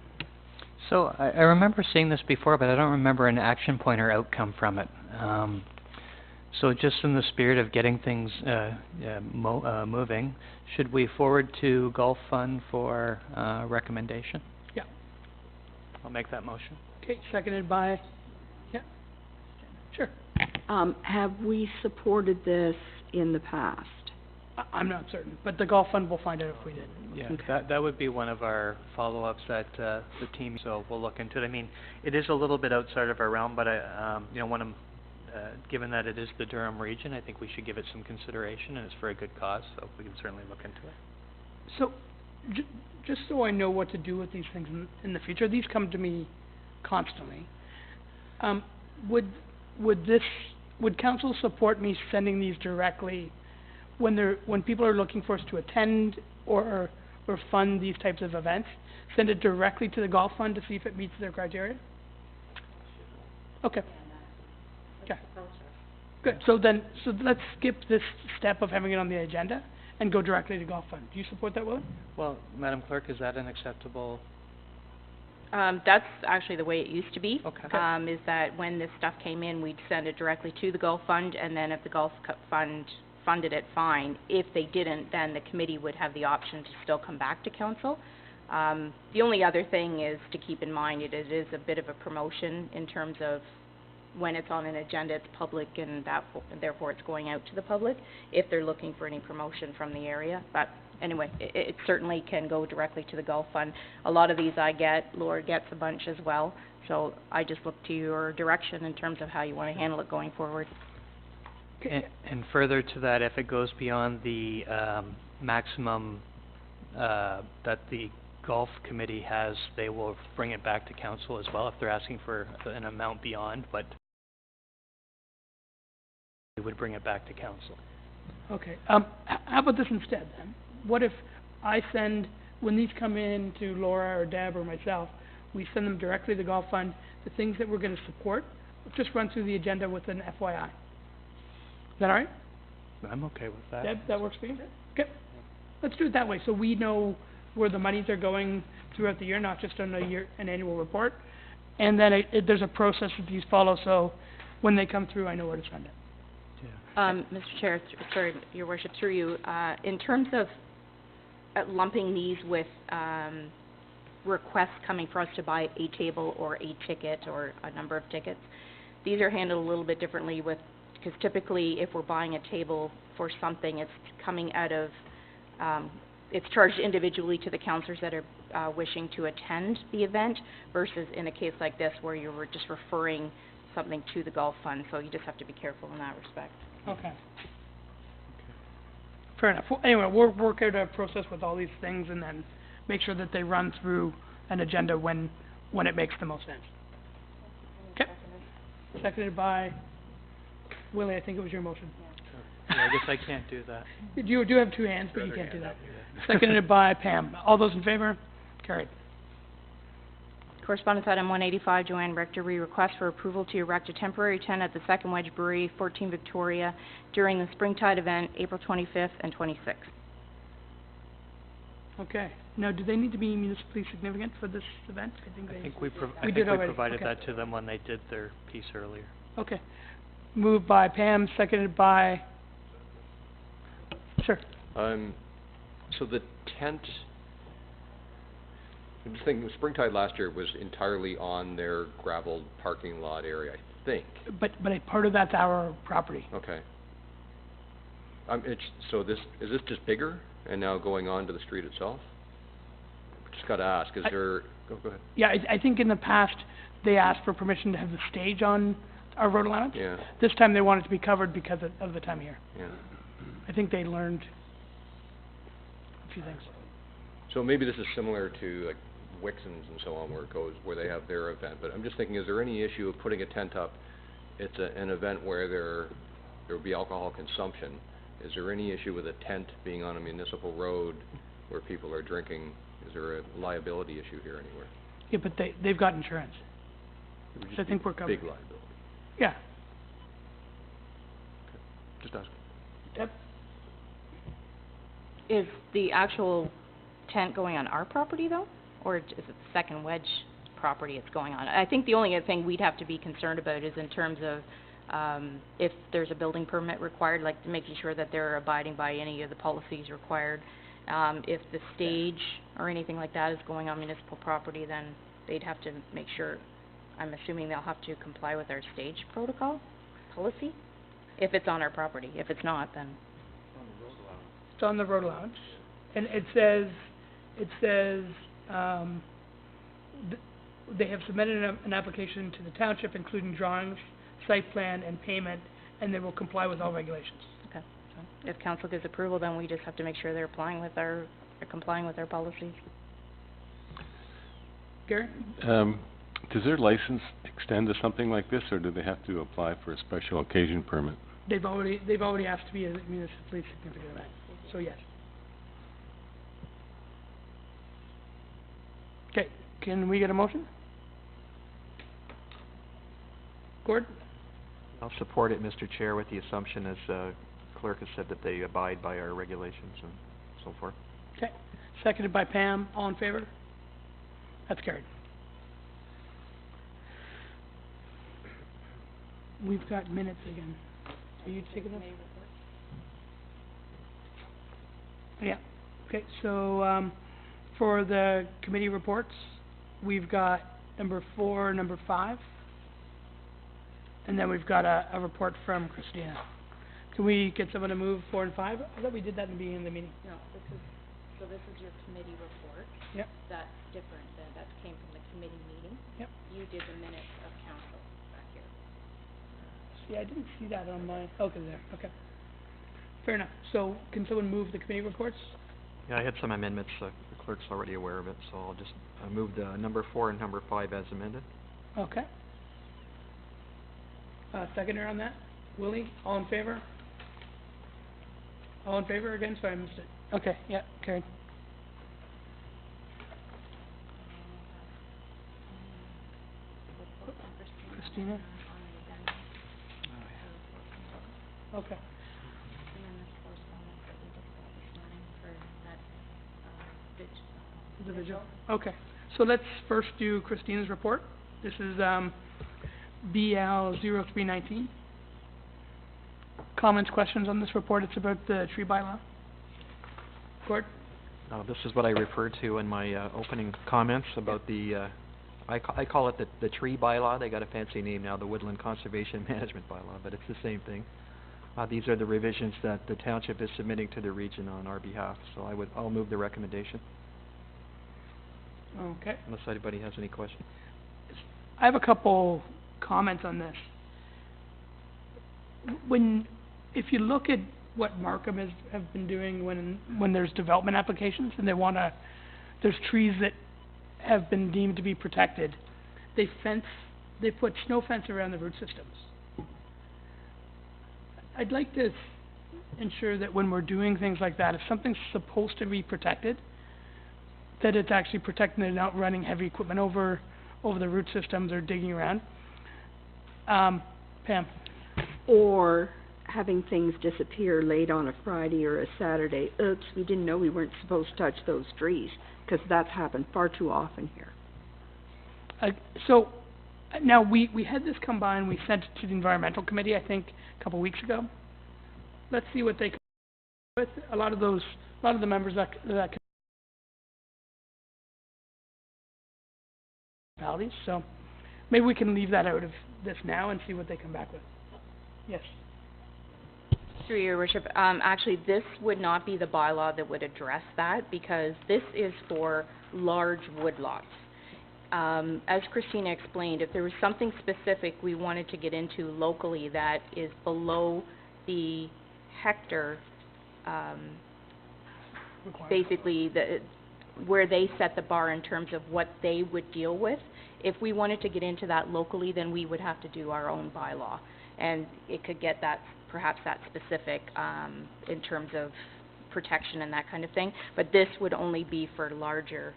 Speaker 5: So I remember seeing this before, but I don't remember an action point or outcome from it. So just in the spirit of getting things moving, should we forward to Gulf Fund for recommendation?
Speaker 1: Yeah.
Speaker 5: I'll make that motion.
Speaker 1: Okay, seconded by, yeah, sure.
Speaker 4: Have we supported this in the past?
Speaker 1: I'm not certain, but the golf fund will find out if we did.
Speaker 5: Yeah,
Speaker 4: Okay.
Speaker 5: that would be one of our follow-ups at, the team, so we'll look into it. I mean, it is a little bit outside of our realm, but given that it is the Durham region, I think we should give it some consideration, and it's for a good cause, so we can certainly look into it.
Speaker 1: So, just so I know what to do with these things in the future, these come to me constantly. Would council support me sending these directly when people are looking for us to attend or fund these types of events? Send it directly to the golf fund to see if it meets their criteria? Okay. Okay. Good. So let's skip this step of having it on the agenda and go directly to golf fund. Do you support that, Willie?
Speaker 5: Well, Madam Clerk, is that an acceptable?
Speaker 2: That's actually the way it used to be.
Speaker 5: Okay.
Speaker 2: Is that when this stuff came in, we'd send it directly to the Gulf Fund, and then if the Gulf Fund funded it, fine. If they didn't, then the committee would have the option to still come back to council. The only other thing is to keep in mind, it is a bit of a promotion in terms of when it's on an agenda, it's public, and therefore it's going out to the public if they're looking for any promotion from the area. But anyway, it certainly can go directly to the Gulf Fund. A lot of these I get, Laura gets a bunch as well, so I just look to your direction in terms of how you want to handle it going forward.
Speaker 5: And further to that, if it goes beyond the maximum that the golf committee has, they will bring it back to council as well if they're asking for an amount beyond, but we would bring it back to council.
Speaker 1: Okay. How about this instead then? What if I send, when these come in to Laura or Deb or myself, we send them directly to the golf fund, the things that we're going to support, just run through the agenda with an FYI. Is that all right?
Speaker 5: I'm okay with that.
Speaker 1: Deb, that works for you? Okay. Let's do it that way, so we know where the monies are going throughout the year, not just on an annual report. And then there's a process that these follow, so when they come through, I know where to send it.
Speaker 2: Mr. Chair, sorry, Your Worship, through you, in terms of lumping these with requests coming for us to buy a table or a ticket or a number of tickets, these are handled a little bit differently because typically if we're buying a table for something, it's coming out of, it's charged individually to the councillors that are wishing to attend the event versus in a case like this where you're just referring something to the golf fund, so you just have to be careful in that respect.
Speaker 1: Okay. Fair enough. Well, anyway, we'll work out a process with all these things and then make sure that they run through an agenda when it makes the most sense. Okay. Seconded by Willie, I think it was your motion.
Speaker 5: Yeah, I guess I can't do that.
Speaker 1: You do have two hands, but you can't do that. Seconded by Pam. All those in favor? Carried.
Speaker 2: Correspondence item 185, Joanne Richter, request for approval to erect a temporary tent at the Second Wedge Brewery, 14 Victoria, during the Springtide event, April 25th and 26th.
Speaker 1: Okay. Now, do they need to be municipally significant for this event? I think
Speaker 5: we
Speaker 1: already.
Speaker 5: provided that to them when they did their piece earlier.
Speaker 1: Okay. Moved by Pam, seconded by... Sure.
Speaker 3: So the tent, I'm just thinking, Springtide last year was entirely on their gravel parking lot area, I think.
Speaker 1: But a part of that's our property.
Speaker 3: Okay. So is this just bigger and now going on to the street itself? Just gotta ask, is there, go ahead.
Speaker 1: Yeah, I think in the past, they asked for permission to have the stage on our road allowance.
Speaker 3: Yeah.
Speaker 1: This time they want it to be covered because of the time of year.
Speaker 3: Yeah.
Speaker 1: I think they learned a few things.
Speaker 3: So maybe this is similar to like Wixon's and so on where they have their event, but I'm just thinking, is there any issue of putting a tent up? It's an event where there will be alcohol consumption. Is there any issue with a tent being on a municipal road where people are drinking? Is there a liability issue here anywhere?
Speaker 1: Yeah, but they've got insurance.
Speaker 3: It would
Speaker 1: So I
Speaker 3: just
Speaker 1: think
Speaker 3: be
Speaker 1: we're covered.
Speaker 3: big liability.
Speaker 1: Yeah.
Speaker 3: Just asking.
Speaker 1: Yep.
Speaker 2: Is the actual tent going on our property though? Or is it the Second Wedge property it's going on? I think the only other thing we'd have to be concerned about is in terms of if there's a building permit required, like making sure that they're abiding by any of the policies required. If the stage or anything like that is going on municipal property, then they'd have to make sure, I'm assuming they'll have to comply with our stage protocol, policy, if it's on our property. If it's not, then...
Speaker 1: It's on the road allowance, and it says, they have submitted an application to the township, including drawings, site plan, and payment, and they will comply with all regulations.
Speaker 2: Okay, so if council gives approval, then we just have to make sure they're complying with our policies.
Speaker 1: Gary?
Speaker 7: Does their license extend to something like this, or do they have to apply for a special occasion permit?
Speaker 1: They've already asked to be a municipally significant event, so yes. Okay, can we get a motion? Gord?
Speaker 6: I'll support it, Mr. Chair, with the assumption, as clerk has said, that they abide by our regulations and so forth.
Speaker 1: Okay, seconded by Pam, all in favor? That's carried. We've got minutes again. Are you taking them? Yeah, okay, so, for the committee reports, we've got number 4, number 5, and then we've got a report from Christina. Can we get someone to move 4 and 5? I thought we did that in the beginning of the meeting.
Speaker 14: No, this is your committee report.
Speaker 1: Yep.
Speaker 14: That's different than, that came from the committee meeting.
Speaker 1: Yep.
Speaker 14: You did the minutes of council back here.
Speaker 1: See, I didn't see that on my, okay, there, okay. Fair enough. So, can someone move the committee reports?
Speaker 6: Yeah, I had some amendments, the clerk's already aware of it, so I'll just move the number 4 and number 5 as amended.
Speaker 1: Okay. Seconder on that? Willie, all in favor? All in favor again? Sorry, I missed it. Okay, yeah, carried. Christina? Okay.
Speaker 14: And then this correspondence that we looked at this morning for that,
Speaker 1: The vigil. Okay, so let's first do Christina's report. This is, BL 0319. Comments, questions on this report? It's about the tree bylaw. Gord?
Speaker 6: This is what I referred to in my opening comments about the, I call it the tree bylaw. They got a fancy name now, the Woodland Conservation Management Bylaw, but it's the same thing. These are the revisions that the township is submitting to the region on our behalf, so I'll move the recommendation,
Speaker 1: Okay.
Speaker 6: unless anybody has any questions.
Speaker 1: I have a couple comments on this. If you look at what Markham have been doing when there's development applications and there's trees that have been deemed to be protected, they put snow fence around the root systems. I'd like to ensure that when we're doing things like that, if something's supposed to be protected, that it's actually protecting it and not running heavy equipment over the root systems or digging around. Pam?
Speaker 4: Or having things disappear late on a Friday or a Saturday. Oops, we didn't know we weren't supposed to touch those trees, because that's happened far too often here.
Speaker 1: So, now we had this come by and we sent it to the environmental committee, I think, a couple weeks ago. Let's see what they come up with. A lot of the members that municipalities, so maybe we can leave that out of this now and see what they come back with. Yes.
Speaker 2: Through your worship, actually, this would not be the bylaw that would address that, because this is for large woodlots. As Christina explained, if there was something specific we wanted to get into locally that is below the hectare, basically where they set the bar in terms of what they would deal with, if we wanted to get into that locally, then we would have to do our own bylaw. And it could get perhaps that specific, in terms of protection and that kind of thing. But this would only be for larger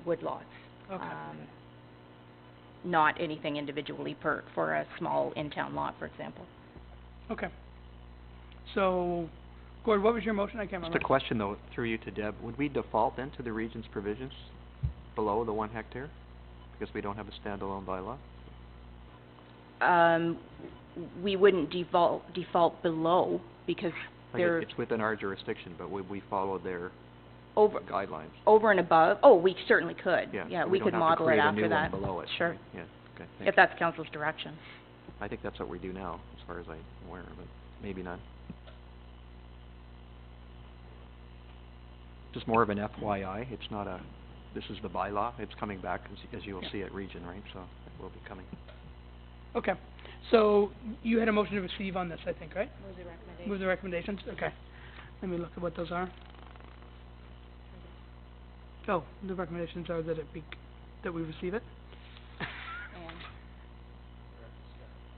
Speaker 2: woodlots.
Speaker 1: Okay.
Speaker 2: Not anything individually for a small in-town lot, for example.
Speaker 1: Okay. So, Gord, what was your motion? I can't remember.
Speaker 6: Just a question, though, through you to Deb. Would we default then to the region's provisions below the 1 hectare? Because we don't have a standalone bylaw?
Speaker 2: We wouldn't default below, because
Speaker 6: Like it's within our jurisdiction, but would we follow their
Speaker 2: over,
Speaker 6: guidelines.
Speaker 2: over and above, oh, we certainly could.
Speaker 6: Yeah,
Speaker 2: Yeah,
Speaker 6: so
Speaker 2: we
Speaker 6: we
Speaker 2: could
Speaker 6: don't have to
Speaker 2: model it
Speaker 6: create a
Speaker 2: after
Speaker 6: new
Speaker 2: that.
Speaker 6: one below it.
Speaker 2: Sure,
Speaker 6: Yeah, okay,
Speaker 2: if
Speaker 6: thanks.
Speaker 2: that's council's direction.
Speaker 6: I think that's what we do now, as far as I'm aware, but maybe not. Just more of an FYI, it's not a, this is the bylaw, it's coming back, as you will see at Region, right, so it will be coming.
Speaker 1: Okay, so you had a motion to receive on this, I think, right?
Speaker 13: Move the recommendation.
Speaker 1: Move the recommendations, okay. Let me look at what those are. Oh, the recommendations are that that we receive it?
Speaker 13: And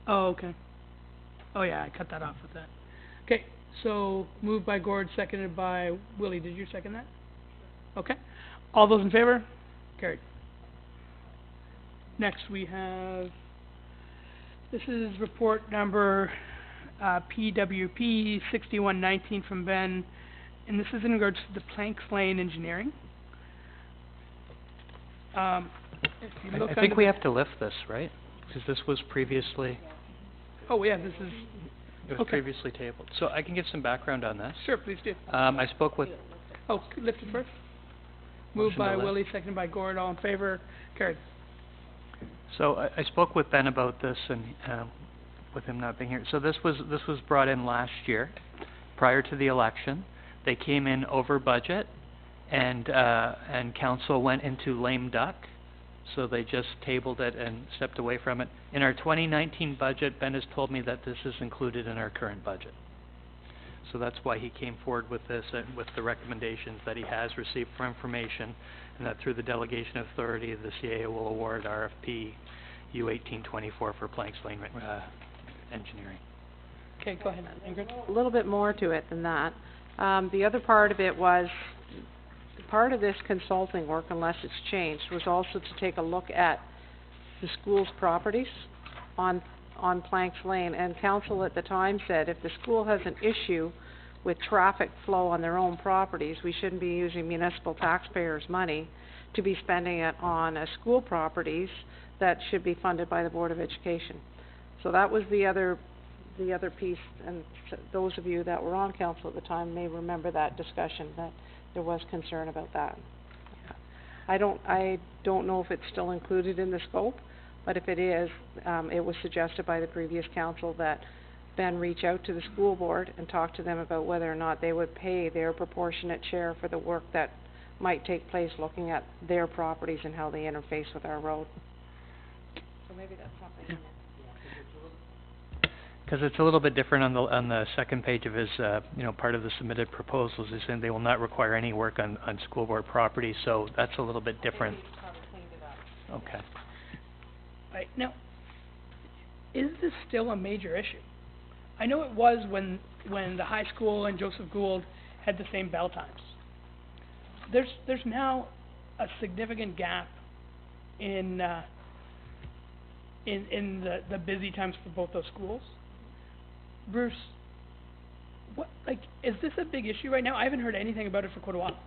Speaker 1: Oh, okay. Oh, yeah, I cut that off with that. Okay, so moved by Gord, seconded by Willie. Did you second that? Okay. All those in favor? Carried. Next, we have, this is report number, PWP 6119 from Ben, and this is in regards to the Planks Lane Engineering. If you look
Speaker 5: I think
Speaker 1: under
Speaker 5: we
Speaker 1: the-
Speaker 5: have to lift this, right? Because this was previously,
Speaker 1: Oh, yeah, this is,
Speaker 5: it was
Speaker 1: Okay.
Speaker 5: previously tabled. So I can give some background on this.
Speaker 1: sure, please do.
Speaker 5: I spoke with,
Speaker 1: Oh, lift it first. Moved
Speaker 5: Motion to
Speaker 1: by
Speaker 5: lift.
Speaker 1: Willie, seconded by Gord, all in favor, carried.
Speaker 5: so I spoke with Ben about this and, with him not being here. So this was brought in last year, prior to the election. They came in over budget and council went into lame duck. So they just tabled it and stepped away from it. In our 2019 budget, Ben has told me that this is included in our current budget. So that's why he came forward with this and with the recommendations that he has received for information, and that through the delegation of authority, the CAO will award RFP U1824 for Planks Lane engineering.
Speaker 1: Okay, go ahead, Ingrid.
Speaker 10: A little bit more to it than that. The other part of it was, part of this consulting work, unless it's changed, was also to take a look at the school's properties on Planks Lane. And council at the time said if the school has an issue with traffic flow on their own properties, we shouldn't be using municipal taxpayers' money to be spending it on school properties that should be funded by the Board of Education. So that was the other piece, and those of you that were on council at the time may remember that discussion, that there was concern about that. I don't know if it's still included in the scope, but if it is, it was suggested by the previous council that Ben reach out to the school board and talk to them about whether or not they would pay their proportionate share for the work that might take place looking at their properties and how they interface with our road. So maybe that's something.
Speaker 5: Because it's a little bit different on the second page of his, part of the submitted proposals, is saying they will not require any work on school board property, so that's a little bit different. Okay.
Speaker 1: Right, now, is this still a major issue? I know it was when the high school and Joseph Gould had the same bell times. There's now a significant gap in the busy times for both those schools. Bruce, is this a big issue right now? I haven't heard anything about it for quite a while.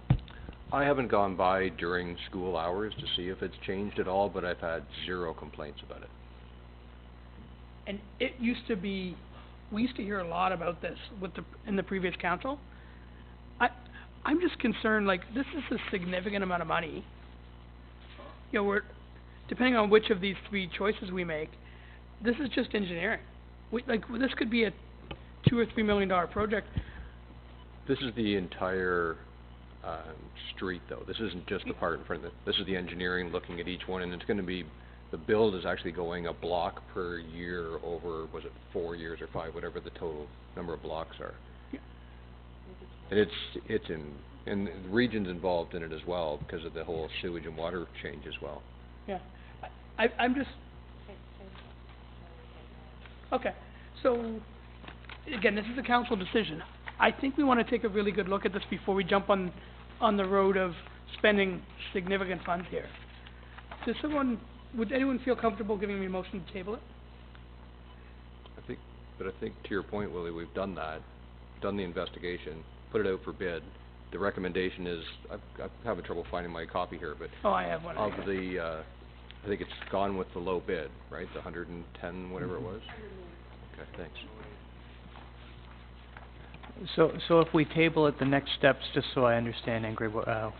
Speaker 3: I haven't gone by during school hours to see if it's changed at all, but I've had zero complaints about it.
Speaker 1: And it used to be, we used to hear a lot about this in the previous council. I'm just concerned, this is a significant amount of money. Depending on which of these three choices we make, this is just engineering. This could be a $2 or $3 million project.
Speaker 3: This is the entire street, though. This isn't just the part in front of it. This is the engineering looking at each one, and it's going to be, the build is actually going a block per year over, was it 4 years or 5, whatever the total number of blocks are.
Speaker 1: Yeah.
Speaker 3: And it's and the region's involved in it as well because of the whole sewage and water change as well.
Speaker 1: Yeah. I'm just... Okay, so, again, this is a council decision. I think we want to take a really good look at this before we jump on the road of spending significant funds here. Would anyone feel comfortable giving me a motion to table it?
Speaker 3: I think to your point, Willie, we've done that, done the investigation, put it out for bid. The recommendation is, I'm having trouble finding my copy here, but
Speaker 1: Oh, I have one.
Speaker 3: of the, I think it's gone with the low bid, right? The 110, whatever it was? Okay, thanks.
Speaker 5: So if we table it, the next steps, just so I understand, Ingrid,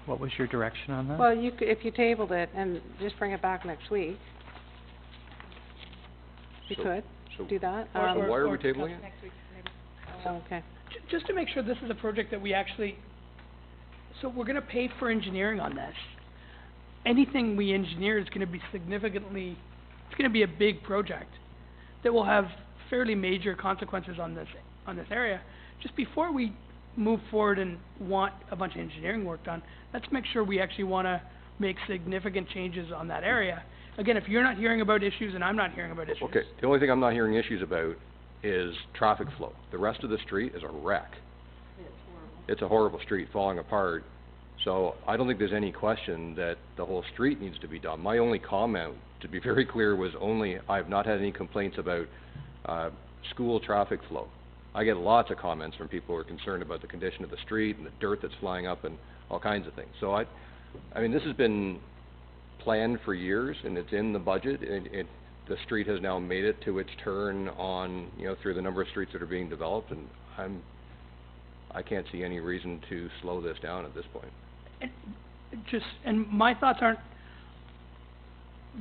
Speaker 5: what was your direction on that?
Speaker 10: Well, if you tabled it and just bring it back next week, you could do that.
Speaker 3: So why are we tabling it?
Speaker 10: Okay.
Speaker 1: Just to make sure this is a project that we actually, so we're gonna pay for engineering on this. Anything we engineer is gonna be significantly, it's gonna be a big project that will have fairly major consequences on this area. Just before we move forward and want a bunch of engineering work done, let's make sure we actually wanna make significant changes on that area. Again, if you're not hearing about issues and I'm not hearing about issues.
Speaker 3: Okay, the only thing I'm not hearing issues about is traffic flow. The rest of the street is a wreck. It's a horrible street, falling apart. So I don't think there's any question that the whole street needs to be done. My only comment, to be very clear, was only, I've not had any complaints about, school traffic flow. I get lots of comments from people who are concerned about the condition of the street and the dirt that's flying up and all kinds of things. So I mean, this has been planned for years and it's in the budget, and the street has now made it to its turn on, you know, through the number of streets that are being developed, and I can't see any reason to slow this down at this point.
Speaker 1: And my thoughts aren't,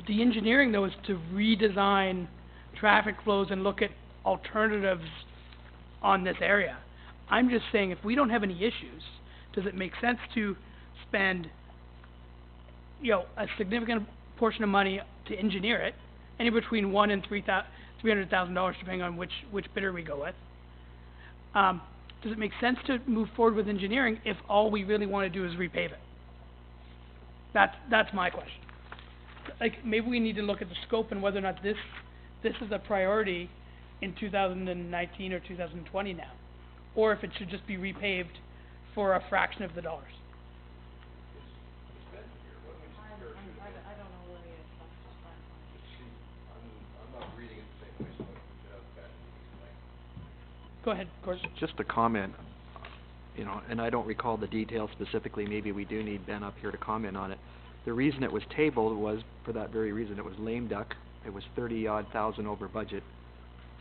Speaker 1: the engineering though is to redesign traffic flows and look at alternatives on this area. I'm just saying, if we don't have any issues, does it make sense to spend, you know, a significant portion of money to engineer it, anywhere between $100,000 and $300,000, depending on which bidder we go with? Does it make sense to move forward with engineering if all we really want to do is repave it? That's my question. Like, maybe we need to look at the scope and whether or not this is a priority in 2019 or 2020 now, or if it should just be repaved for a fraction of the dollars. Go ahead, Gordon.
Speaker 6: Just a comment, you know, and I don't recall the details specifically, maybe we do need Ben up here to comment on it. The reason it was tabled was for that very reason. It was lame duck. It was 30-odd thousand over budget.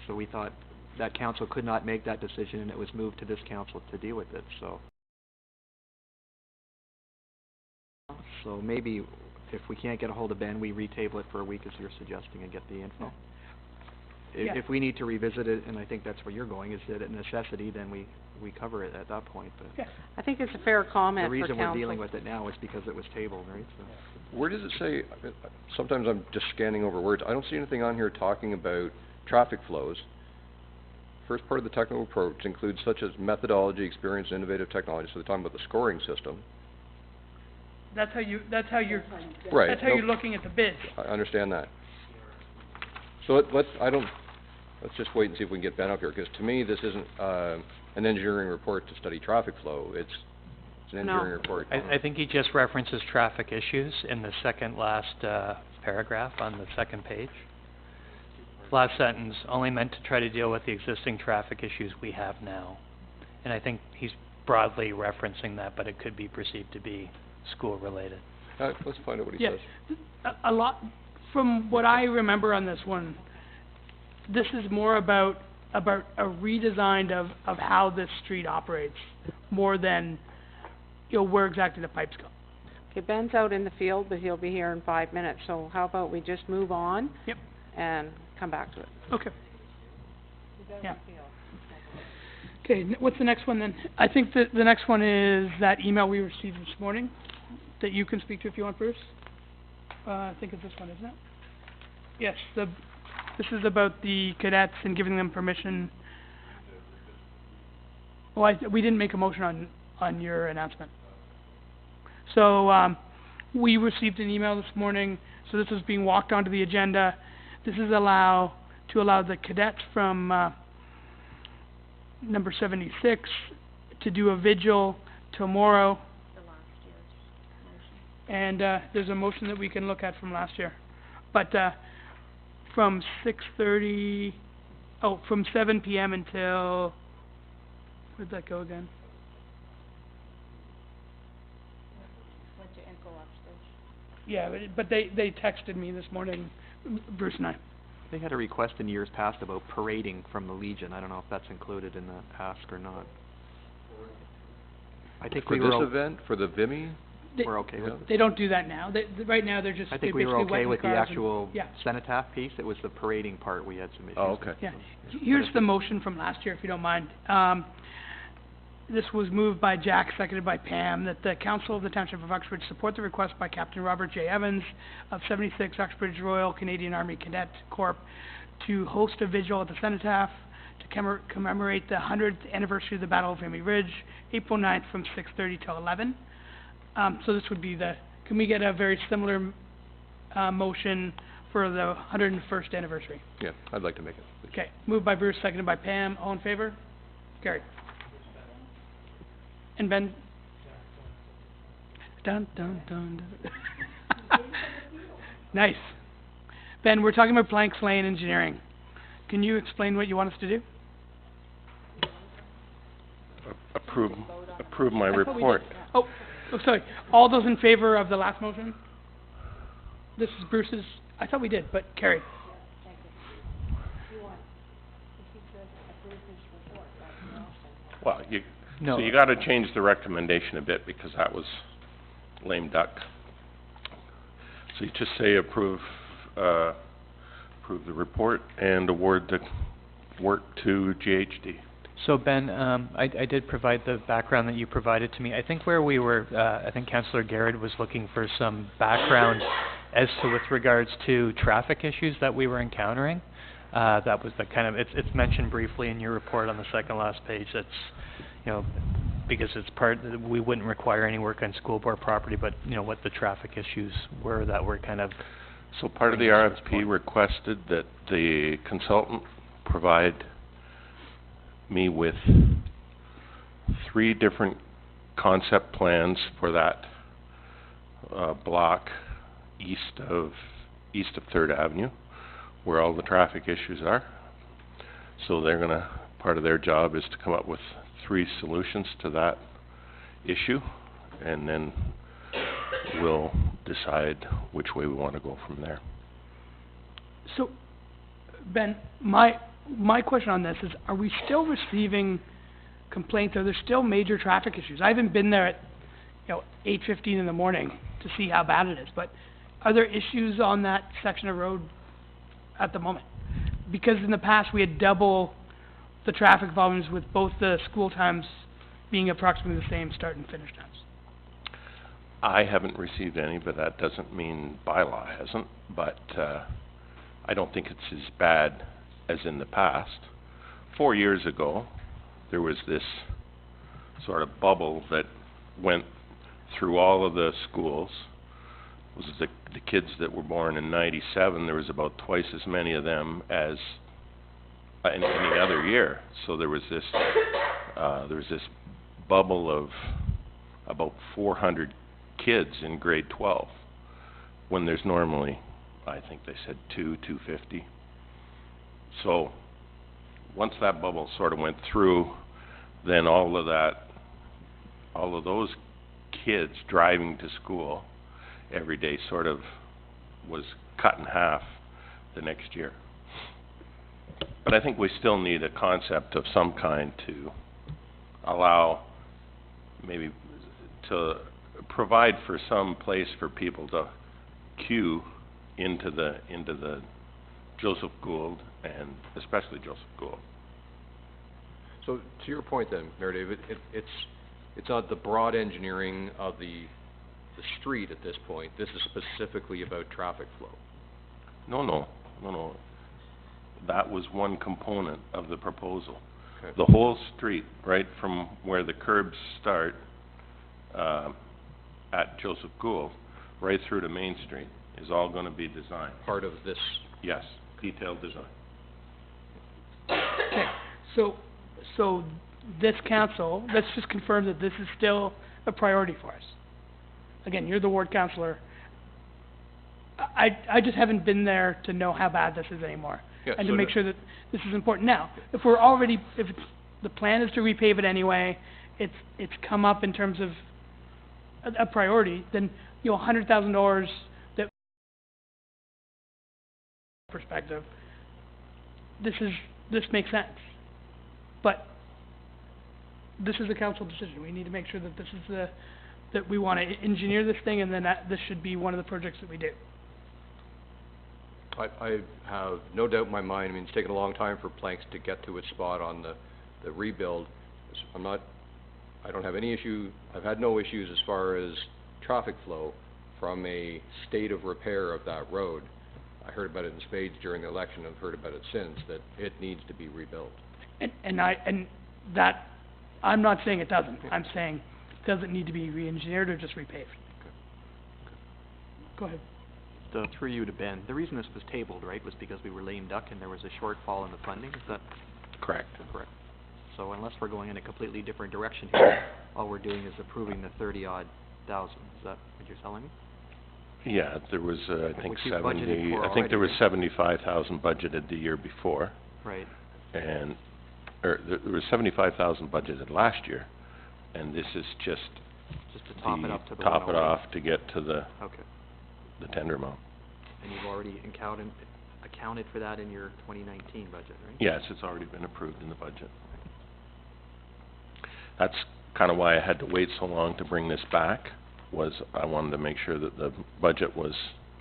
Speaker 6: So we thought that council could not make that decision, and it was moved to this council to deal with it, so. So maybe if we can't get a hold of Ben, we retable it for a week as you're suggesting and get the info.
Speaker 1: Yeah.
Speaker 6: If we need to revisit it, and I think that's where you're going, is that a necessity, then we cover it at that point, but.
Speaker 1: Yeah.
Speaker 10: I think it's a fair comment for council.
Speaker 6: The reason we're dealing with it now is because it was tabled, right, so.
Speaker 3: Where does it say, sometimes I'm just scanning over words, I don't see anything on here talking about traffic flows. First part of the technical approach includes such as methodology, experience, and innovative technology, so they're talking about the scoring system.
Speaker 1: That's how you're
Speaker 3: Right.
Speaker 1: That's how you're looking at the bids.
Speaker 3: I understand that. So let's just wait and see if we can get Ben up here, because to me, this isn't, an engineering report to study traffic flow, it's an engineering report.
Speaker 5: I think he just references traffic issues in the second last, paragraph on the second page. Last sentence, only meant to try to deal with the existing traffic issues we have now. And I think he's broadly referencing that, but it could be perceived to be school-related.
Speaker 3: Let's find out what he
Speaker 1: Yeah.
Speaker 3: says.
Speaker 1: A lot, from what I remember on this one, this is more about a redesign of how this street operates, more than, you know, where exactly the pipes go.
Speaker 10: Okay, Ben's out in the field, but he'll be here in 5 minutes, so how about we just move on?
Speaker 1: Yep.
Speaker 10: And come back to it.
Speaker 1: Okay. Yeah. Okay, what's the next one then? I think the next one is that email we received this morning, that you can speak to if you want, Bruce. I think it's this one, isn't it? Yes, this is about the cadets and giving them permission. Well, we didn't make a motion on your announcement. So, we received an email this morning, so this is being walked onto the agenda. This is to allow the cadets from, number 76 to do a vigil tomorrow. And, there's a motion that we can look at from last year. But, from 7 PM until, where'd that go again?
Speaker 13: Went to Inco upstairs.
Speaker 1: Yeah, but they texted me this morning, Bruce and I.
Speaker 6: They had a request in years past about parading from the Legion. I don't know if that's included in the ask or not. I think
Speaker 3: For
Speaker 6: we
Speaker 3: this
Speaker 6: were,
Speaker 3: event, for the VIMI?
Speaker 1: They-
Speaker 6: we're okay with it.
Speaker 1: They don't do that now. Right now, they're just,
Speaker 6: I
Speaker 1: they
Speaker 6: think we were
Speaker 1: basically wet
Speaker 6: okay
Speaker 1: the
Speaker 6: with the
Speaker 1: cars and-
Speaker 6: actual
Speaker 1: Yeah,
Speaker 6: cenotaph piece. It was the parading part we had some issues
Speaker 3: Oh,
Speaker 6: with.
Speaker 3: okay.
Speaker 1: yeah.
Speaker 6: So,
Speaker 1: Here's
Speaker 6: if
Speaker 1: the
Speaker 6: it-
Speaker 1: motion from last year, if you don't mind. This was moved by Jack, seconded by Pam, that the Council of the Township of Uxbridge support the request by Captain Robert J. Evans of 76 Uxbridge Royal Canadian Army Cadet Corps to host a vigil at the Cenotaph to commemorate the 100th anniversary of the Battle of Vimy Ridge, April 9th from 6:30 till 11. So this would be can we get a very similar, motion for the 101st anniversary?
Speaker 3: Yeah, I'd like to make it.
Speaker 1: Okay, moved by Bruce, seconded by Pam, all in favor? Carried. And Ben? Dun, dun, dun, dun. Nice. Ben, we're talking about Planks Lane Engineering. Can you explain what you want us to do?
Speaker 15: Approve my
Speaker 1: I thought we did.
Speaker 15: report.
Speaker 1: Oh, sorry. All those in favor of the last motion? This is Bruce's, I thought we did, but carried.
Speaker 15: Well,
Speaker 5: No.
Speaker 15: so you gotta change the recommendation a bit because that was lame duck. So you just say approve the report and award the work to GHD.
Speaker 5: So Ben, I did provide the background that you provided to me. I think where we were, I think Councillor Garrett was looking for some background as to with regards to traffic issues that we were encountering. That was the kind of, it's mentioned briefly in your report on the second last page. That's, because it's we wouldn't require any work on school board property, but, what the traffic issues were that were kind of.
Speaker 15: So part of the RFP requested that the consultant provide me with 3 different concept plans for that block east of 3rd Avenue, where all the traffic issues are. So part of their job is to come up with 3 solutions to that issue, and then we'll decide which way we want to go from there.
Speaker 1: So, Ben, my question on this is, are we still receiving complaints? Are there still major traffic issues? I haven't been there at, 8:15 in the morning to see how bad it is, but are there issues on that section of road at the moment? Because in the past, we had double the traffic volumes with both the school times being approximately the same start and finish times.
Speaker 15: I haven't received any, but that doesn't mean bylaw hasn't, but I don't think it's as bad as in the past. 4 years ago, there was this sort of bubble that went through all of the schools. It was the kids that were born in 97, there was about twice as many of them as in any other year. So there was this bubble of about 400 kids in grade 12, when there's normally, I think they said 250. So once that bubble sort of went through, then all of those kids driving to school every day sort of was cut in half the next year. But I think we still need a concept of some kind to allow, maybe to provide for some place for people to queue into the Joseph Gould, and especially Joseph Gould.
Speaker 3: So to your point then, Mayor David, it's not the broad engineering of the street at this point. This is specifically about traffic flow.
Speaker 15: No. That was one component of the proposal.
Speaker 3: Okay.
Speaker 15: The whole street, right from where the curbs start, at Joseph Gould, right through to Main Street, is all gonna be designed.
Speaker 3: Part of this.
Speaker 15: Yes, detailed design.
Speaker 1: Okay, so this council, let's just confirm that this is still a priority for us. Again, you're the ward councillor. I just haven't been there to know how bad this is anymore.
Speaker 3: Yeah,
Speaker 1: And to
Speaker 3: so
Speaker 1: make
Speaker 3: the-
Speaker 1: sure that this is important. Now, if the plan is to repave it anyway, it's come up in terms of a priority, then, $100,000 that perspective, this makes sense. But this is a council decision. We need to make sure that this is that we wanna engineer this thing, and then this should be one of the projects that we do.
Speaker 3: I have no doubt in my mind, I mean, it's taken a long time for Planks to get to its spot on the rebuild. I don't have any issue, I've had no issues as far as traffic flow from a state of repair of that road. I heard about it in spades during the election, I've heard about it since, that it needs to be rebuilt.
Speaker 1: And that, I'm not saying it doesn't. I'm saying it doesn't need to be re-engineered or just repaved. Go ahead.
Speaker 6: Through you to Ben, the reason this was tabled, right, was because we were lame duck and there was a shortfall in the funding, is that
Speaker 15: Correct.
Speaker 6: correct? So unless we're going in a completely different direction here, all we're doing is approving the 30-odd thousand, is that what you're telling me?
Speaker 15: Yeah, there was, I think
Speaker 6: Which you budgeted for
Speaker 15: I think there was
Speaker 6: already.
Speaker 15: 75,000 budgeted the year before,
Speaker 6: Right.
Speaker 15: and, there was 75,000 budgeted last year, and this is just
Speaker 6: Just to top it up to the
Speaker 15: top it
Speaker 6: 108.
Speaker 15: off to get to the tender amount.
Speaker 6: And you've already accounted for that in your 2019 budget, right?
Speaker 15: Yes, it's already been approved in the budget. That's kinda why I had to wait so long to bring this back, was I wanted to make sure that the budget was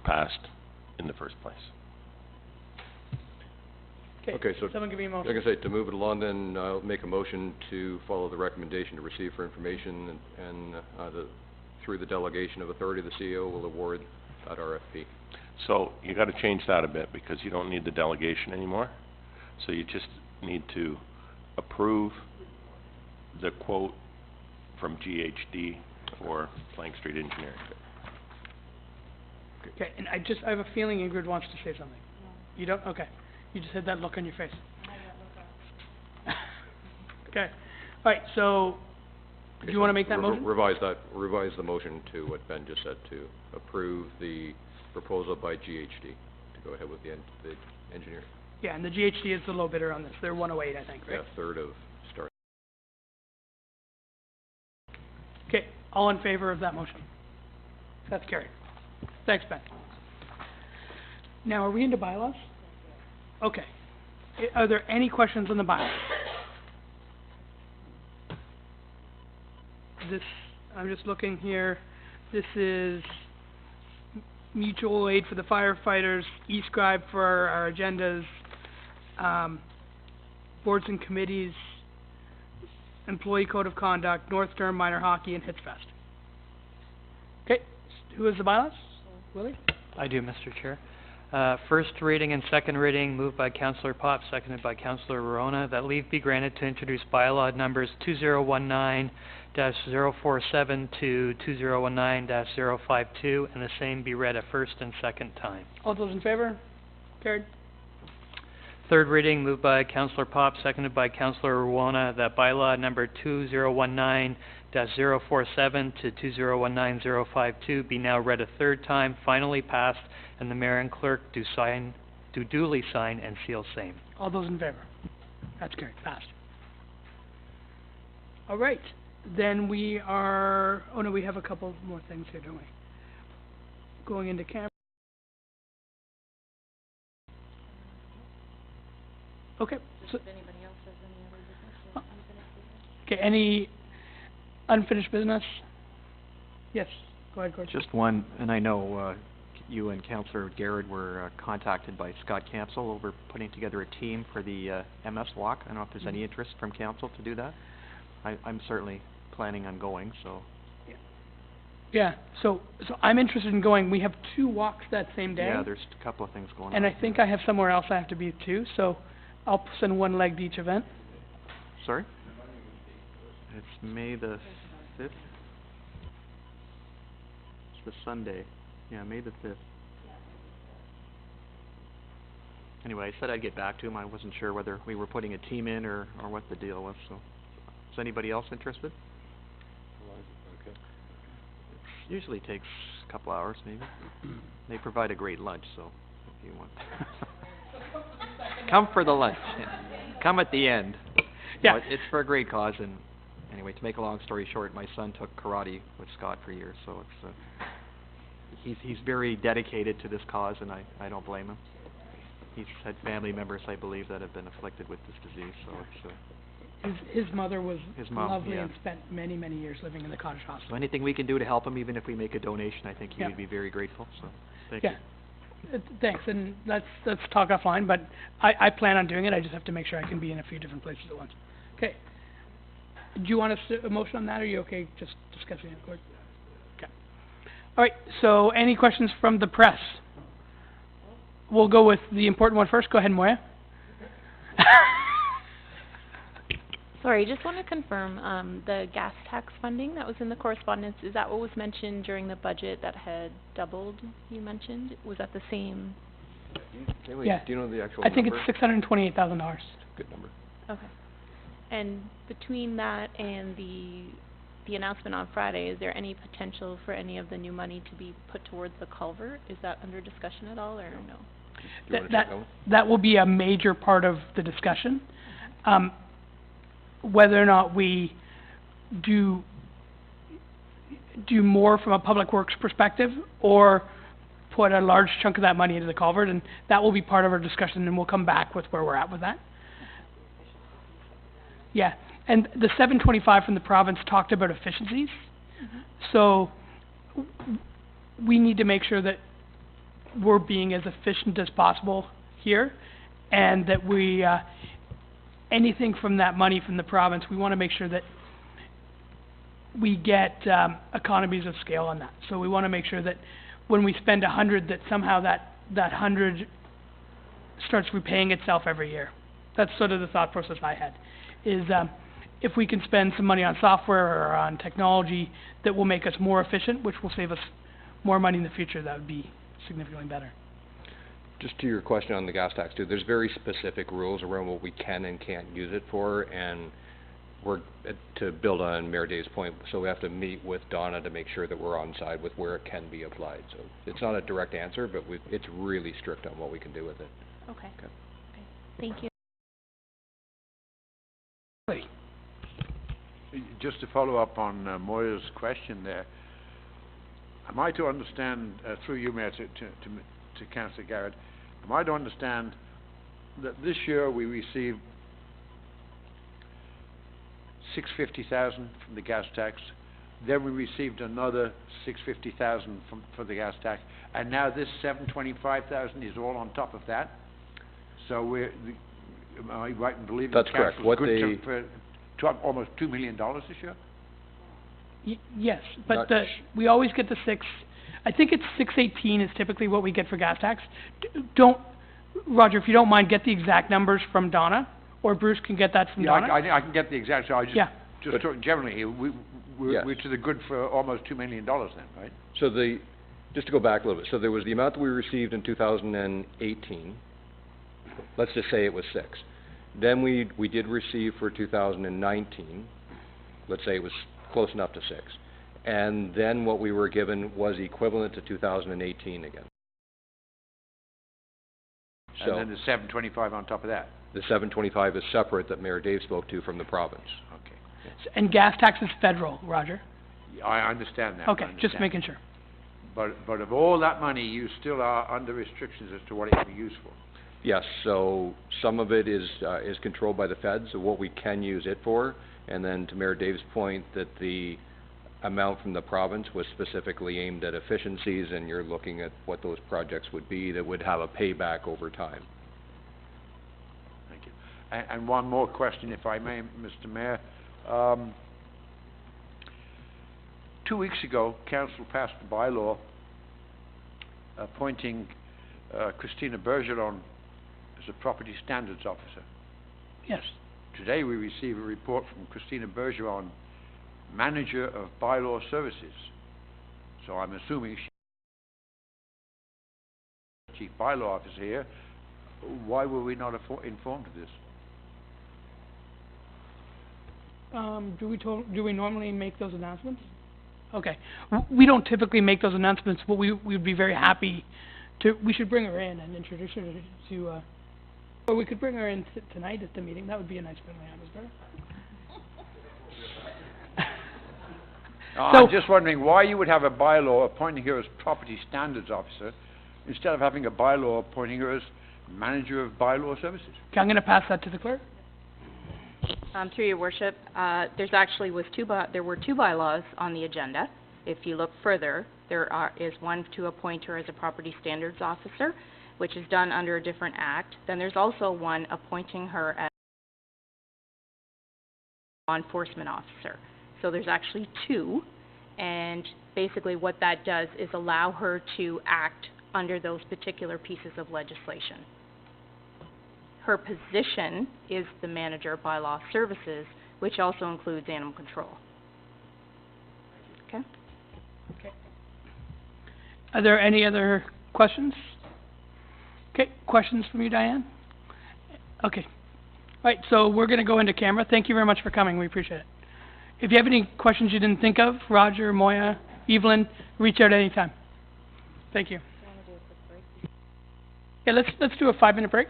Speaker 15: passed in the first place.
Speaker 3: Okay, so,
Speaker 1: Someone give me a motion.
Speaker 3: like I say, to move it along, then I'll make a motion to follow the recommendation to receive for information, and through the delegation of authority, the CEO will award that RFP.
Speaker 15: So, you gotta change that a bit, because you don't need the delegation anymore. So you just need to approve the quote from GHD for Plank Street Engineering.
Speaker 1: Okay, and I have a feeling Ingrid wants to say something. You don't? Okay. You just had that look on your face. Okay. All right, so, do you wanna make that motion?
Speaker 3: Revise the motion to what Ben just said, to approve the proposal by GHD, to go ahead with the engineer.
Speaker 1: Yeah, and the GHD is the low bidder on this. They're 108, I think, right?
Speaker 3: Yeah, third of start.
Speaker 1: Okay, all in favor of that motion? That's carried. Thanks, Ben. Now, are we into bylaws? Okay. Are there any questions on the bylaws? This, I'm just looking here, this is mutual aid for the firefighters, e-scribe for our agendas, boards and committees, employee code of conduct, North Durham minor hockey, and Hits Fest. Okay, who has the bylaws? Willie?
Speaker 5: I do, Mr. Chair. First reading and second reading, moved by Councillor Pop, seconded by Councillor Verona, that leave be granted to introduce bylaw numbers 2019-047 to 2019-052, and the same be read a first and second time.
Speaker 1: All those in favor? Carried.
Speaker 5: Third reading, moved by Councillor Pop, seconded by Councillor Verona, that bylaw number 2019-047 to 2019-052 be now read a third time, finally passed, and the mayor and clerk do duly sign and seal same.
Speaker 1: All those in favor? That's carried, passed. All right, then we are, oh no, we have a couple more things here, don't we? Going into camp. Okay, so. Okay, any unfinished business? Yes, go ahead, Gordon.
Speaker 6: Just one, and I know, you and Councillor Garrett were contacted by Scott Cancel over putting together a team for the MS Walk. I don't know if there's any interest from council to do that. I'm certainly planning on going, so.
Speaker 1: Yeah, so I'm interested in going. We have 2 walks that same day.
Speaker 6: Yeah, there's a couple of things going on.
Speaker 1: And I think I have somewhere else I have to be too, so I'll send one leg to each event.
Speaker 6: Sorry? It's May the 5th? It's the Sunday. Yeah, May the 5th. Anyway, I said I'd get back to him. I wasn't sure whether we were putting a team in or what the deal was, so. Is anybody else interested?
Speaker 3: Okay.
Speaker 6: It usually takes a couple hours, maybe. They provide a great lunch, so if you want. Come for the lunch. Come at the end.
Speaker 1: Yeah.
Speaker 6: No, it's for a great cause, and anyway, to make a long story short, my son took karate with Scott for years, so it's he's very dedicated to this cause, and I don't blame him. He's had family members, I believe, that have been afflicted with this disease, so
Speaker 1: His mother was
Speaker 6: His mom,
Speaker 1: lovely
Speaker 6: yeah.
Speaker 1: and spent many, many years living in the cottage
Speaker 6: So
Speaker 1: hospital.
Speaker 6: anything we can do to help him, even if we make a donation, I think he
Speaker 1: Yeah.
Speaker 6: would be very grateful, so, thank you.
Speaker 1: Yeah. Thanks, and let's talk offline, but I plan on doing it, I just have to make sure I can be in a few different places at once. Okay. Do you want a motion on that, or are you okay just discussing it? Okay. All right, so any questions from the press? We'll go with the important one first. Go ahead, Moya.
Speaker 16: Sorry, just want to confirm, the gas tax funding that was in the correspondence, is that what was mentioned during the budget that had doubled, you mentioned? Was that the same?
Speaker 3: Yeah. Do you know the actual
Speaker 1: I think
Speaker 3: number?
Speaker 1: it's $628,000.
Speaker 3: Good number.
Speaker 16: Okay. And between that and the announcement on Friday, is there any potential for any of the new money to be put towards the culvert? Is that under discussion at all, or no?
Speaker 3: Do you wanna take that one?
Speaker 1: That will be a major part of the discussion. Whether or not we do more from a public works perspective, or put a large chunk of that money into the culvert, and that will be part of our discussion, and we'll come back with where we're at with that. Yeah, and the 725 from the province talked about efficiencies. So we need to make sure that we're being as efficient as possible here, and that we, anything from that money from the province, we want to make sure that we get economies of scale on that. So we want to make sure that when we spend 100, that somehow that 100 starts repaying itself every year. That's sort of the thought process I had, is if we can spend some money on software or on technology that will make us more efficient, which will save us more money in the future, that would be significantly better.
Speaker 3: Just to your question on the gas tax too, there's very specific rules around what we can and can't use it for, and we're, to build on Mayor Dave's point, so we have to meet with Donna to make sure that we're on side with where it can be applied. So it's not a direct answer, but it's really strict on what we can do with it.
Speaker 16: Okay. Okay. Thank you.
Speaker 17: Just to follow up on Moya's question there, am I to understand, through you, Mayor, to Councillor Garrett, am I to understand that this year we received $650,000 from the gas tax, then we received another $650,000 for the gas tax, and now this $725,000 is all on top of that? So am I right in believing
Speaker 3: That's
Speaker 17: the
Speaker 3: correct.
Speaker 17: council's
Speaker 3: What
Speaker 17: good to almost $2 million this year?
Speaker 1: Yes, but
Speaker 3: Not
Speaker 1: we always get the I think it's 618 is typically what we get for gas tax. Don't, Roger, if you don't mind, get the exact numbers from Donna, or Bruce can get that from Donna.
Speaker 17: I can get the exact, so I just,
Speaker 1: Yeah.
Speaker 17: just talking generally here, we're to the good for almost $2 million then, right?
Speaker 3: So just to go back a little bit, so there was the amount that we received in 2018, let's just say it was 6. Then we did receive for 2019, let's say it was close enough to 6. And then what we were given was equivalent to 2018 again. So
Speaker 17: And then the 725 on top of that?
Speaker 3: the 725 is separate that Mayor Dave spoke to from the province.
Speaker 17: Okay.
Speaker 1: And gas tax is federal, Roger.
Speaker 17: I understand that.
Speaker 1: Okay, just making sure.
Speaker 17: But of all that money, you still are under restrictions as to what it can be used for.
Speaker 3: Yes, so some of it is controlled by the feds, so what we can use it for, and then to Mayor Dave's point, that the amount from the province was specifically aimed at efficiencies, and you're looking at what those projects would be that would have a payback over time.
Speaker 17: Thank you. And one more question, if I may, Mr. Mayor. 2 weeks ago, council passed a bylaw appointing Christina Bergeron as a property standards officer.
Speaker 1: Yes.
Speaker 17: Today we receive a report from Christina Bergeron, manager of bylaw services. So I'm assuming she's chief bylaw officer here. Why were we not informed of this?
Speaker 1: Do we normally make those announcements? Okay. We don't typically make those announcements, but we would be very happy to, we should bring her in and introduce her to or we could bring her in tonight at the meeting. That would be a nice friendly atmosphere.
Speaker 17: I'm just wondering why you would have a bylaw appointing her as property standards officer instead of having a bylaw appointing her as manager of bylaw services.
Speaker 1: Okay, I'm going to pass that to the clerk.
Speaker 2: Through your worship, there were two bylaws on the agenda. If you look further, is one to appoint her as a property standards officer, which is done under a different act. Then there's also one appointing her as law enforcement officer. So there's actually two, and basically what that does is allow her to act under those particular pieces of legislation. Her position is the manager of bylaw services, which also includes animal control. Okay?
Speaker 1: Are there any other questions? Okay, questions from you, Diane? Okay. All right, so we're going to go into camera. Thank you very much for coming. We appreciate it. If you have any questions you didn't think of, Roger, Moya, Evelyn, reach out anytime. Thank you. Yeah, let's do a 5-minute break.